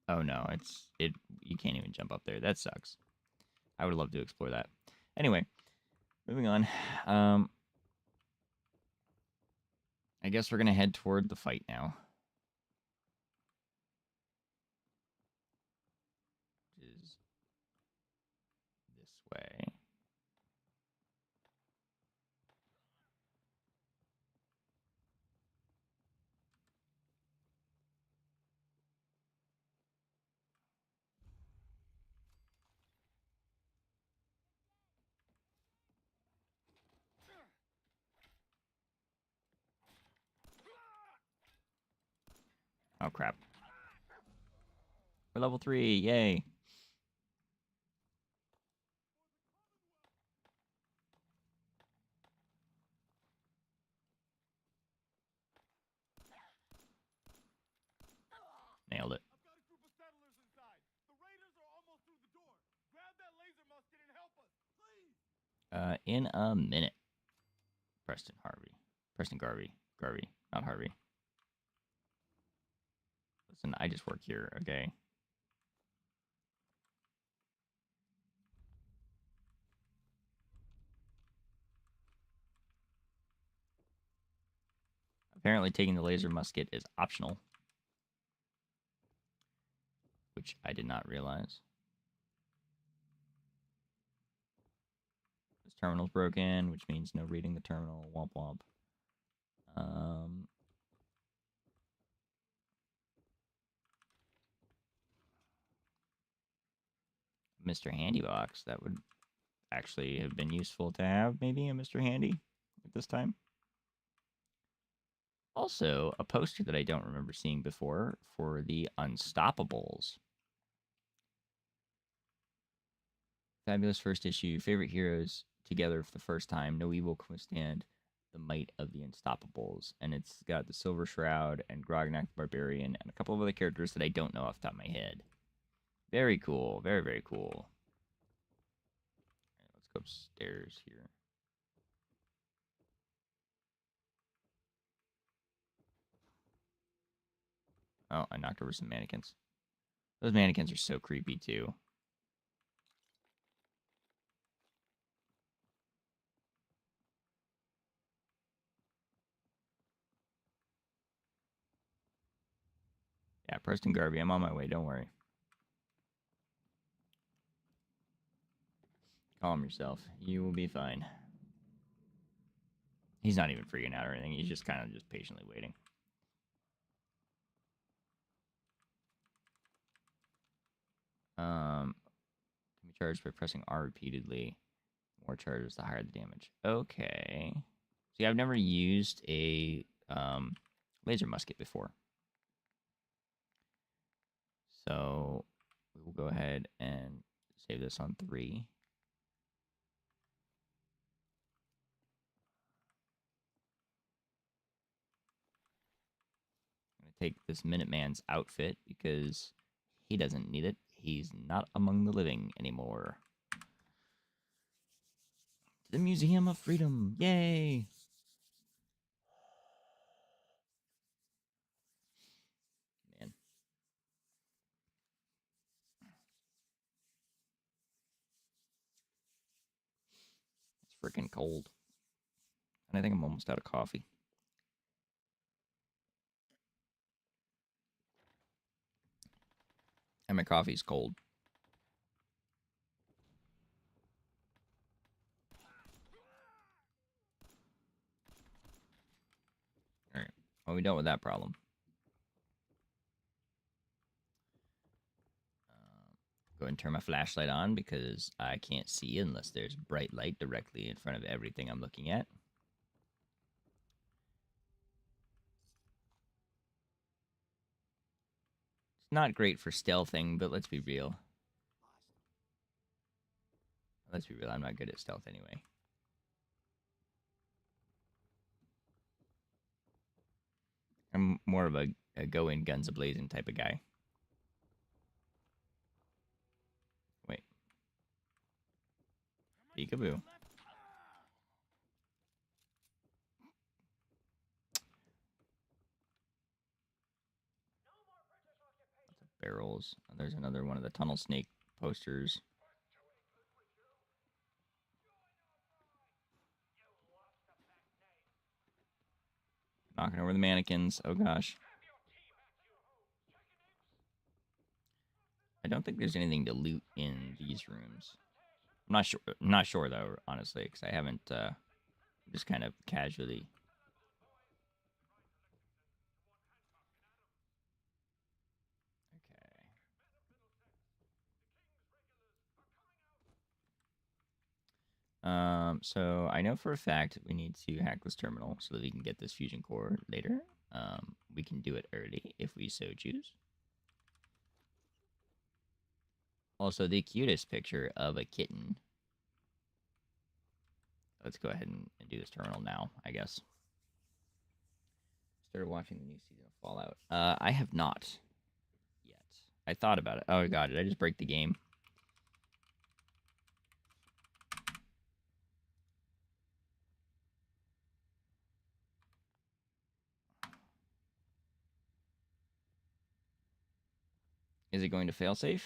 Oh no, you can't even jump up there. That sucks. I would love to explore that. Anyway, moving on. I guess we're gonna head toward the fight now. Which is this way. Oh crap. We're level 3, yay. Nailed it. I've got a group of settlers inside. The raiders are almost through the door. Grab that laser musket and help us, please. In a minute. Preston Garvey. Garvey, not Harvey. Listen, I just work here, okay? Apparently taking the laser musket is optional. Which I did not realize. This terminal's broken, which means no reading the terminal. Womp womp. Mr. Handy box. That would actually have been useful to have, maybe, a Mr. Handy at this time. Also, a poster that I don't remember seeing before for the Unstoppables. Fabulous first issue. Favorite heroes together for the first time. No evil can withstand the might of the Unstoppables. And it's got the Silver Shroud and Grognak the Barbarian and a couple of other characters that I don't know off the top of my head. Very cool. Very, very cool. All right, let's go upstairs here. Oh, I knocked over some mannequins. Those mannequins are so creepy, too. Yeah, Preston Garvey, I'm on my way, don't worry. Calm yourself. You will be fine. He's not even freaking out or anything. He's just kind of just patiently waiting. Can be charged by pressing R repeatedly. More charges, the higher the damage. Okay. See, I've never used a laser musket before. So we will go ahead and save this on 3. I'm going to take this Minuteman's outfit because he doesn't need it. He's not among the living anymore. To the Museum of Freedom. Yay! Man. It's freaking cold. And I think I'm almost out of coffee. And my coffee's cold. Alright. Well, we dealt with that problem. Go ahead and turn my flashlight on because I can't see unless there's bright light directly in front of everything I'm looking at. It's not great for stealthing, but let's be real. Let's be real, I'm not good at stealth anyway. I'm more of a go in guns a-blazing type of guy. Wait. Peekaboo. Barrels. There's another one of the tunnel snake posters. Knocking over the mannequins. Oh gosh. I don't think there's anything to loot in these rooms. I'm not sure. I'm not sure though, honestly, because I haven't just kind of casually. So I know for a fact we need to hack this terminal so that we can get this fusion core later. We can do it early if we so choose. Also, the cutest picture of a kitten. Let's go ahead and do this terminal now, I guess. Started watching the new season of Fallout. I have not yet. I thought about it. Oh god, did I just break the game? Is it going to failsafe?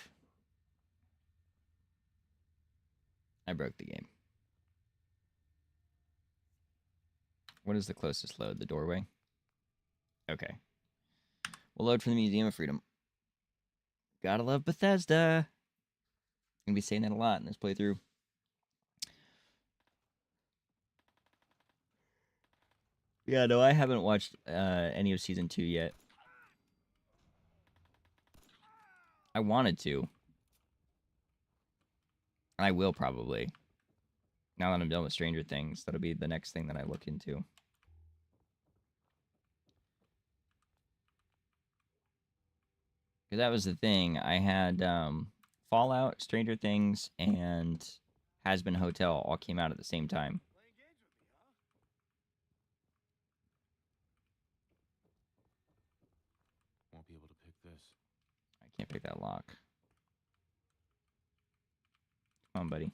I broke the game. What is the closest load? The doorway? Okay. We'll load from the Museum of Freedom. Gotta love Bethesda. I'm gonna be saying that a lot in this playthrough. Yeah, no, I haven't watched any of Season 2 yet. I wanted to. I will probably. Now that I'm done with Stranger Things, that'll be the next thing that I look into. Because that was the thing. I had Fallout, Stranger Things, and Hazbin Hotel all came out at the same time. Won't be able to pick this. I can't pick that lock. Come on, buddy.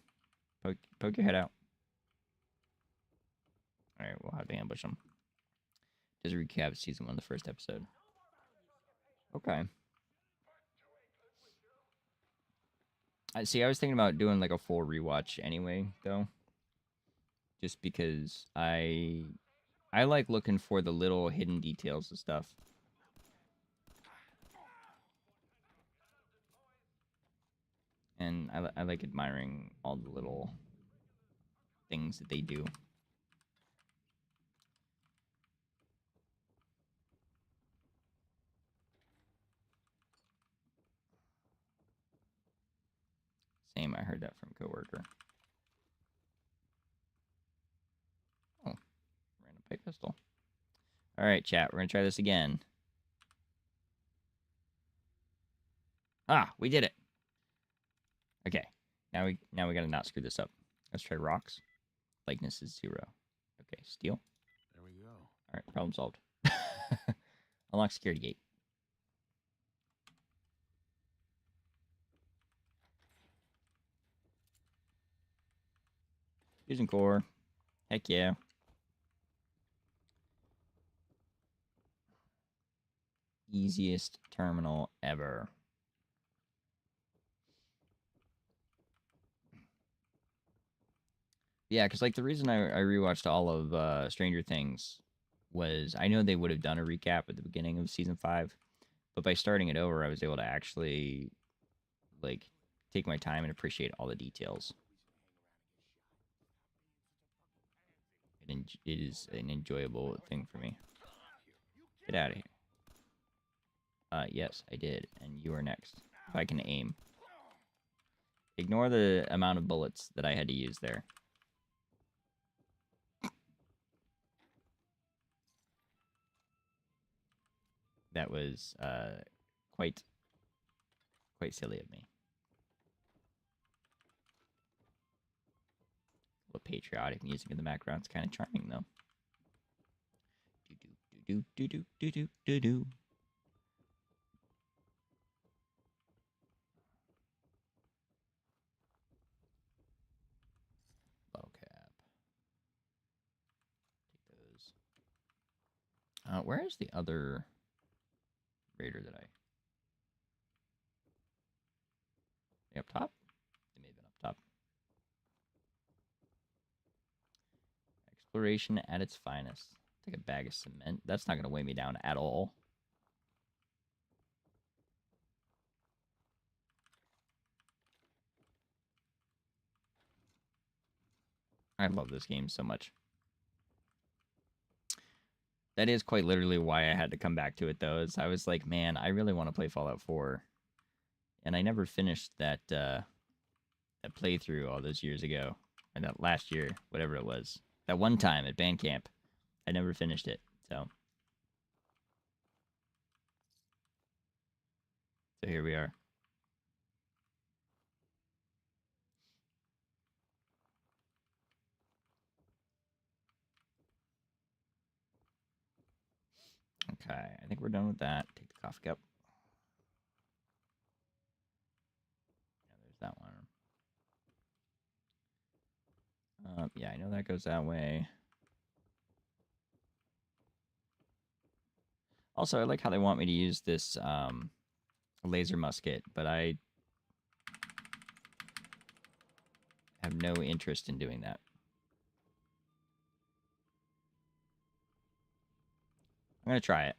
Poke your head out. Alright, we'll have to ambush them. Just recap Season 1, the first episode. Okay. I was thinking about doing like a full rewatch anyway, though. Just because I like looking for the little hidden details and stuff. And I like admiring all the little things that they do. Same, I heard that from a coworker. Oh, random pipe pistol. All right, chat, we're gonna try this again. Ah, we did it. Okay, now we gotta not screw this up. Let's try rocks. Likeness is 0. Okay, steel. There we go. All right, problem solved. Unlock security gate. Fusion core. Heck yeah. Easiest terminal ever. Yeah, because like the reason I rewatched all of Stranger Things was I know they would have done a recap at the beginning of season 5, but by starting it over, I was able to actually like take my time and appreciate all the details. It is an enjoyable thing for me. Get out of here. Yes, I did, and you are next. If I can aim. Ignore the amount of bullets that I had to use there. That was quite silly of me. A little patriotic music in the background. It's kind of charming, though. Do do do do do do do do. Low cap. Take those. Where is the other raider that I? They up top? They may have been up top. Exploration at its finest. Take a bag of cement. That's not going to weigh me down at all. I love this game so much. That is quite literally why I had to come back to it, though. Is I was like, man, I really want to play Fallout 4. And I never finished that that playthrough all those years ago. And that last year, whatever it was. That one time at band camp. I never finished it, so here we are. Okay, I think we're done with that. Take the coffee cup. Yeah, there's that one. Yeah, I know that goes that way. Also, I like how they want me to use this laser musket, but I have no interest in doing that. I'm going to try it.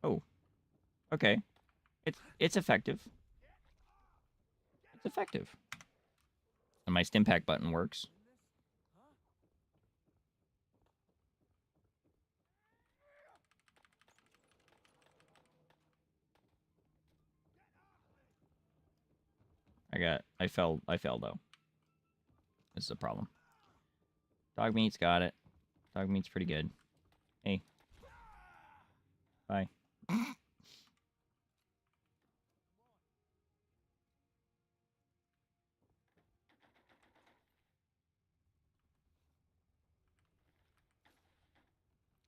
Oh, okay. It's effective. It's effective. And my stim pack button works. I fell though. This is a problem. Dog meat's got it. Dog meat's pretty good. Hey. Bye.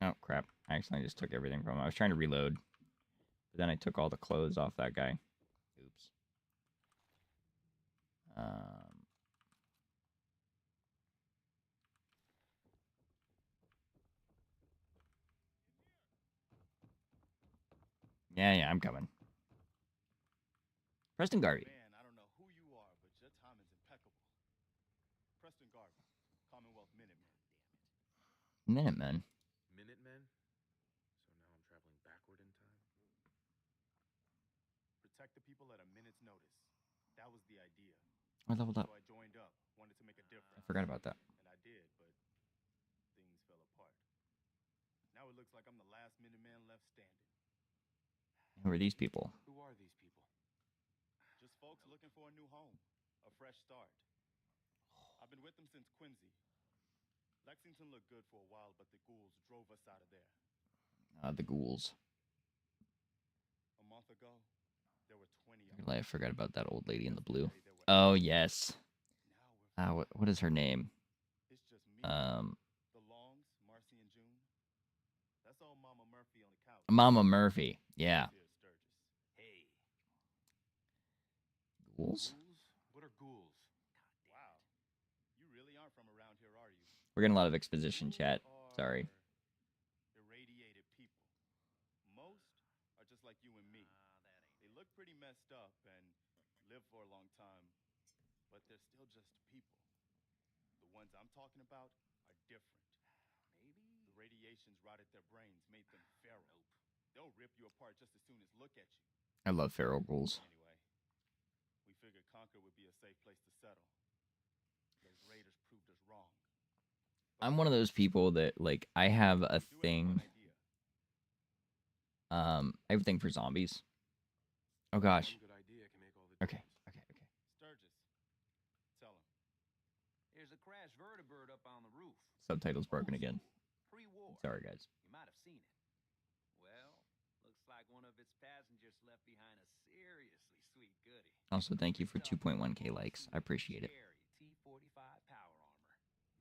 Oh, crap. I accidentally just took everything from him. I was trying to reload. But then I took all the clothes off that guy. Oops. Yeah, I'm coming. Preston Garvey. Man, I don't know who you are, but your timing's impeccable. Preston Garvey, Commonwealth Minutemen, damn it. Minutemen. Minutemen? So now I'm traveling backward in time? protect the people at a minute's notice. That was the idea. I leveled up. So I joined up, wanted to make a difference. I forgot about that. And I did, but things fell apart. Now it looks like I'm the last Minuteman left standing. Who are these people? Who are these people? Just folks looking for a new home, a fresh start. I've been with them since Quincy. Lexington looked good for a while, but the ghouls drove us out of there. The ghouls. A month ago, there were 20 of I them. forgot about that old lady in the blue. Yesterday, there were Oh 8. yes. Now we're What is her name? It's just me, The Longs, Marcy, and June. That's all Mama Murphy on the couch. Mama Murphy. Yeah. Here's Sturgis. Hey, Ghouls. ghouls? What are ghouls? Wow. You really aren't from around here, are you? We're getting a lot of exposition chat. Ghouls Sorry. are irradiated people. Most are just like you and me. They look pretty messed up and live for a long time, but they're still just people. The ones I'm talking about are different. Maybe. The radiations rotted their brains, made them feral. They'll rip you apart just as soon as look at you. I love feral ghouls. Anyway, we figured Concord would be a safe place to settle. Those raiders proved us wrong. I'm one of those people that like I have a Do have a thing. fun idea. I have a thing for zombies. Oh gosh. One good idea can make all the Okay. difference. Okay. Sturgis, tell him. There's a crashed vertibird up on the roof. Subtitles broken again. Pre-war. Sorry guys. You might have seen it. Well, looks like one of its passengers left behind a seriously sweet goodie. Also, thank you for 2.1k likes. I appreciate it. Scary T-45 power armor.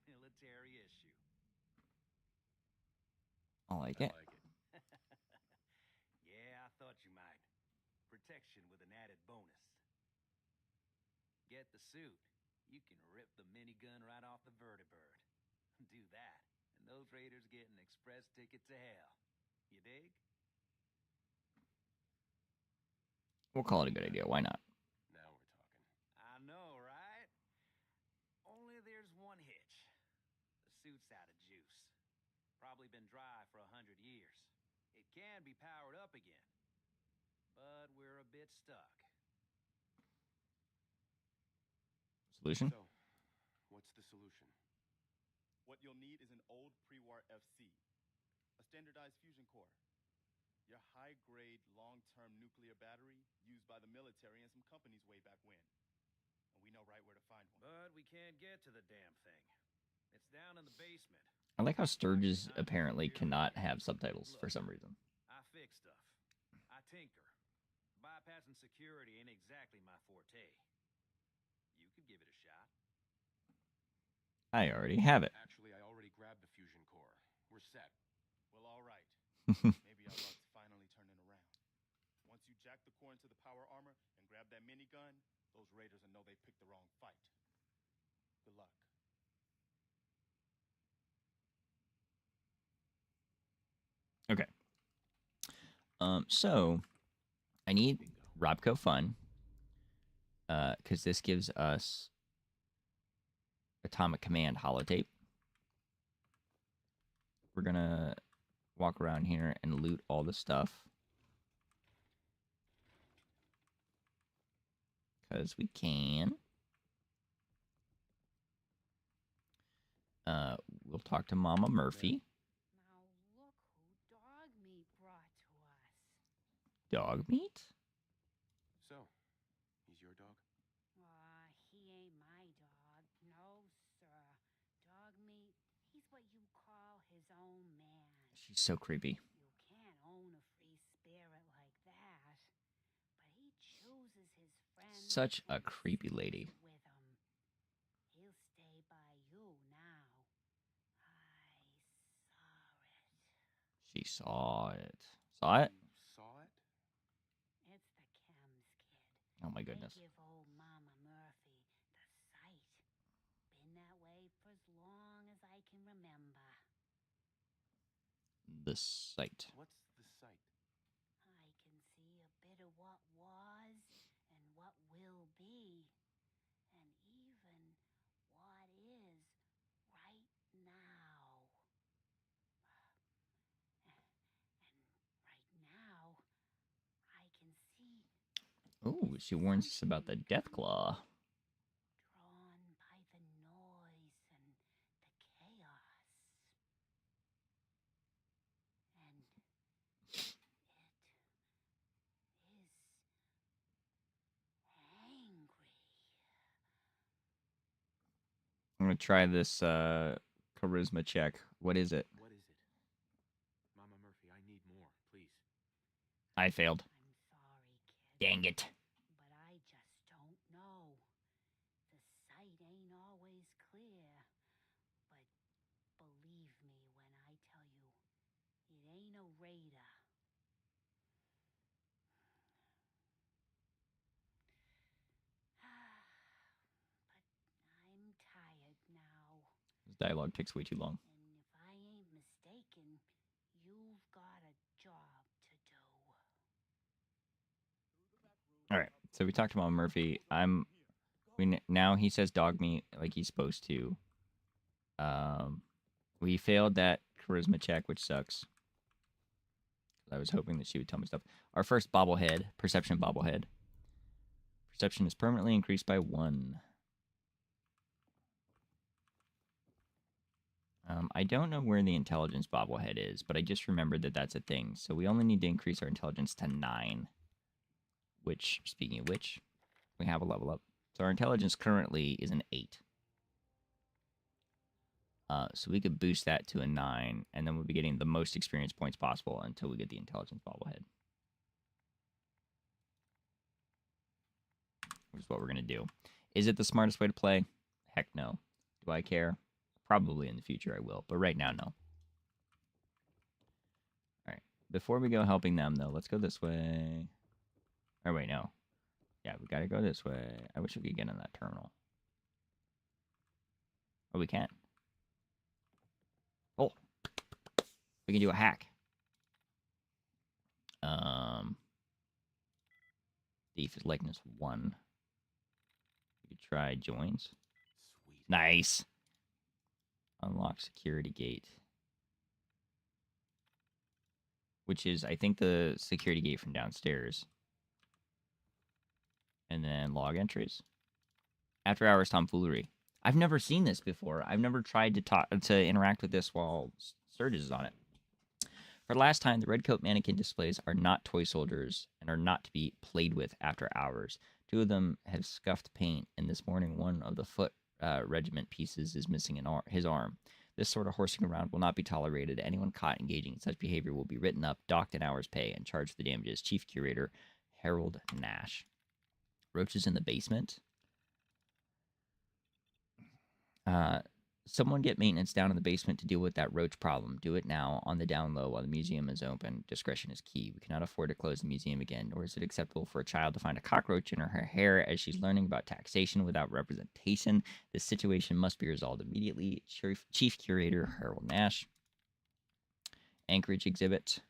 Military issue. I like I it. like it. Yeah, I thought you might. Protection with an added bonus. Get the suit. You can rip the minigun right off the vertibird. Do that, and those raiders get an express ticket to hell. You dig? We'll call it a good idea. Why not? Now we're talking. I know, right? Only there's one hitch. The suit's out of juice. Probably been dry for 100 years. It can be powered up again. But we're a bit stuck. Solution? So, what's the solution? What you'll need is an old pre-war FC, a standardized fusion core, your high-grade, long-term nuclear battery used by the military and some companies way back when. And we know right where to find one. But we can't get to the damn thing. It's down in the basement. I like how Sturgis apparently cannot have subtitles for some reason. I fix stuff. I tinker. Bypassing security ain't exactly my forte. You could give it a shot. I already have it. Actually, I already grabbed the fusion core. We're set. Well, all right. Maybe our luck's finally turning around. Once you jack the core into the power armor and grab that minigun, those raiders will know they picked the wrong fight. Good luck. Okay. So I need Robco Fun, because this gives us Atomic Command holotape. We're gonna walk around here and loot all the stuff, because we can. We'll talk to Mama Murphy. Now look who dog meat brought to us. Dog meat? So, he's your dog? He ain't my dog. No, sir. Dog meat, he's what you call his own man. She's so creepy. You can't own a free spirit like that. But he chooses his friends. Such a and creepy lady. sticks with 'em. He'll stay by you now. She saw it. Saw it? You saw it? It's the Chems kid. Oh my goodness. They give old Mama Murphy the sight. Been that way for as long as I can remember. The sight. What's the sight? I can see a bit of what was and what will be, and even what is right now. And right now, I can see Ooh, she warns us about the Death Claw. Drawn by the noise and the chaos. And it is angry. I'm gonna try this charisma check. What is it? What is it? Mama Murphy, I need more, please. I failed. I'm sorry, kid. Dang it. But I just don't know. The sight ain't always clear. But believe me when I tell you, it ain't a raider. But I'm tired now. This dialogue takes way too long. And if I ain't mistaken, you've got a job to do. All right. So we talked about Murphy. Now he says dog meat like he's supposed to. We failed that charisma check, which sucks. I was hoping that she would tell me stuff. Our first bobblehead, perception bobblehead. Perception is permanently increased by 1. I don't know where the intelligence bobblehead is, but I just remembered that that's a thing. So we only need to increase our intelligence to 9. Which, speaking of which, we have a level up. So our intelligence currently is an 8. So we could boost that to a 9, and then we'll be getting the most experience points possible until we get the intelligence bobblehead. Which is what we're going to do. Is it the smartest way to play? Heck no. Do I care? Probably in the future I will, but right now, no. Alright, before we go helping them, though, let's go this way. Or wait, no. Yeah, we gotta go this way. I wish we could get in that terminal. Oh, we can't. Oh. We can do a hack. Thief is likeness 1. We could try joins. Sweet. Nice. Unlock security gate. Which is, I think, the security gate from downstairs. And then log entries. After hours tomfoolery. I've never seen this before. I've never tried to interact with this while Surge is on it. For the last time, the Redcoat mannequin displays are not toy soldiers and are not to be played with after hours. 2 of them have scuffed paint, and this morning one of the foot regiment pieces is missing his arm. This sort of horsing around will not be tolerated. Anyone caught engaging in such behavior will be written up, docked an hour's pay, and charged for the damages. Chief Curator Harold Nash. Roaches in the basement. Someone get maintenance down in the basement to deal with that roach problem. Do it now on the down low while the museum is open. Discretion is key. We cannot afford to close the museum again, nor is it acceptable for a child to find a cockroach in her hair as she's learning about taxation without representation. This situation must be resolved immediately. Chief Curator Harold Nash. Anchorage exhibit.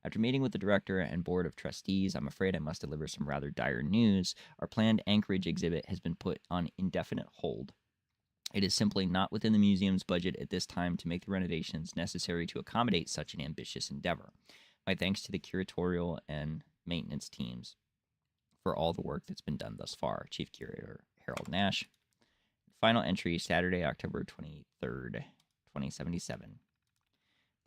After meeting with the director and board of trustees, I'm afraid I must deliver some rather dire news. Our planned Anchorage exhibit has been put on indefinite hold. It is simply not within the museum's budget at this time to make the renovations necessary to accommodate such an ambitious endeavor. My thanks to the curatorial and maintenance teams for all the work that's been done thus far. Chief Curator Harold Nash. Final entry, Saturday, October 23rd, 2077.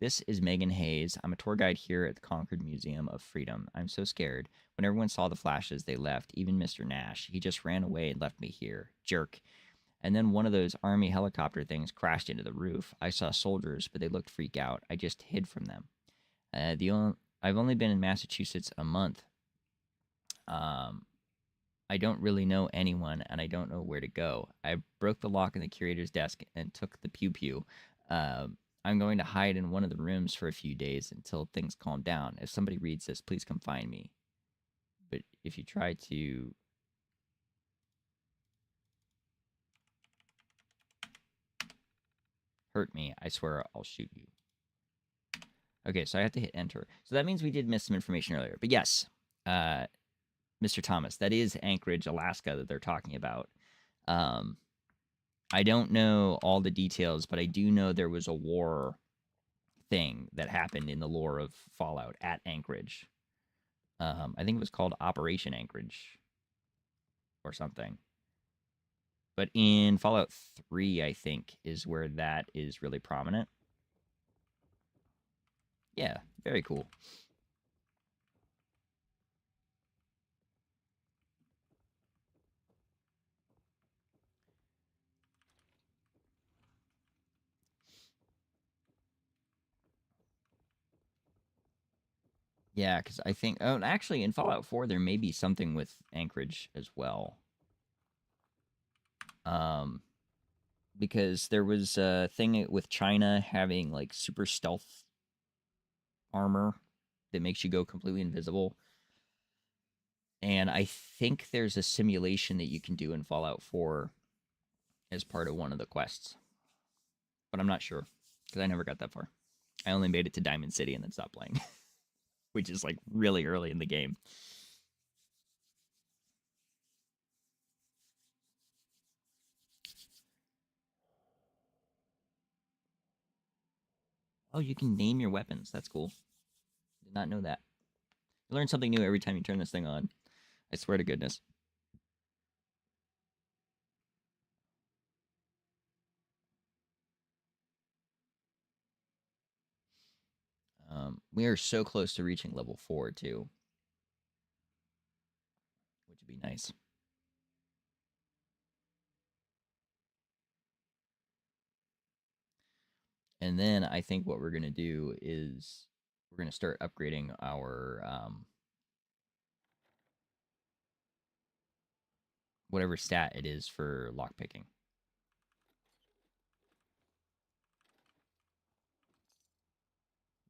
This is Megan Hayes. I'm a tour guide here at the Concord Museum of Freedom. I'm so scared. When everyone saw the flashes, they left. Even Mr. Nash. He just ran away and left me here. Jerk. And then one of those army helicopter things crashed into the roof. I saw soldiers, but they looked freaked out. I just hid from them. I've only been in Massachusetts a month. I don't really know anyone, and I don't know where to go. I broke the lock on the curator's desk and took the pew-pew. I'm going to hide in one of the rooms for a few days until things calm down. If somebody reads this, please come find me. But if you try to... hurt me, I swear I'll shoot you. Okay, so I have to hit enter. So that means we did miss some information earlier. But yes, Mr. Thomas, that is Anchorage, Alaska that they're talking about. I don't know all the details, but I do know there was a war thing that happened in the lore of Fallout at Anchorage. I think it was called Operation Anchorage. or something. But in Fallout 3, I think, is where that is really prominent. Yeah, very cool. Yeah, because I think... Oh, actually, in Fallout 4, there may be something with Anchorage as well. Because there was a thing with China having, like, super stealth armor that makes you go completely invisible. And I think there's a simulation that you can do in Fallout 4 as part of one of the quests. But I'm not sure, because I never got that far. I only made it to Diamond City and then stopped playing, which is, like, really early in the game. Oh, you can name your weapons. That's cool. Did not know that. You learn something new every time you turn this thing on. I swear to goodness. We are so close to reaching level 4, too. Which would be nice. And then I think what we're going to do is we're going to start upgrading our whatever stat it is for lockpicking.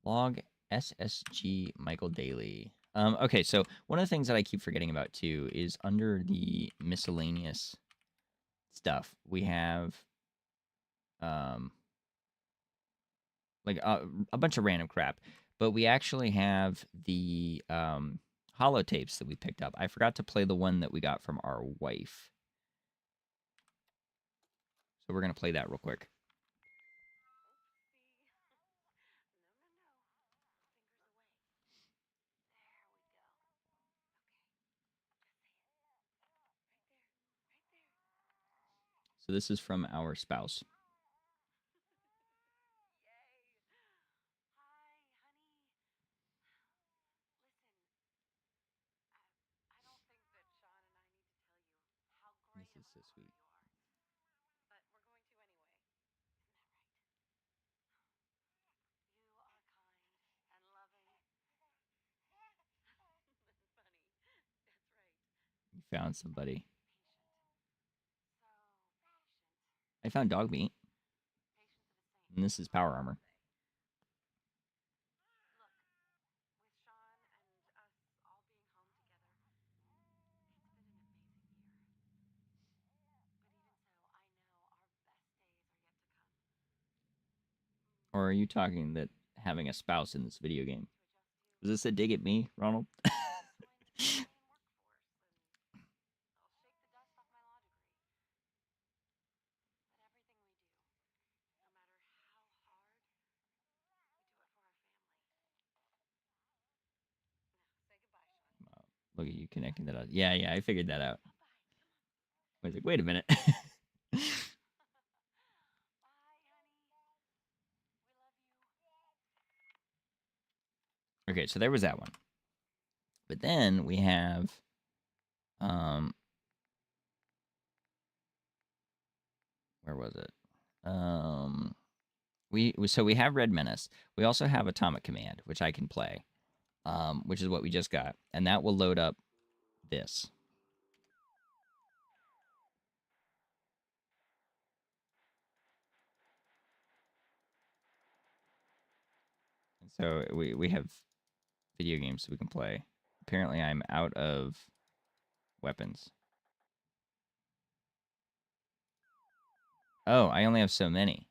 Log SSG Michael Daly. Okay, so one of the things that I keep forgetting about too is under the miscellaneous stuff we have like a bunch of random crap, but we actually have the holotapes that we picked up. I forgot to play the one that we got from our wife, so we're gonna play that real quick. So this is from our spouse. This is so sweet. You found somebody. I found dog meat. And this is power armor. Or are you talking that having a spouse in this video game? Was this a dig at me, Ronald? Look at you connecting that up. Yeah, I figured that out. I was like, wait a minute. Okay, so there was that one. But then we have where was it? We have Red Menace. We also have Atomic Command, which I can play. Which is what we just got. And that will load up this. And so we have video games we can play. Apparently I'm out of weapons. Oh, I only have so many.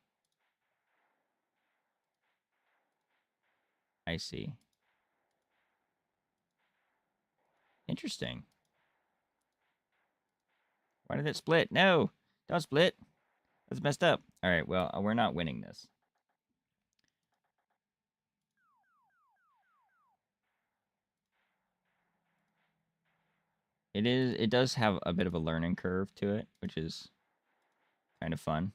I see. Interesting. Why did it split? No! Don't split! That's messed up. Alright, well, we're not winning this. It does have a bit of a learning curve to it, which is kind of fun.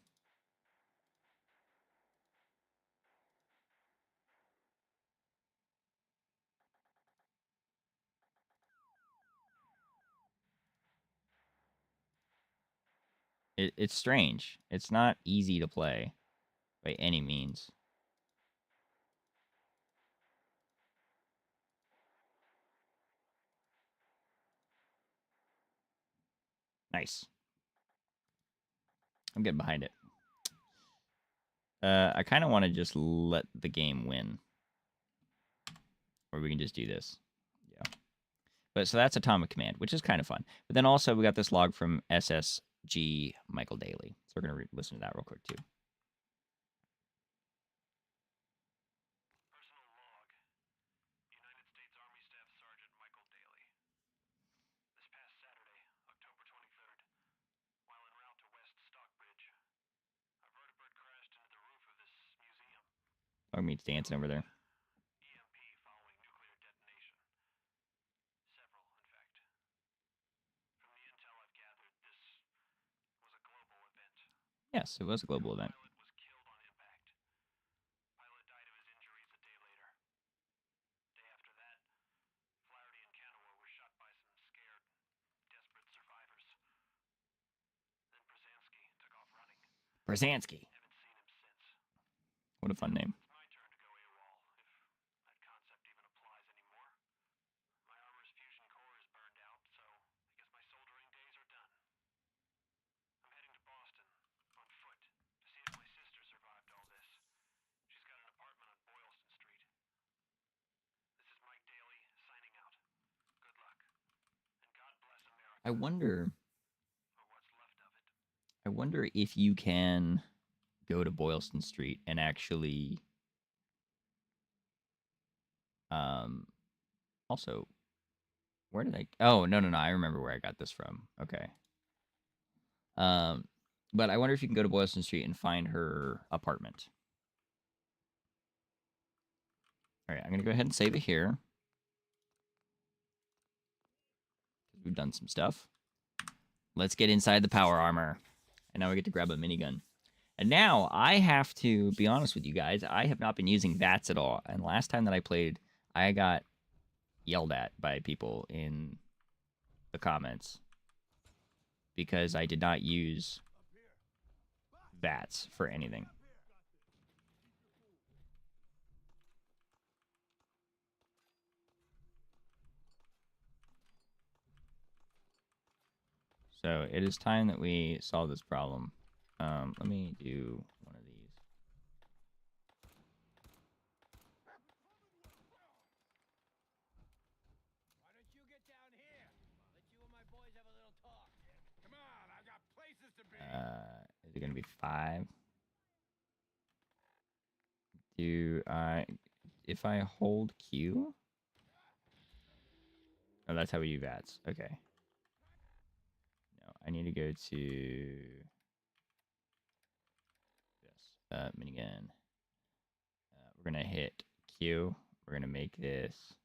It's strange. It's not easy to play by any means. Nice. I'm getting behind it. I kind of want to just let the game win. Or we can just do this. Yeah. But so that's Atomic Command, which is kind of fun. But then also we got this log from SSG Michael Daly. So we're going to listen to that real quick too. Personal log. United States Army Staff Sergeant Michael Daly. This past Saturday, October 23rd, while en route to West Stockbridge, a vertibird crashed into the roof of this museum. Dog meat's dancing over there. EMP following nuclear detonation. Several, in fact. From the intel I've gathered, this was a global event. Yes, it was a global event. Pilot was killed on impact. Pilot died of his injuries a day later. Day after that, Flaherty and Cantor were shot by some scared, desperate survivors. Then Brzezinski took off running. Brzezinski. Haven't seen him since. What a fun name. It's my turn to go AWOL, if that concept even applies anymore. My armor's fusion core is burned out, so I guess my soldering days are done. I'm heading to Boston, on foot, to see if my sister survived all this. She's got an apartment on Boylston Street. This is Mike Daly, signing out. Good luck. And God bless America. I wonder Or what's left of it. I wonder if you can go to Boylston Street and actually also where did I Oh, no, I remember where I got this from. Okay. But I wonder if you can go to Boylston Street and find her apartment. All right, I'm going to go ahead and save it here. We've done some stuff. Let's get inside the power armor. And now we get to grab a minigun. And now I have to be honest with you guys. I have not been using VATS at all. And last time that I played, I got yelled at by people in the comments because I did not use VATS for anything. So it is time that we solve this problem. Let me do one of these. Why don't you get down here? Let you and my boys have a little talk. Come on, I got places to be. Is it going to be 5? Do I... If I hold Q... Oh, that's how we do VATS. Okay. No, I need to go to... this. Minigun. We're going to hit Q. We're going to make this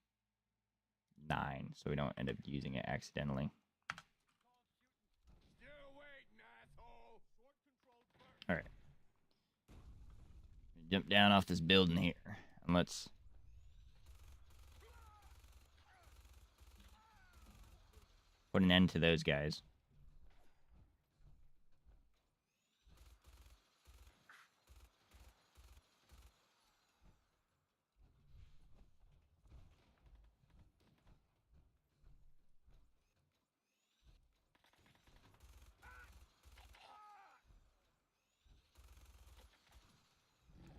9 so we don't end up using it accidentally. Still waiting, asshole. All right. Jump down off this building here. And let's... put an end to those guys.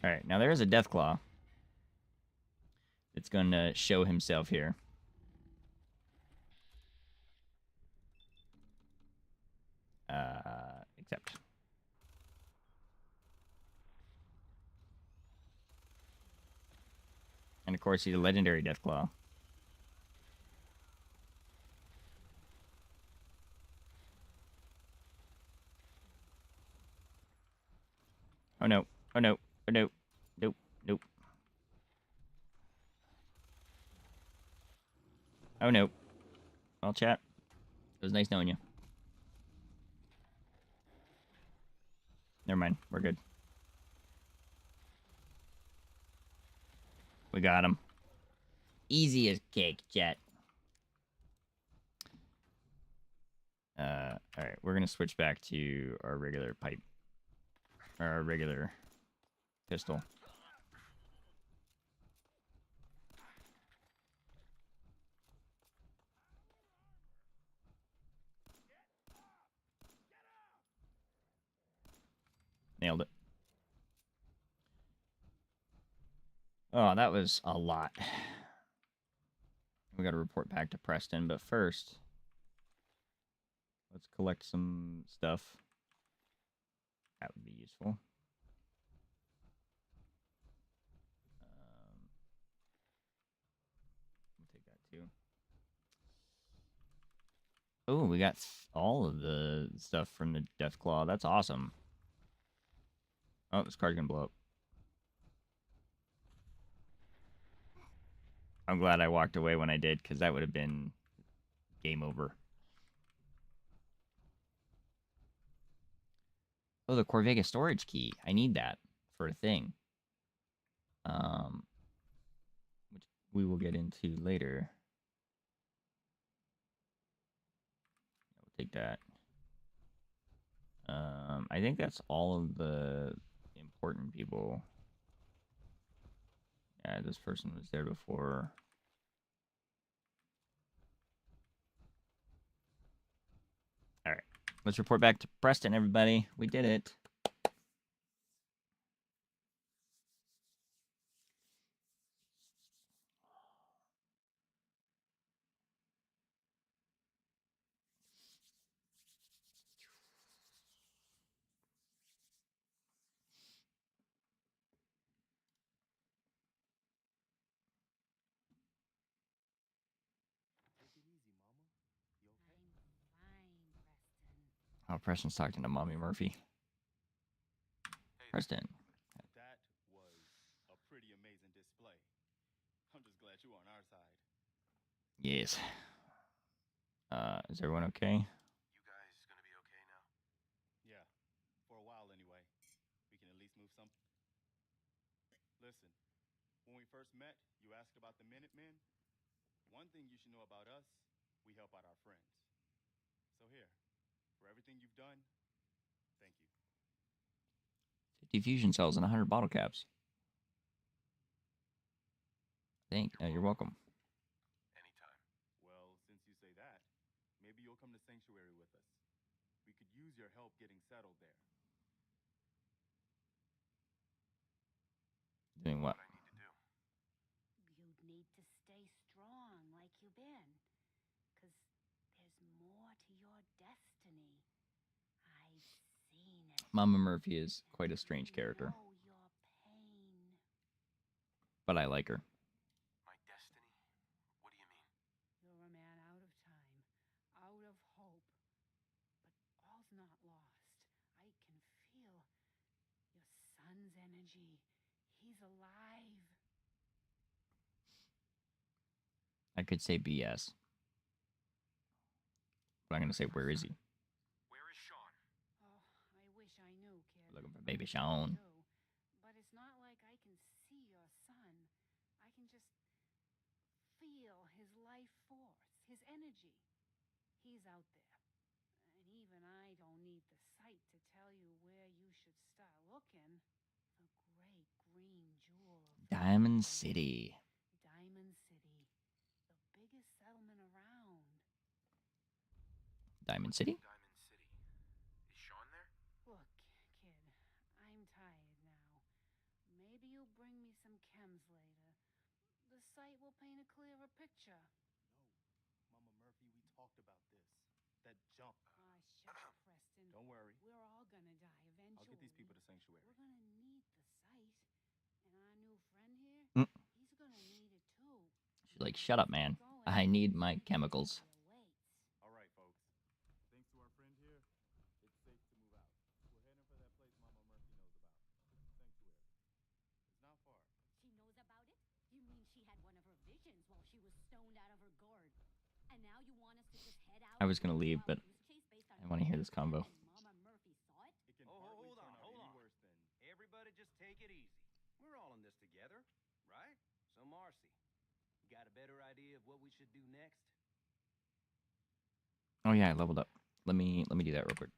All right, now there is a Deathclaw. It's going to show himself here. Accept. And of course, he's a legendary Deathclaw. Oh no! Oh no! Oh no! Nope! Nope! Oh no! Well, chat. It was nice knowing you. Never mind. We're good. We got him. Easy as cake, Jet. Alright, we're gonna switch back to our regular pipe. Or our regular pistol. Nailed it. Oh, that was a lot. We gotta report back to Preston, but first, let's collect some stuff. That would be useful. We'll take that too. Oh, we got all of the stuff from the Deathclaw. That's awesome. Oh, this car's gonna blow up. I'm glad I walked away when I did, because that would have been game over. Oh, the Corvega storage key. I need that for a thing. Which we will get into later. We'll take that. I think that's all of the important people. Yeah, this person was there before. All right. Let's report back to Preston, everybody. We did it. Oh, Preston's talking to Mommy Murphy. Preston. That was a pretty amazing display. I'm just glad you on our side. Yes. Is everyone okay? You guys gonna be okay now? Yeah, for a while anyway. We can at least move some. Listen, when we first met, you asked about the Minutemen. One thing you should know about us, we help out our friends. So here, for everything you've done, thank you. 50 fusion cells and 100 bottle caps. You're welcome. Anytime. Well, since you say that, maybe you'll come to Sanctuary with us. We could use your help getting settled there. Doing what? What I need to do. You'd need to stay strong like you've been. Because there's more to your destiny. I've seen it. Mama Murphy is quite a strange character, Know your pain. but I like her. My destiny? What do you mean? You're a man out of time, out of hope. But all's not lost. I can feel your son's energy. He's alive. I could say BS. But I'm going to say, where is he? Where is Sean? Oh, I wish I knew, kid. Looking for baby I Sean. do. But it's not like I can see your son. I can just feel his life force, his energy. He's out there. And even I don't need the sight to tell you where you should start looking. The great green jewel of the Diamond world. City. Diamond City. The biggest settlement around. Diamond City? Diamond City. Is Sean there? Look, kid, I'm tired now. Maybe you'll bring me some chems later. The sight will paint a clearer picture. No, Mama Murphy, we talked about this. That jump. Ah, shut up, Preston. Don't worry. We're all gonna die eventually. I'll get these people to Sanctuary. We're gonna need the sight. And our new friend here, Mm. he's gonna need it too. She's like, shut up, man. I need my chemicals. All right, folks. Thanks to our friend here, it's safe to move out. We're heading for that place Mama Murphy knows about. Sanctuary. It's not far. She knows about it? You mean she had one of her visions while she was stoned out of her gourd? And now you want us to just head out? I was gonna leave, but I want to hear this combo. Hold on. Everybody just take it easy. We're all in this together, right? So, Marcy, you got a better idea of what we should do next? Oh yeah, I leveled up. Let me do that real quick.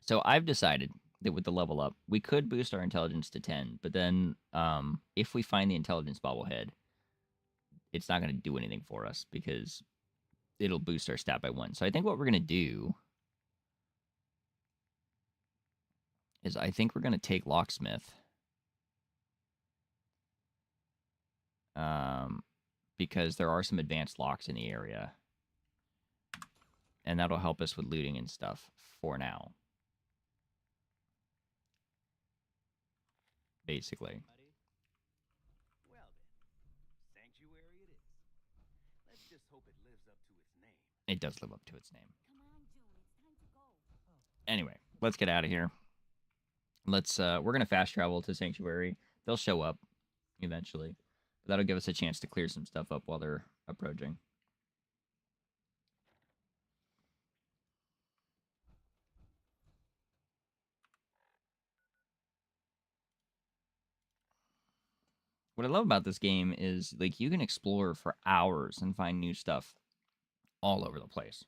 So I've decided that with the level up, we could boost our intelligence to 10, but then if we find the intelligence bobblehead, it's not going to do anything for us because it'll boost our stat by 1. So I think what we're going to do is I think we're going to take Locksmith. Because there are some advanced locks in the area. And that'll help us with looting and stuff for now. Basically. Well then, Sanctuary it is. Let's just hope it lives up to its name. It does live up to its name. Come on, June. It's time to go. Anyway, let's get out of here. We're gonna fast travel to Sanctuary. They'll show up eventually. But that'll give us a chance to clear some stuff up while they're approaching. What I love about this game is like you can explore for hours and find new stuff all over the place.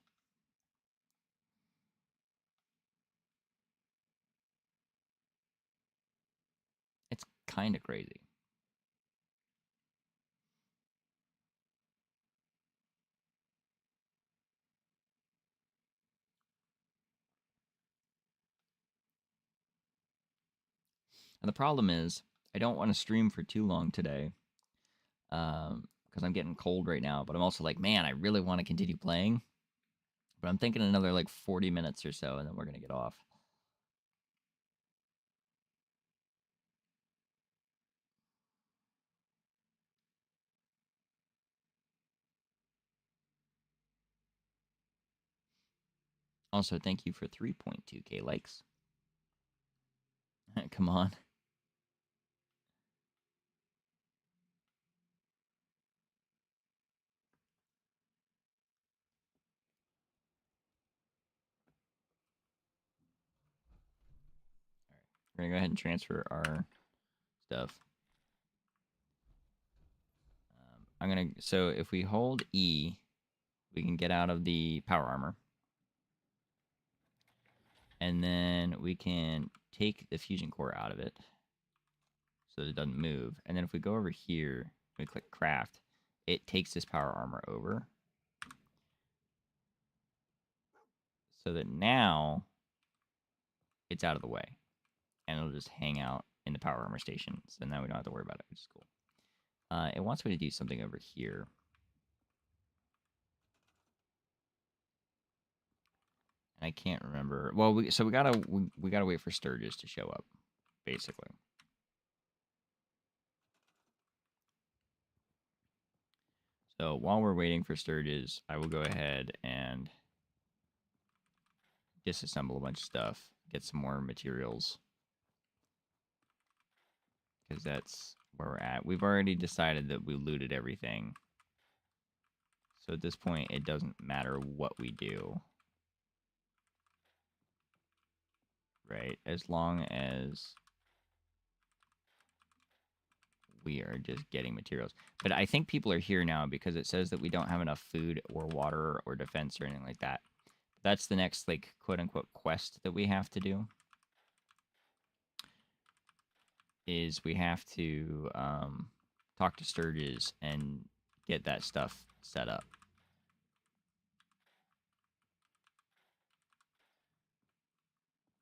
It's kind of crazy. And the problem is, I don't want to stream for too long today, because I'm getting cold right now. But I'm also like, man, I really want to continue playing. But I'm thinking another like 40 minutes or so, and then we're gonna get off. Also, thank you for 3.2k likes. Come on. We're gonna go ahead and transfer our stuff. So if we hold E, we can get out of the power armor. And then we can take the fusion core out of it so that it doesn't move. And then if we go over here, we click craft, it takes this power armor over. So that now it's out of the way. And it'll just hang out in the power armor station. So now we don't have to worry about it, which is cool. It wants me to do something over here. And I can't remember. Well, we gotta wait for Sturgis to show up, basically. So while we're waiting for Sturgis, I will go ahead and disassemble a bunch of stuff, get some more materials. Because that's where we're at. We've already decided that we looted everything. So at this point, it doesn't matter what we do. Right? As long as we are just getting materials. But I think people are here now because it says that we don't have enough food or water or defense or anything like that. That's the next, like, quote-unquote quest that we have to do. Is we have to talk to Sturgis and get that stuff set up.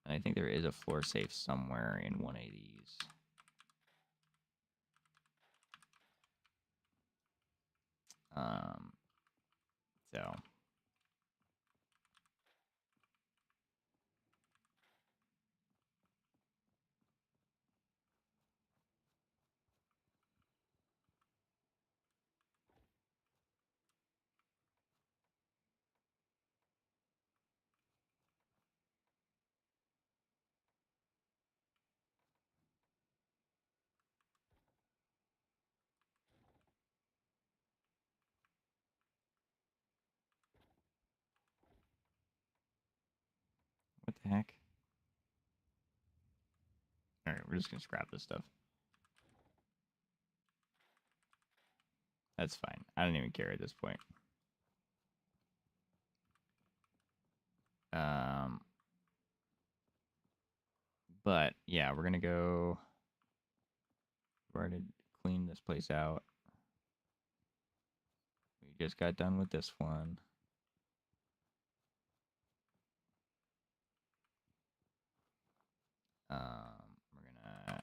And I think there is a floor safe somewhere in one of these. So... the heck? All right, we're just gonna scrap this stuff. That's fine. I don't even care at this point. But yeah, we're gonna go. We've already cleaned this place out. We just got done with this one. We're gonna.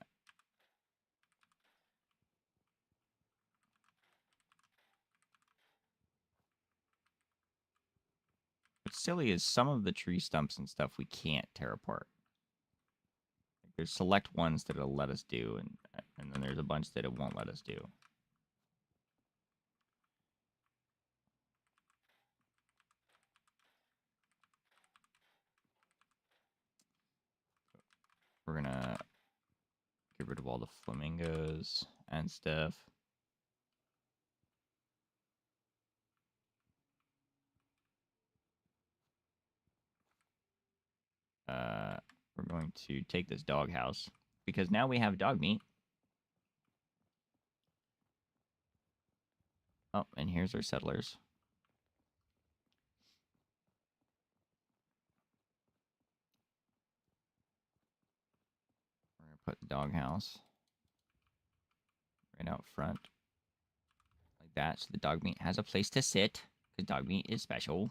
What's silly is some of the tree stumps and stuff we can't tear apart. There's select ones that it'll let us do, and then there's a bunch that it won't let us do. We're gonna get rid of all the flamingos and stuff. We're going to take this doghouse because now we have dog meat. Oh, and here's our settlers. We're gonna put the doghouse right out front, like that, so the dog meat has a place to sit. Because dog meat is special.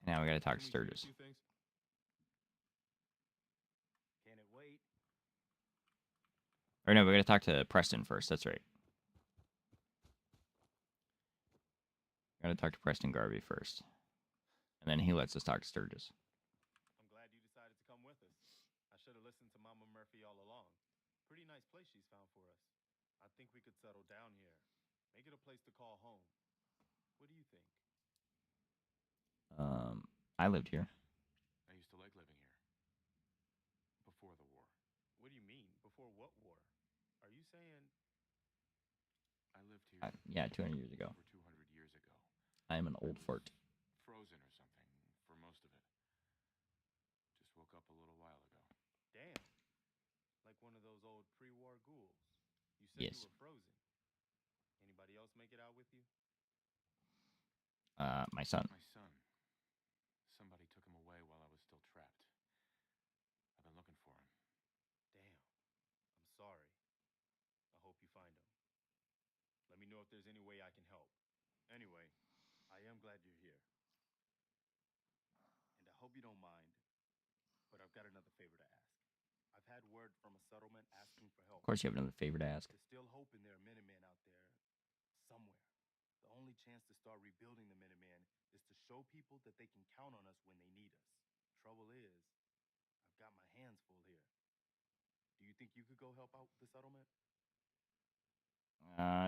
Now we gotta talk to Sturgis. Can it wait? Or no, we gotta talk to Preston first. That's right. Gotta talk to Preston Garvey first. And then he lets us talk to Sturgis. I'm glad you decided to come with us. I should have listened to Mama Murphy all along. Pretty nice place she's found for us. I think we could settle down here. Make it a place to call home. What do you think? I lived here. I used to like living here. Before the war. What do you mean? Before what war? Are you saying... I lived here. Yeah, 200 years ago. Over 200 years ago. I am an old fart. Frozen or something for most of it. Just woke up a little while ago. Damn. Like one of those old pre-war ghouls. You said Yes. you were frozen. Anybody else make it out with you? My son. My son. Somebody took him away while I was still trapped. I've been looking for him. Damn. I'm sorry. I hope you find him. Let me know if there's any way I can help. Anyway, I am glad you're here. And I hope you don't mind, but I've got another favor to ask. I've had word from a settlement asking for help. Of course, you have another favor to ask. There's still hope in there are Minutemen out there somewhere. The only chance to start rebuilding the Minutemen is to show people that they can count on us when they need us. Trouble is, I've got my hands full here. Do you think you could go help out the settlement?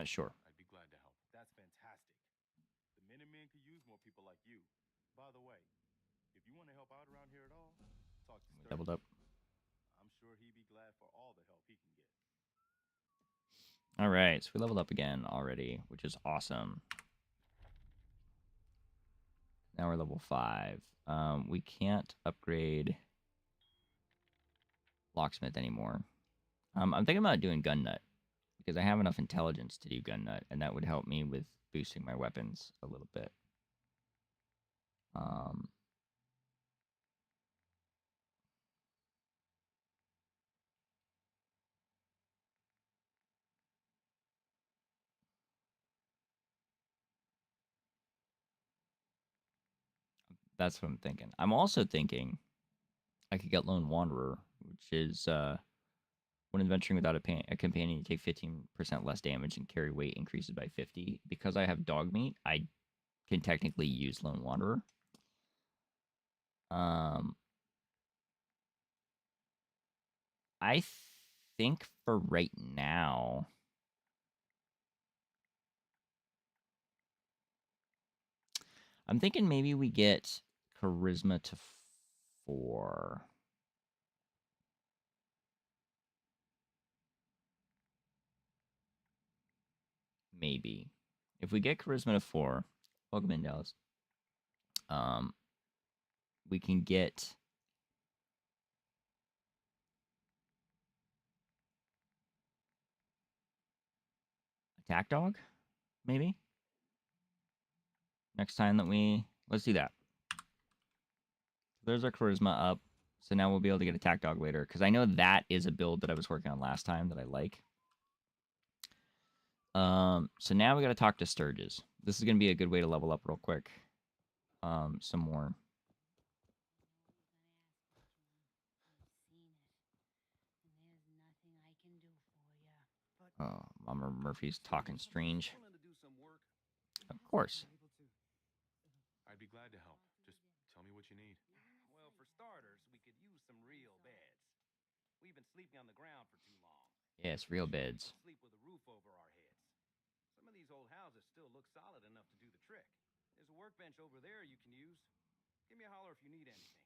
Sure. I'd be glad to help. That's fantastic. The Minutemen could use more people like you. By the way, if you want to help out around here at all, talk to We Sturgis. doubled up. I'm sure he'd be glad for all the help he can get. All right, so we leveled up again already, which is awesome. Now we're level 5. We can't upgrade Locksmith anymore. I'm thinking about doing Gun Nut because I have enough intelligence to do Gun Nut, and that would help me with boosting my weapons a little bit. That's what I'm thinking. I'm also thinking I could get Lone Wanderer, which is when adventuring without a companion, you take 15% less damage and carry weight increases by 50. Because I have dog meat, I can technically use Lone Wanderer. I think for right now, I'm thinking maybe we get Charisma to 4. Maybe. If we get Charisma to 4, Welcome in, Dallas. We can get attack dog, maybe. Next time that let's do that. There's our charisma up. So now we'll be able to get attack dog later. Because I know that is a build that I was working on last time that I like. So now we got to talk to Sturges. This is going to be a good way to level up real quick. Some more. Oh, Mama Murphy's talking strange. Of course. I'd be glad to help. Just tell me what you need. Well, for starters, we could use some real beds. We've been sleeping on the ground for too long. Yes, real beds. Sleep with a roof over our heads. Some of these old houses still look solid enough to do the trick. There's a workbench over there you can use. Give me a holler if you need anything.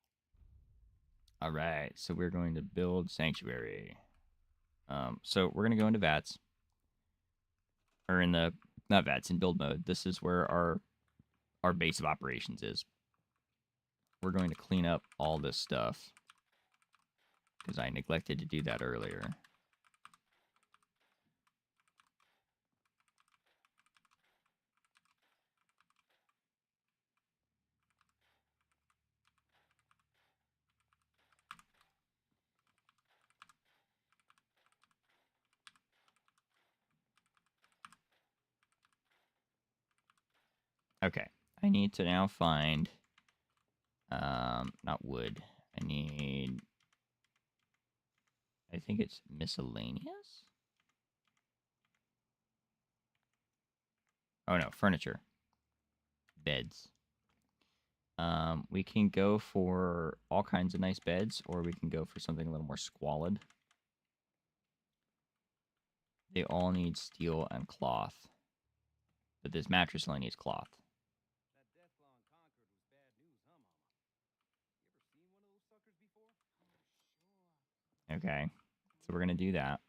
All right, so we're going to build Sanctuary. So we're going to go into VATS. Or in the, not VATS, in build mode. This is where our base of operations is. We're going to clean up all this stuff. Because I neglected to do that earlier. Okay, I need to now find, not wood. I think it's miscellaneous? Oh no, furniture. Beds. We can go for all kinds of nice beds, or we can go for something a little more squalid. They all need steel and cloth. But this mattress only needs cloth. That Deathclaw in Concord was bad news, huh, Mama? You ever seen one of those suckers before? Okay, so we're going to do that.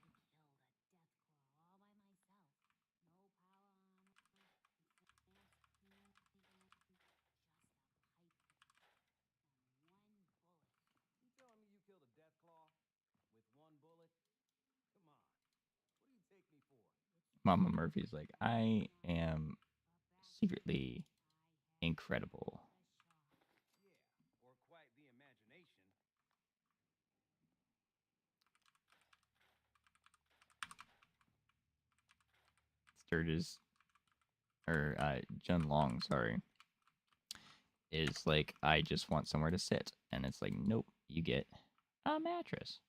You telling me you killed a Deathclaw with one bullet? Come on. What do you take me for? Mama Murphy's like, I am secretly incredible. Yeah, or quite the imagination. Sturges, or Jun Long, sorry, is like, I just want somewhere to sit. And it's like, nope, you get a mattress.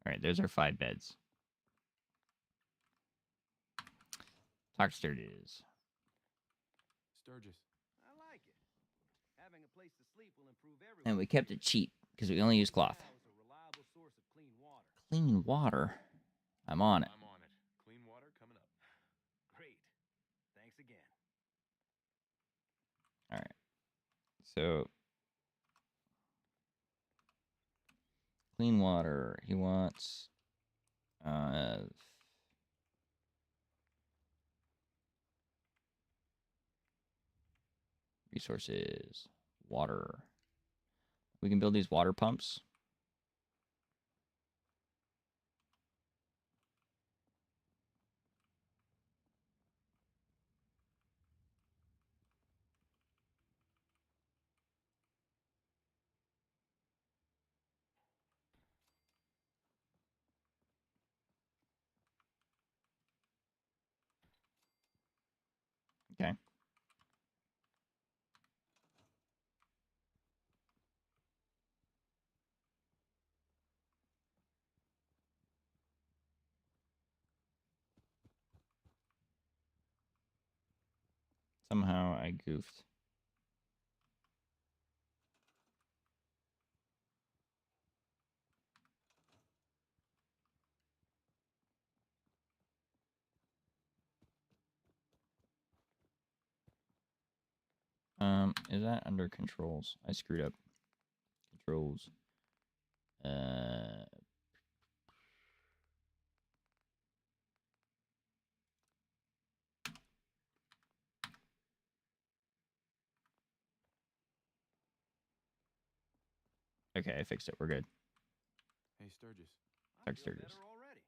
All right, those are 5 beds. Talk Sturges. Sturgis. I like it. Having a place to sleep will improve everyone. And we kept it cheap because we only use cloth. Now is a reliable source of clean water. Clean water. I'm on it. I'm on it. Clean water coming up. Great. Thanks again. All right. So, clean water. He wants resources, water. We can build these water pumps. Okay. Somehow I goofed. Is that under controls? I screwed up. Controls. Okay, I fixed it. We're good. Hey, Sturgis. I Text feel Sturgis. better already,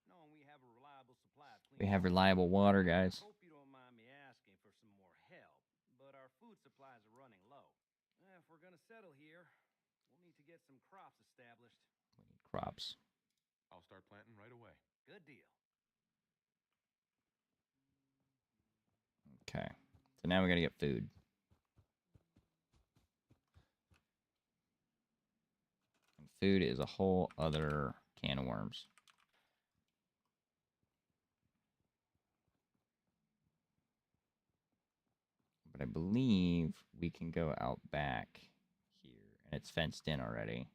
knowing we have a reliable supply of clean We have water. reliable water, guys. I hope you don't mind me asking for some more help, but our food supplies are running low. If we're gonna settle here, we'll need to get some crops established. We need crops. I'll start planting right away. Good deal. Okay. So now we gotta get food. And food is a whole other can of worms. But I believe we can go out back here, and it's fenced in already.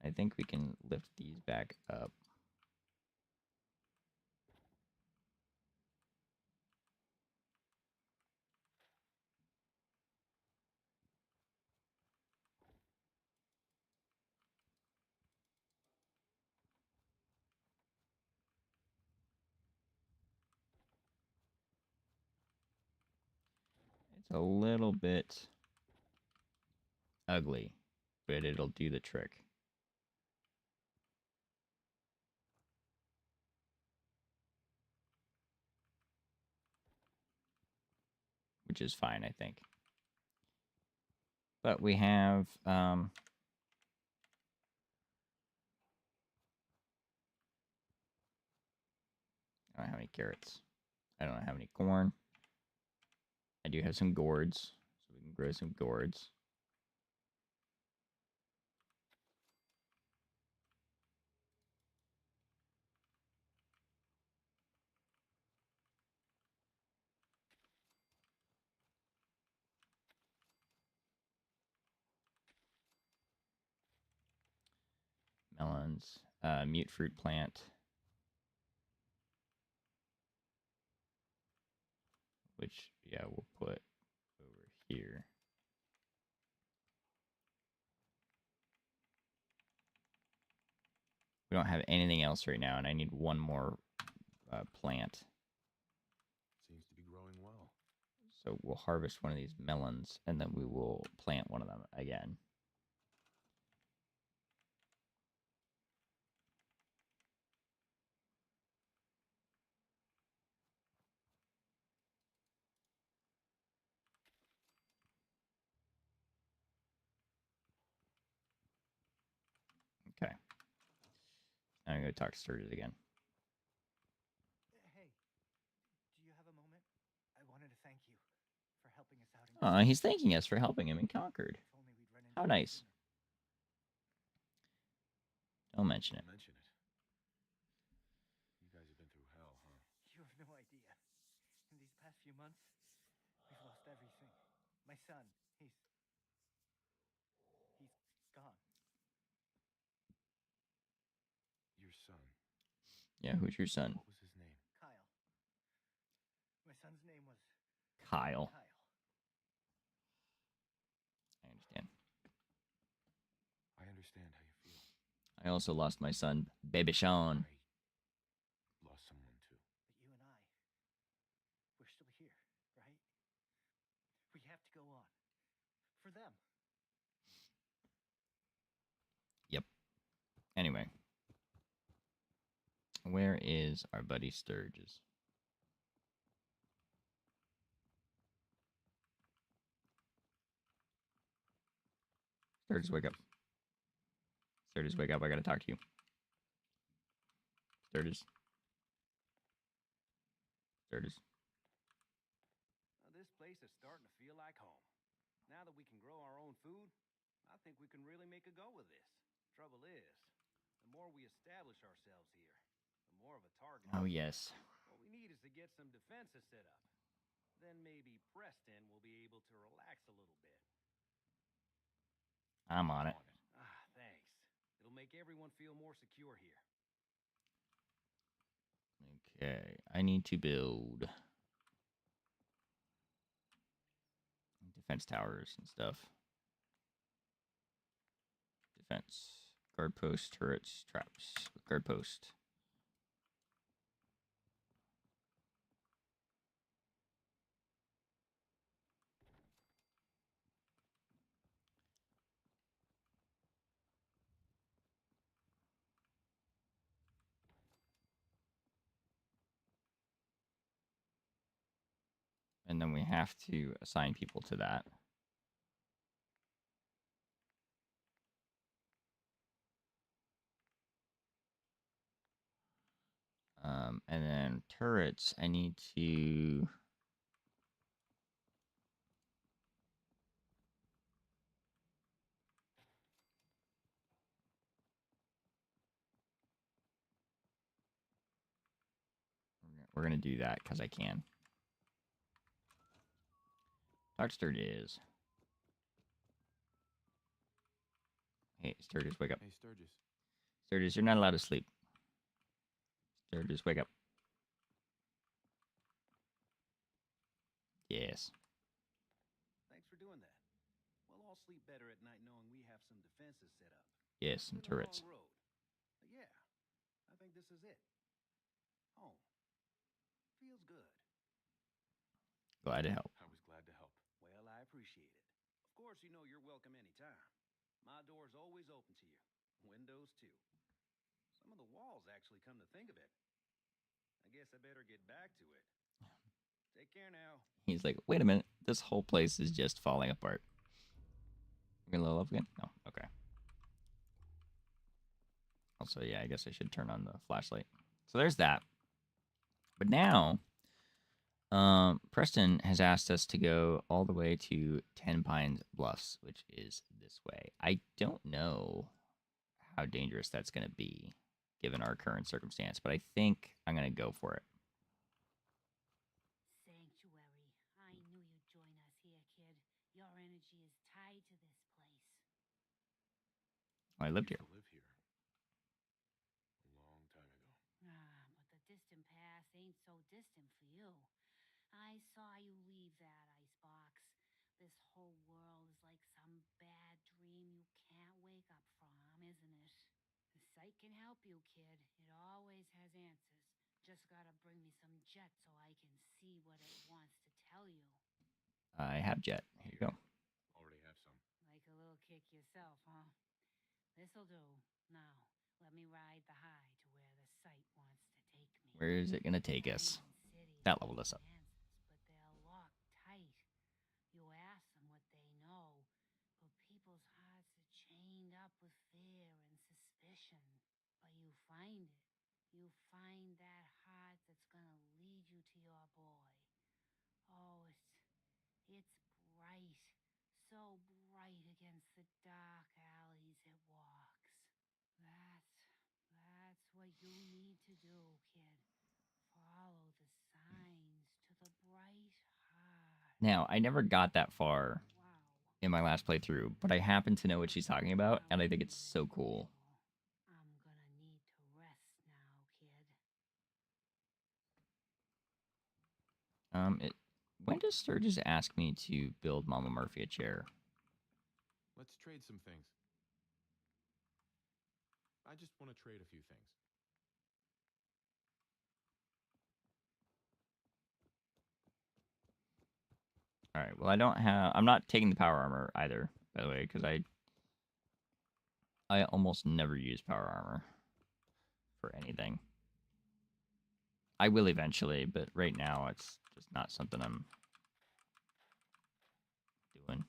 I think we can lift these back up. It's a little bit ugly, but it'll do the trick. Which is fine, I think. But we have I don't have any carrots. I don't have any corn. I do have some gourds, so we can grow some gourds. Melons, mute fruit plant, which, yeah, we'll put over here. We don't have anything else right now, and I need one more plant. Seems to be growing well. So we'll harvest one of these melons, and then we will plant one of them again. Okay. Now I'm going to talk to Sturgis again. Hey, do you have a moment? I wanted to thank you for helping us out. He's thanking us for helping him in Concord. If only we'd run into How him nice. sooner. Don't mention it. Mention it. You guys have been through hell, huh? You have no idea. In these past few months, we've lost everything. My son, he's gone. Your son. Yeah, who's your son? What was his name? Kyle. My son's name was Kyle. Kyle. I understand. I understand how you feel. I also lost my son, Baby Sean. I lost someone too. But you and I, we're still here, right? We have to go on. For them. Yep. Anyway. Where is our buddy Sturgis? Sturgis, wake up. Sturgis, wake up. I gotta talk to you. Sturgis. Sturgis. This place is starting to feel like home. Now that we can grow our own food, I think we can really make a go of this. Trouble is, the more we establish ourselves here, the more of a target. Oh, yes. What we need is to get some defenses set up. Then maybe Preston will be able to relax a little bit. I'm on it. Thanks. It'll make everyone feel more secure here. Okay, I need to build. defense towers and stuff. Defense. Guard post, turrets, traps. Guard post. And then we have to assign people to that. And then turrets, I need to... We're going to do that because I can. Dr. Sturgis. Hey, Sturgis, wake up. Hey, Sturgis. Sturgis, you're not allowed to sleep. Sturgis, wake up. Yes. Thanks for doing that. We'll all sleep better at night knowing we have some defenses set up. Yes, some Been a long turrets. road. But yeah, I think this is it. Home. Feels good. Glad to help. I was glad to help. Well, I appreciate it. Of course, you know you're welcome anytime. My door's always open to you. Windows, too. Some of the walls actually come to think of it. I guess I better get back to it. Take care now. He's like, wait a minute. This whole place is just falling apart. We're going to level up again? No. Okay. Also, yeah, I guess I should turn on the flashlight. So there's that. But now, Preston has asked us to go all the way to Ten Pines Bluffs, which is this way. I don't know how dangerous that's going to be, given our current circumstance, but I think I'm going to go for it. Sanctuary. I knew you'd join us here, kid. Your energy is tied to this place. I lived here. I live here. A long time ago. But the distant past ain't so distant for you. I saw you leave that icebox. This whole world is like some bad dream you can't wake up from, isn't it? The sight can help you, kid. It always has answers. Just gotta bring me some jet so I can see what it wants to tell you. I have jet. Here you go. Already have some. Like a little kick yourself, huh? This'll do. Now, let me ride the high to where the sight wants to take me. Where is it going to take us? That leveled us up. But they're locked tight. You ask them what they know, but people's hearts are chained up with fear and suspicion. But you find it. You find that heart that's gonna lead you to your boy. Oh, it's bright. So bright against the dark alleys it walks. That's what you need to do, kid. Follow the signs to the bright heart. Now, I never got that far in my last playthrough, but I happen to know what she's talking about, and I think it's so cool. I'm gonna need to rest now, kid. When does Sturgis ask me to build Mama Murphy a chair? Let's trade some things. I just want to trade a few things. All right. Well, I'm not taking the power armor either, by the way, because I almost never use power armor for anything. I will eventually, but right now it's just not something I'm doing.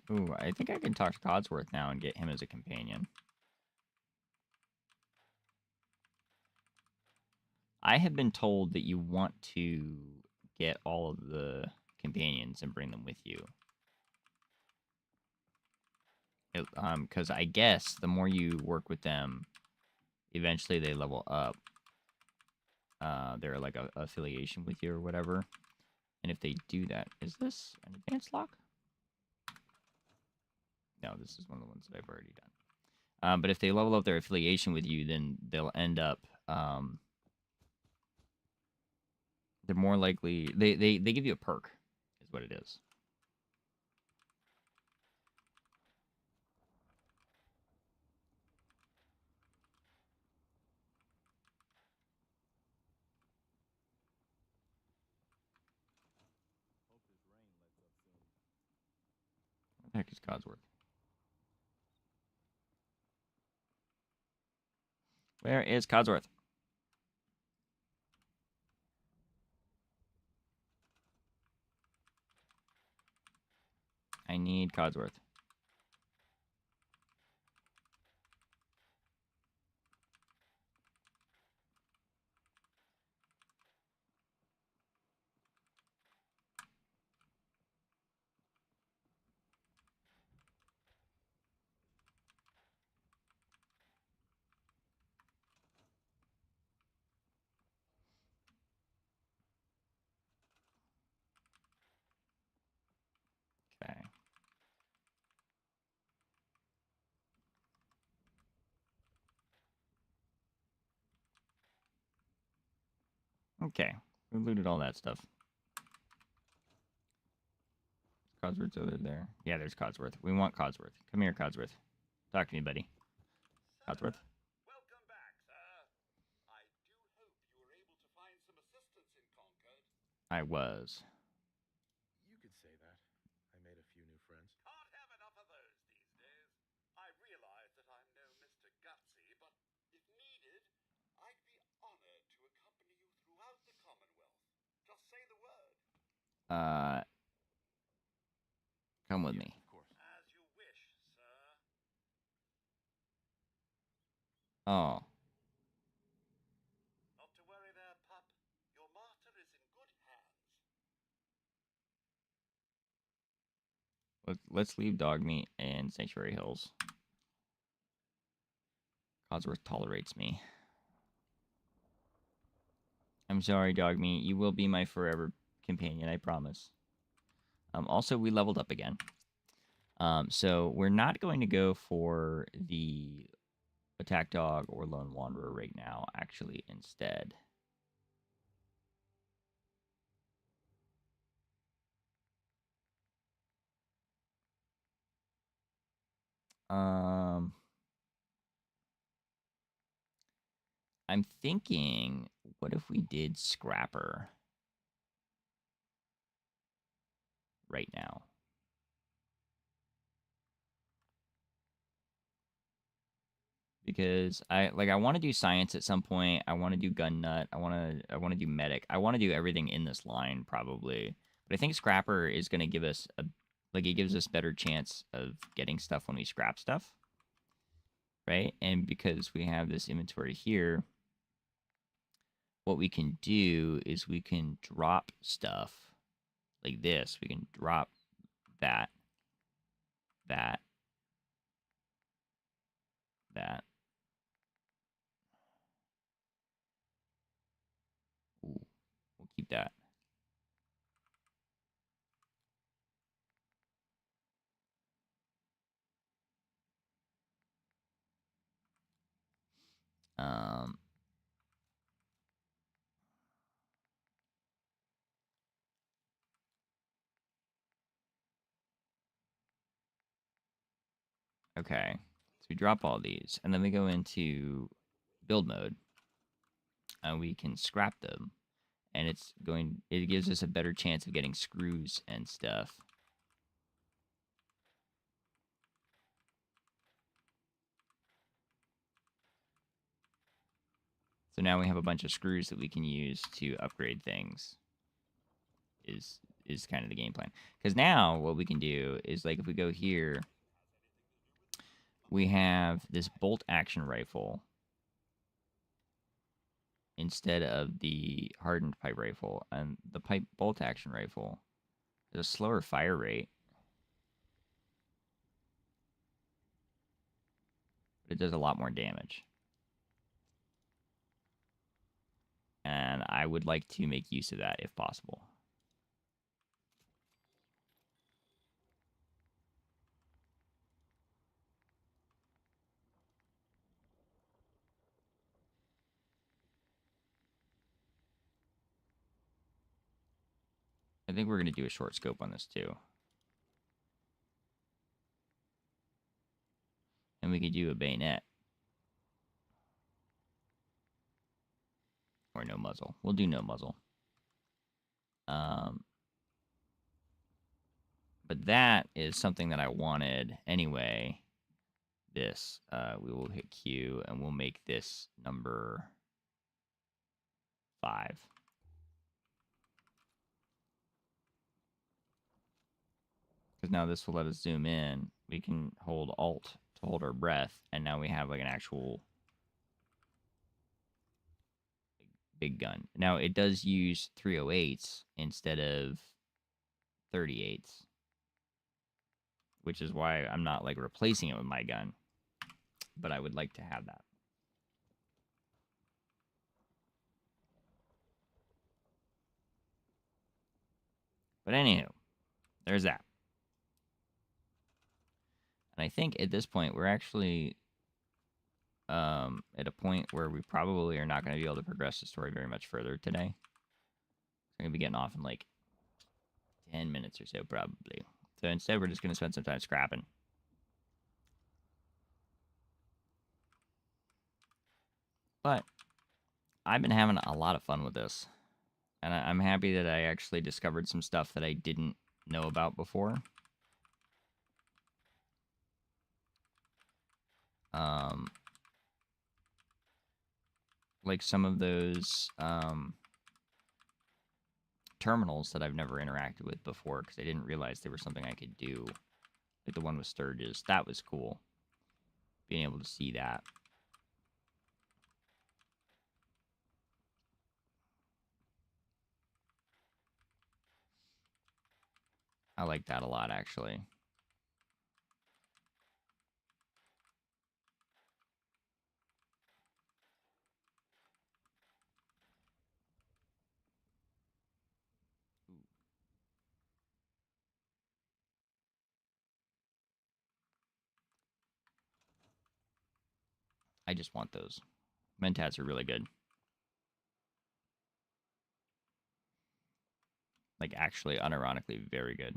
Ooh, I think I can talk to Codsworth now and get him as a companion. I have been told that you want to get all of the companions and bring them with you. Because I guess the more you work with them, eventually they level up. They're like a affiliation with you or whatever. And if they do that, is this an advanced lock? No, this is one of the ones that I've already done. But if they level up their affiliation with you, then they'll end up. They're more likely. They give you a perk, is what it is. What the heck is Codsworth? Where is Codsworth? I need Codsworth. Okay. Okay. We looted all that stuff. Codsworth's over there. Yeah, there's Codsworth. We want Codsworth. Come here, Codsworth. Talk to me, buddy. Codsworth? Welcome back, sir. I do hope you were able to find some assistance in Concord. I was. You could say that. I made a few new friends. Can't have enough of those these days. I realize that I'm no Mr. Gutsy, but if needed, I'd be honored to accompany you throughout the Commonwealth. Just say the word. Come with me. Of course. As you wish, sir. Oh. Not to worry there, pup. Your master is in good hands. Let's leave Dogmeat and Sanctuary Hills. Codsworth tolerates me. I'm sorry, Dogmeat. You will be my forever companion, I promise. Also, we leveled up again. So we're not going to go for the Attack Dog or Lone Wanderer right now, actually, instead. I'm thinking, what if we did Scrapper right now? Because I want to do science at some point. I want to do gun nut. I want to do medic. I want to do everything in this line probably. But I think Scrapper is going to give us it gives us better chance of getting stuff when we scrap stuff. Right? And because we have this inventory here, what we can do is we can drop stuff like this. We can drop that. Ooh, we'll keep that. Okay, so we drop all these, and then we go into build mode, and we can scrap them, and it gives us a better chance of getting screws and stuff. So now we have a bunch of screws that we can use to upgrade things. Is kind of the game plan. Because now what we can do is, like, if we go here, we have this bolt action rifle instead of the hardened pipe rifle, and the bolt action rifle There's a slower fire rate. But it does a lot more damage. And I would like to make use of that if possible. I think we're going to do a short scope on this too. And we could do a bayonet. Or no muzzle. We'll do no muzzle. But that is something that I wanted anyway. This. We will hit Q and we'll make this number 5. Because now this will let us zoom in. We can hold Alt to hold our breath. And now we have like an actual big gun. Now it does use 308s instead of 38s. Which is why I'm not like replacing it with my gun. But I would like to have that. But anywho, there's that. And I think at this point, we're actually at a point where we probably are not going to be able to progress the story very much further today. We're going to be getting off in like 10 minutes or so, probably. So instead, we're just going to spend some time scrapping. But I've been having a lot of fun with this. And I'm happy that I actually discovered some stuff that I didn't know about before. Like some of those terminals that I've never interacted with before because I didn't realize they were something I could do. Like the one with Sturges. That was cool. Being able to see that. I like that a lot, actually. I just want those. Mentats are really good. Like, actually, unironically, very good.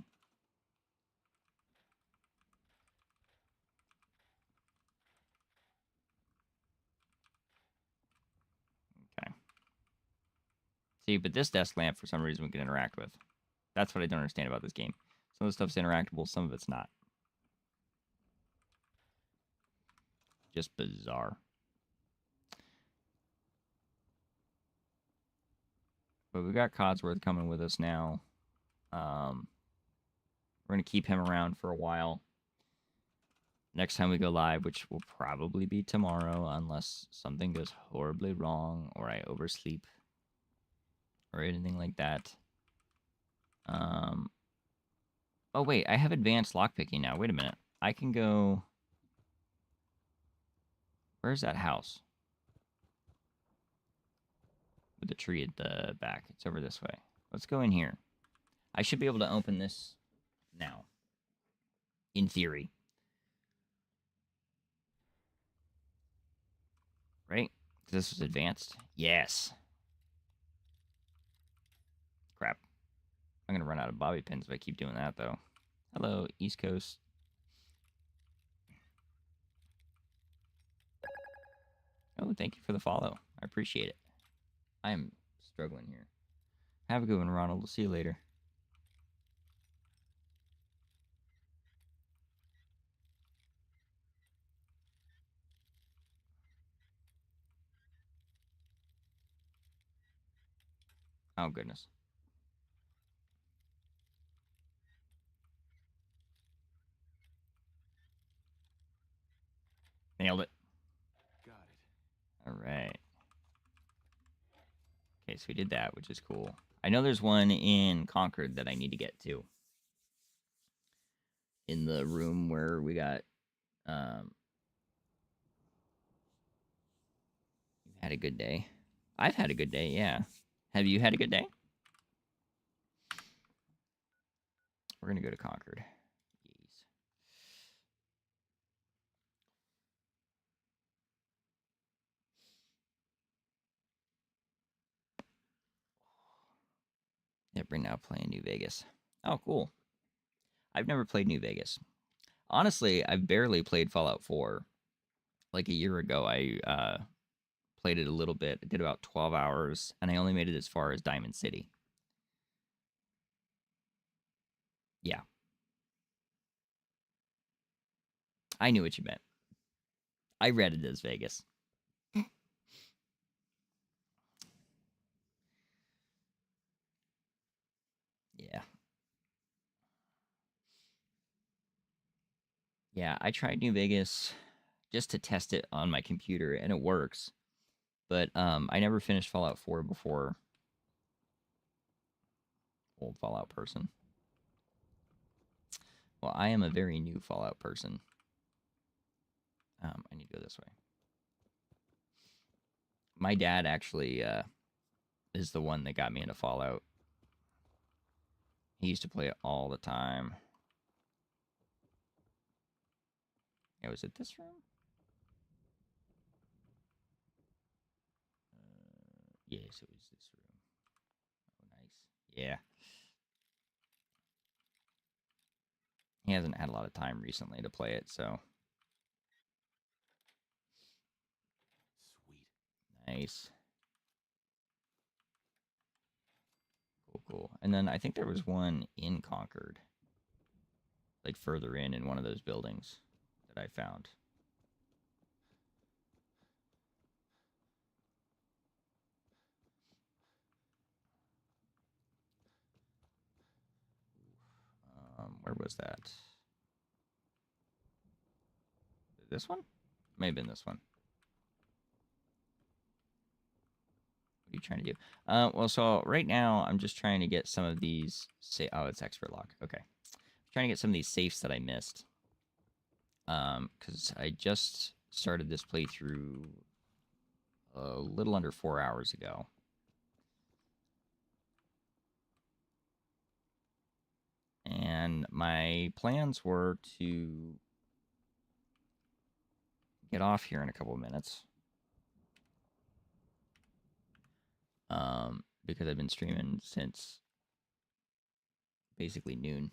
Okay. See, but this desk lamp, for some reason, we can interact with. That's what I don't understand about this game. Some of the stuff's interactable, some of it's not. Just bizarre. But we've got Codsworth coming with us now. We're going to keep him around for a while. Next time we go live, which will probably be tomorrow, unless something goes horribly wrong or I oversleep or anything like that. Oh, wait, I have advanced lockpicking now. Wait a minute. I can go... Where's that house? With the tree at the back. It's over this way. Let's go in here. I should be able to open this now. In theory. Right? This was advanced? Yes. Crap. I'm going to run out of bobby pins if I keep doing that, though. Hello, East Coast. Oh, thank you for the follow. I appreciate it. I am struggling here. Have a good one, Ronald. We'll see you later. Oh, goodness. Nailed it. Got it. All right. Okay, so we did that, which is cool. I know there's one in Concord that I need to get to. in the room where we got you've had a good day. I've had a good day, yeah. Have you had a good day? We're gonna go to Concord. Yes. Yeah, we're now playing New Vegas. Oh, cool. I've never played New Vegas. Honestly, I've barely played Fallout 4. Like a year ago, I played it a little bit. I did about 12 hours, and I only made it as far as Diamond City. Yeah. I knew what you meant. I read it as Vegas. Yeah. Yeah, I tried New Vegas just to test it on my computer, and it works. But I never finished Fallout 4 before. Old Fallout person. Well, I am a very new Fallout person. I need to go this way. My dad actually is the one that got me into Fallout. He used to play it all the time. Yeah, was it this room? Yes, it was this room. Oh, nice. Yeah. He hasn't had a lot of time recently to play it, so. Sweet. Nice. Cool, cool. And then I think there was one in Concord. Like further in one of those buildings that I found. Where was that? This one? May have been this one. What are you trying to do? Well, so right now I'm just trying to get some of these. Oh, it's expert lock. Okay, I'm trying to get some of these safes that I missed. Because I just started this playthrough a little under 4 hours ago. And my plans were to get off here in a couple of minutes. Because I've been streaming since basically noon.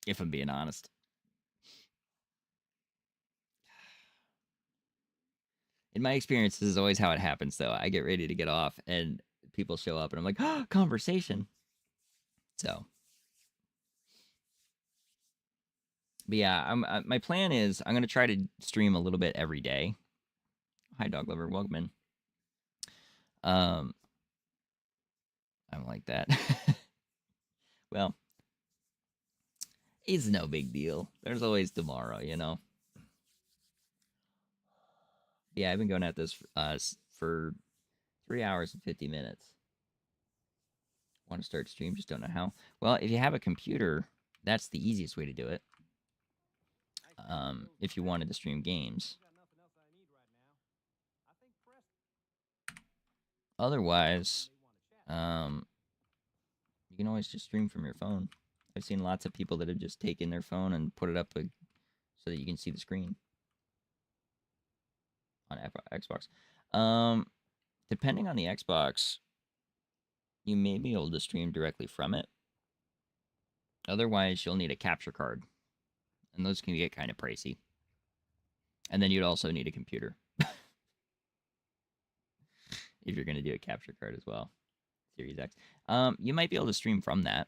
If I'm being honest. In my experience, this is always how it happens, though. I get ready to get off, and people show up, and I'm like, oh, conversation. So. But yeah, my plan is I'm going to try to stream a little bit every day. Hi, Dog Lover. Welcome in. I'm like that. Well, it's no big deal. There's always tomorrow, you know? Yeah, I've been going at this for 3 hours and 50 minutes. Want to start stream, just don't know how. Well, if you have a computer, that's the easiest way to do it. If you wanted to stream games. Otherwise, you can always just stream from your phone. I've seen lots of people that have just taken their phone and put it up so that you can see the screen on Xbox. Depending on the Xbox, you may be able to stream directly from it. Otherwise, you'll need a capture card. And those can get kind of pricey. And then you'd also need a computer. If you're going to do a capture card as well. Series X. You might be able to stream from that.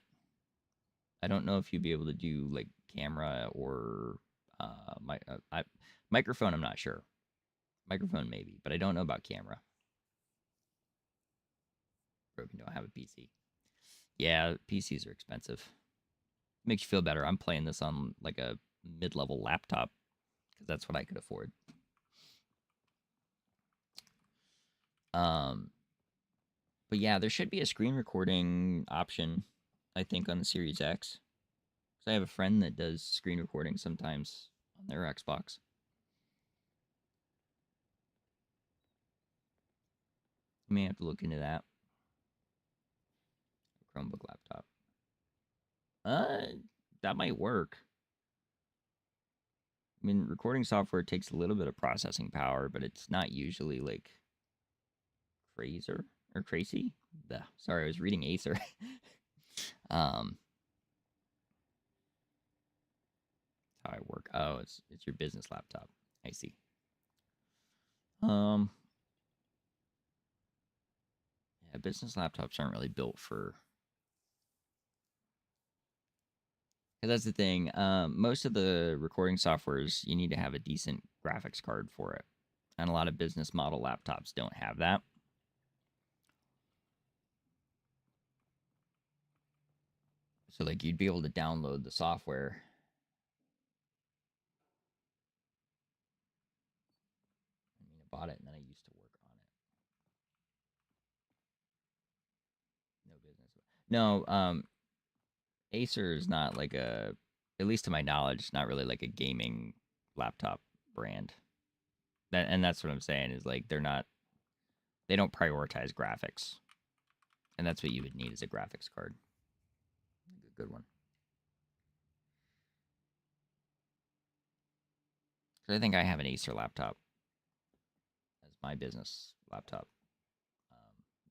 I don't know if you'd be able to do like camera or microphone. I'm not sure. Microphone maybe, but I don't know about camera. Broken. Don't have a PC. Yeah, PCs are expensive. Makes you feel better. I'm playing this on like a mid-level laptop because that's what I could afford. But yeah, there should be a screen recording option, I think, on the Series X. So I have a friend that does screen recording sometimes on their Xbox. You may have to look into that. Chromebook laptop. That might work. I mean, recording software takes a little bit of processing power, but it's not usually like crazy. Sorry, I was reading Acer. How I work. Oh, it's your business laptop. I see. Yeah, business laptops aren't really built for. That's the thing. Most of the recording softwares, you need to have a decent graphics card for it, and a lot of business model laptops don't have that. So, like, you'd be able to download the software. I mean, I bought it, and then I used to work on it. No business. No, Acer is not like a, at least to my knowledge, not really like a gaming laptop brand. And that's what I'm saying is like they don't prioritize graphics, and that's what you would need as a graphics card. A good one. Because I think I have an Acer laptop as my business laptop,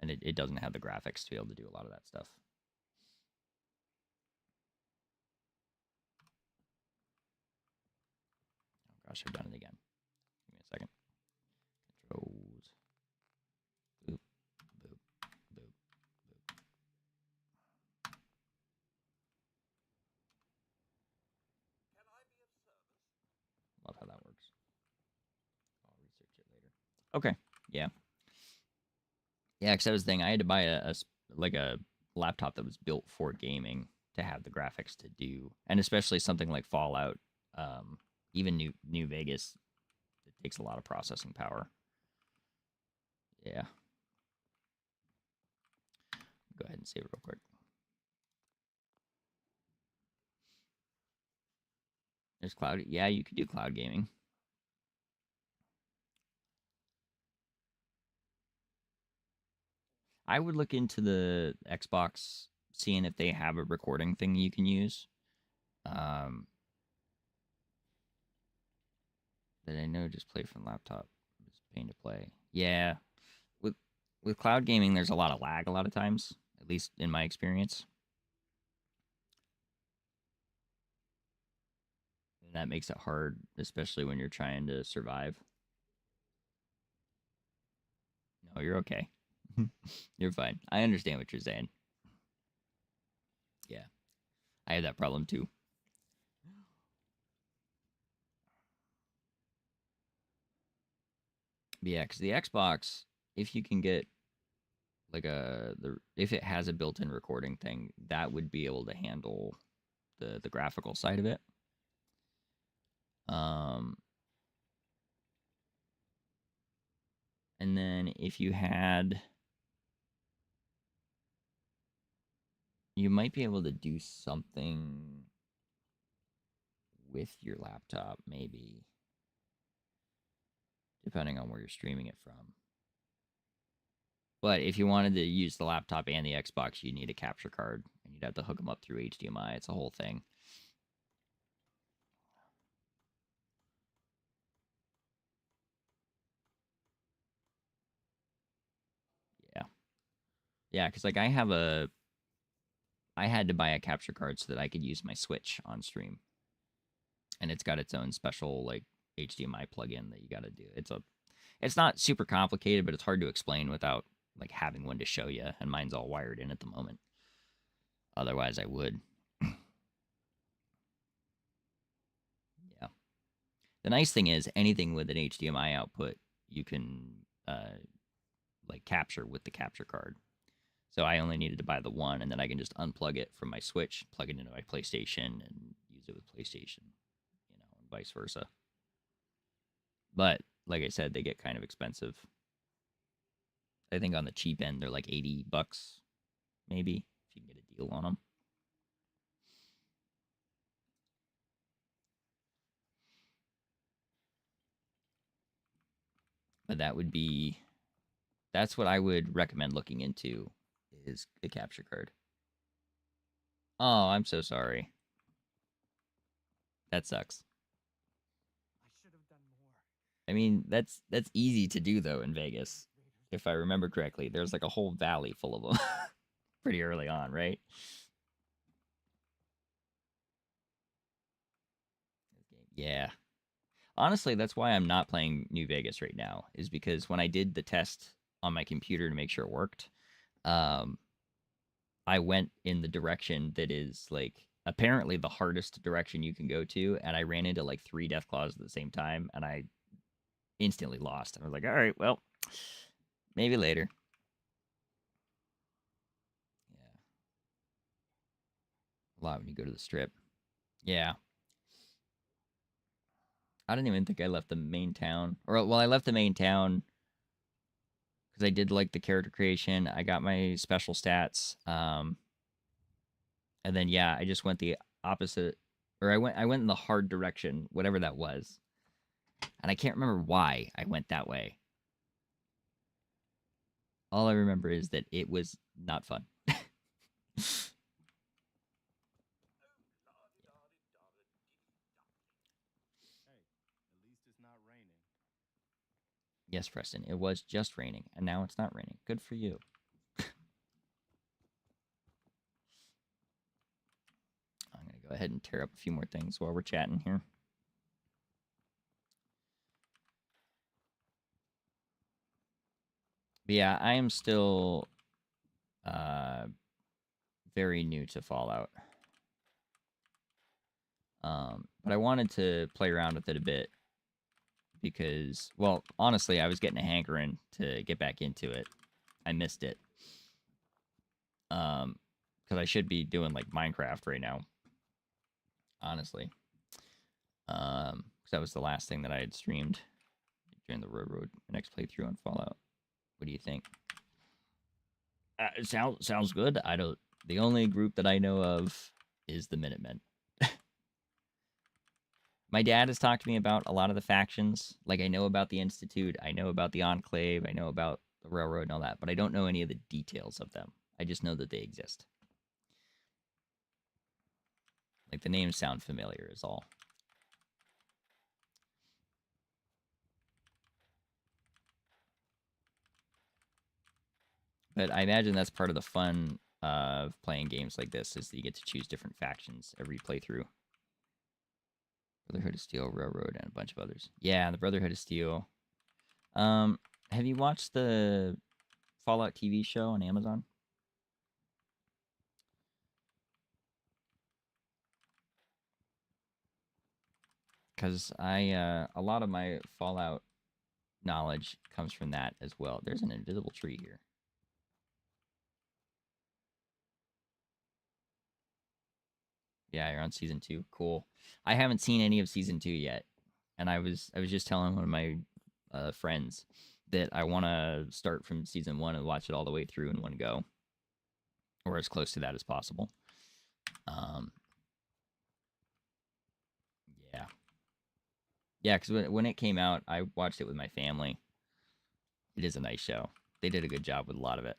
and it doesn't have the graphics to be able to do a lot of that stuff. Oh gosh, I've done it again. Give me a second. Controls. Boop, boop, boop, boop. Can I be of service? Love how that works. I'll research it later. Okay. Yeah. Yeah, because that was the thing. I had to buy a laptop that was built for gaming to have the graphics to do, and especially something like Fallout, even New Vegas, it takes a lot of processing power. Yeah. Go ahead and save it real quick. There's cloud. Yeah, you could do cloud gaming. I would look into the Xbox, seeing if they have a recording thing you can use. That I know just play from laptop. It's a pain to play. Yeah. With cloud gaming, there's a lot of lag a lot of times, at least in my experience. And that makes it hard, especially when you're trying to survive. No, you're okay. You're fine. I understand what you're saying. Yeah. I have that problem too. But yeah, because the Xbox, if you can get like if it has a built-in recording thing, that would be able to handle the graphical side of it. And then if you had, you might be able to do something with your laptop, maybe, depending on where you're streaming it from. But if you wanted to use the laptop and the Xbox, you need a capture card, and you'd have to hook them up through HDMI. It's a whole thing. Yeah. Yeah, because like I had to buy a capture card so that I could use my Switch on stream. And it's got its own special like HDMI plugin that you got to do. It's not super complicated, but it's hard to explain without like having one to show you, and mine's all wired in at the moment. Otherwise, I would. Yeah. The nice thing is anything with an HDMI output, you can like capture with the capture card. So I only needed to buy the one, and then I can just unplug it from my Switch, plug it into my PlayStation, and use it with PlayStation, and vice versa. But like I said, they get kind of expensive. I think on the cheap end, they're like $80, maybe, if you can get a deal on them. But that's what I would recommend looking into, is a capture card. Oh, I'm so sorry. That sucks. I should have done more. I mean, that's easy to do though in Vegas, if I remember correctly. There's like a whole valley full of them pretty early on, right? Yeah. Honestly, that's why I'm not playing New Vegas right now, is because when I did the test on my computer to make sure it worked, um, I went in the direction that is like apparently the hardest direction you can go to, and I ran into like 3 Deathclaws at the same time, and I instantly lost. I was like, all right, well, maybe later. Yeah. A lot when you go to the strip. Yeah. I don't even think I left the main town. Or, well, I left the main town because I did like the character creation. I got my special stats. And then, yeah, I just went the opposite. Or I went in the hard direction, whatever that was. And I can't remember why I went that way. All I remember is that it was not fun. Hey, at least it's not raining. Yes, Preston, it was just raining, and now it's not raining. Good for you. I'm going to go ahead and tear up a few more things while we're chatting here. But yeah, I am still very new to Fallout. But I wanted to play around with it a bit because, well, honestly, I was getting a hankering to get back into it. I missed it. Because I should be doing like Minecraft right now. Honestly. Because that was the last thing that I had streamed during the Railroad next playthrough on Fallout. What do you think? It sounds good. The only group that I know of is the Minutemen. My dad has talked to me about a lot of the factions. Like, I know about the Institute, I know about the Enclave, I know about the Railroad and all that, but I don't know any of the details of them. I just know that they exist. Like, the names sound familiar is all. But I imagine that's part of the fun of playing games like this, is that you get to choose different factions every playthrough. Brotherhood of Steel, Railroad, and a bunch of others. Yeah, the Brotherhood of Steel. Have you watched the Fallout TV show on Amazon? Because a lot of my Fallout knowledge comes from that as well. There's an invisible tree here. Yeah, you're on season 2. Cool. I haven't seen any of season 2 yet, and I was just telling one of my friends that I want to start from season 1 and watch it all the way through in one go, or as close to that as possible. Yeah. Yeah, because when it came out, I watched it with my family. It is a nice show. They did a good job with a lot of it.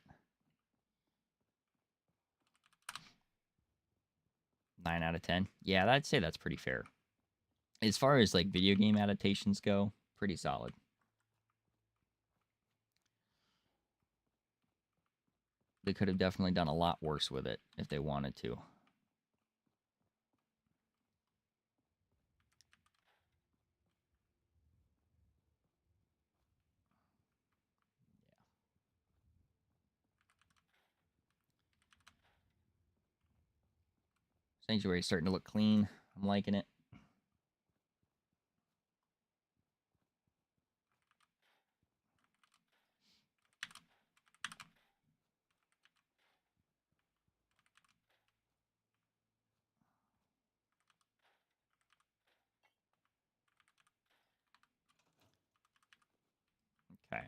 9 out of 10. Yeah, I'd say that's pretty fair. As far as like video game adaptations go, pretty solid. They could have definitely done a lot worse with it if they wanted to. Sanctuary's starting to look clean. I'm liking it. Okay.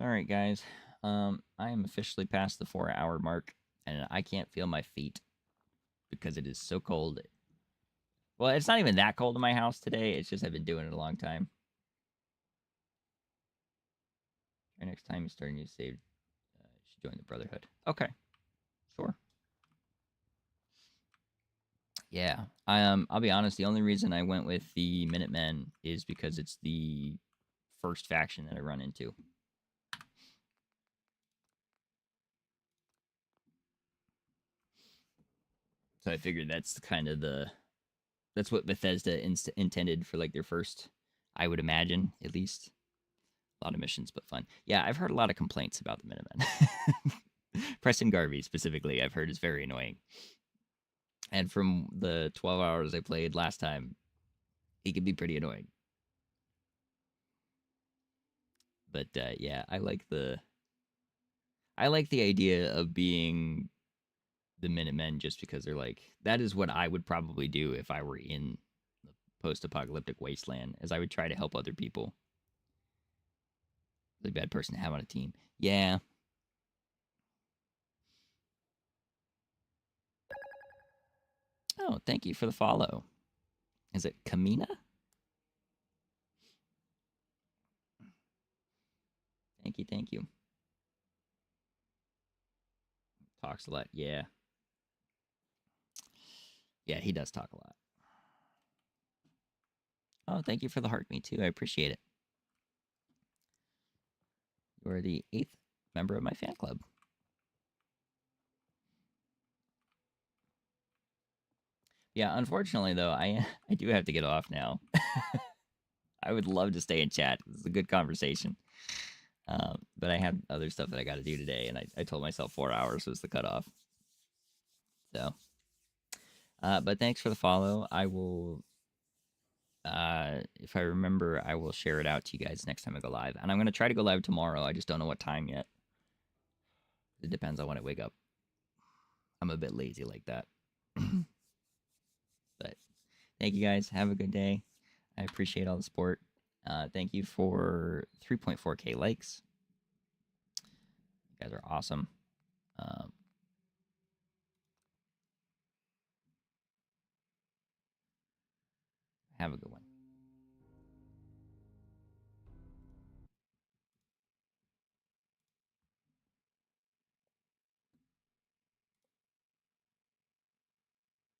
All right, guys. I am officially past the 4-hour mark, and I can't feel my feet because it is so cold. Well, it's not even that cold in my house today. It's just I've been doing it a long time. Next time you start a new save, you should join the Brotherhood. Okay, sure. Yeah, I'll be honest. The only reason I went with the Minutemen is because it's the first faction that I run into. So I figured that's kind of that's what Bethesda intended for like their first, I would imagine, at least. A lot of missions, but fun. Yeah, I've heard a lot of complaints about the Minutemen. Preston Garvey specifically, I've heard is very annoying. And from the 12 hours I played last time, he can be pretty annoying. But yeah, I like the idea of being the Minutemen just because they're like, that is what I would probably do if I were in the post-apocalyptic wasteland, as I would try to help other people. Really bad person to have on a team. Yeah. Oh, thank you for the follow. Is it Kamina? Thank you, thank you. Talks a lot, yeah. Yeah, he does talk a lot. Oh, thank you for the heart, me too. I appreciate it. You are the 8th member of my fan club. Yeah, unfortunately, though, I do have to get off now. I would love to stay and chat. This is a good conversation. But I have other stuff that I got to do today, and I told myself 4 hours was the cutoff. So, but thanks for the follow. I will, if I remember, I will share it out to you guys next time I go live. And I'm going to try to go live tomorrow. I just don't know what time yet. It depends on when I wake up. I'm a bit lazy like that. But thank you guys. Have a good day. I appreciate all the support. Thank you for 3.4K likes. You guys are awesome. Have a good one.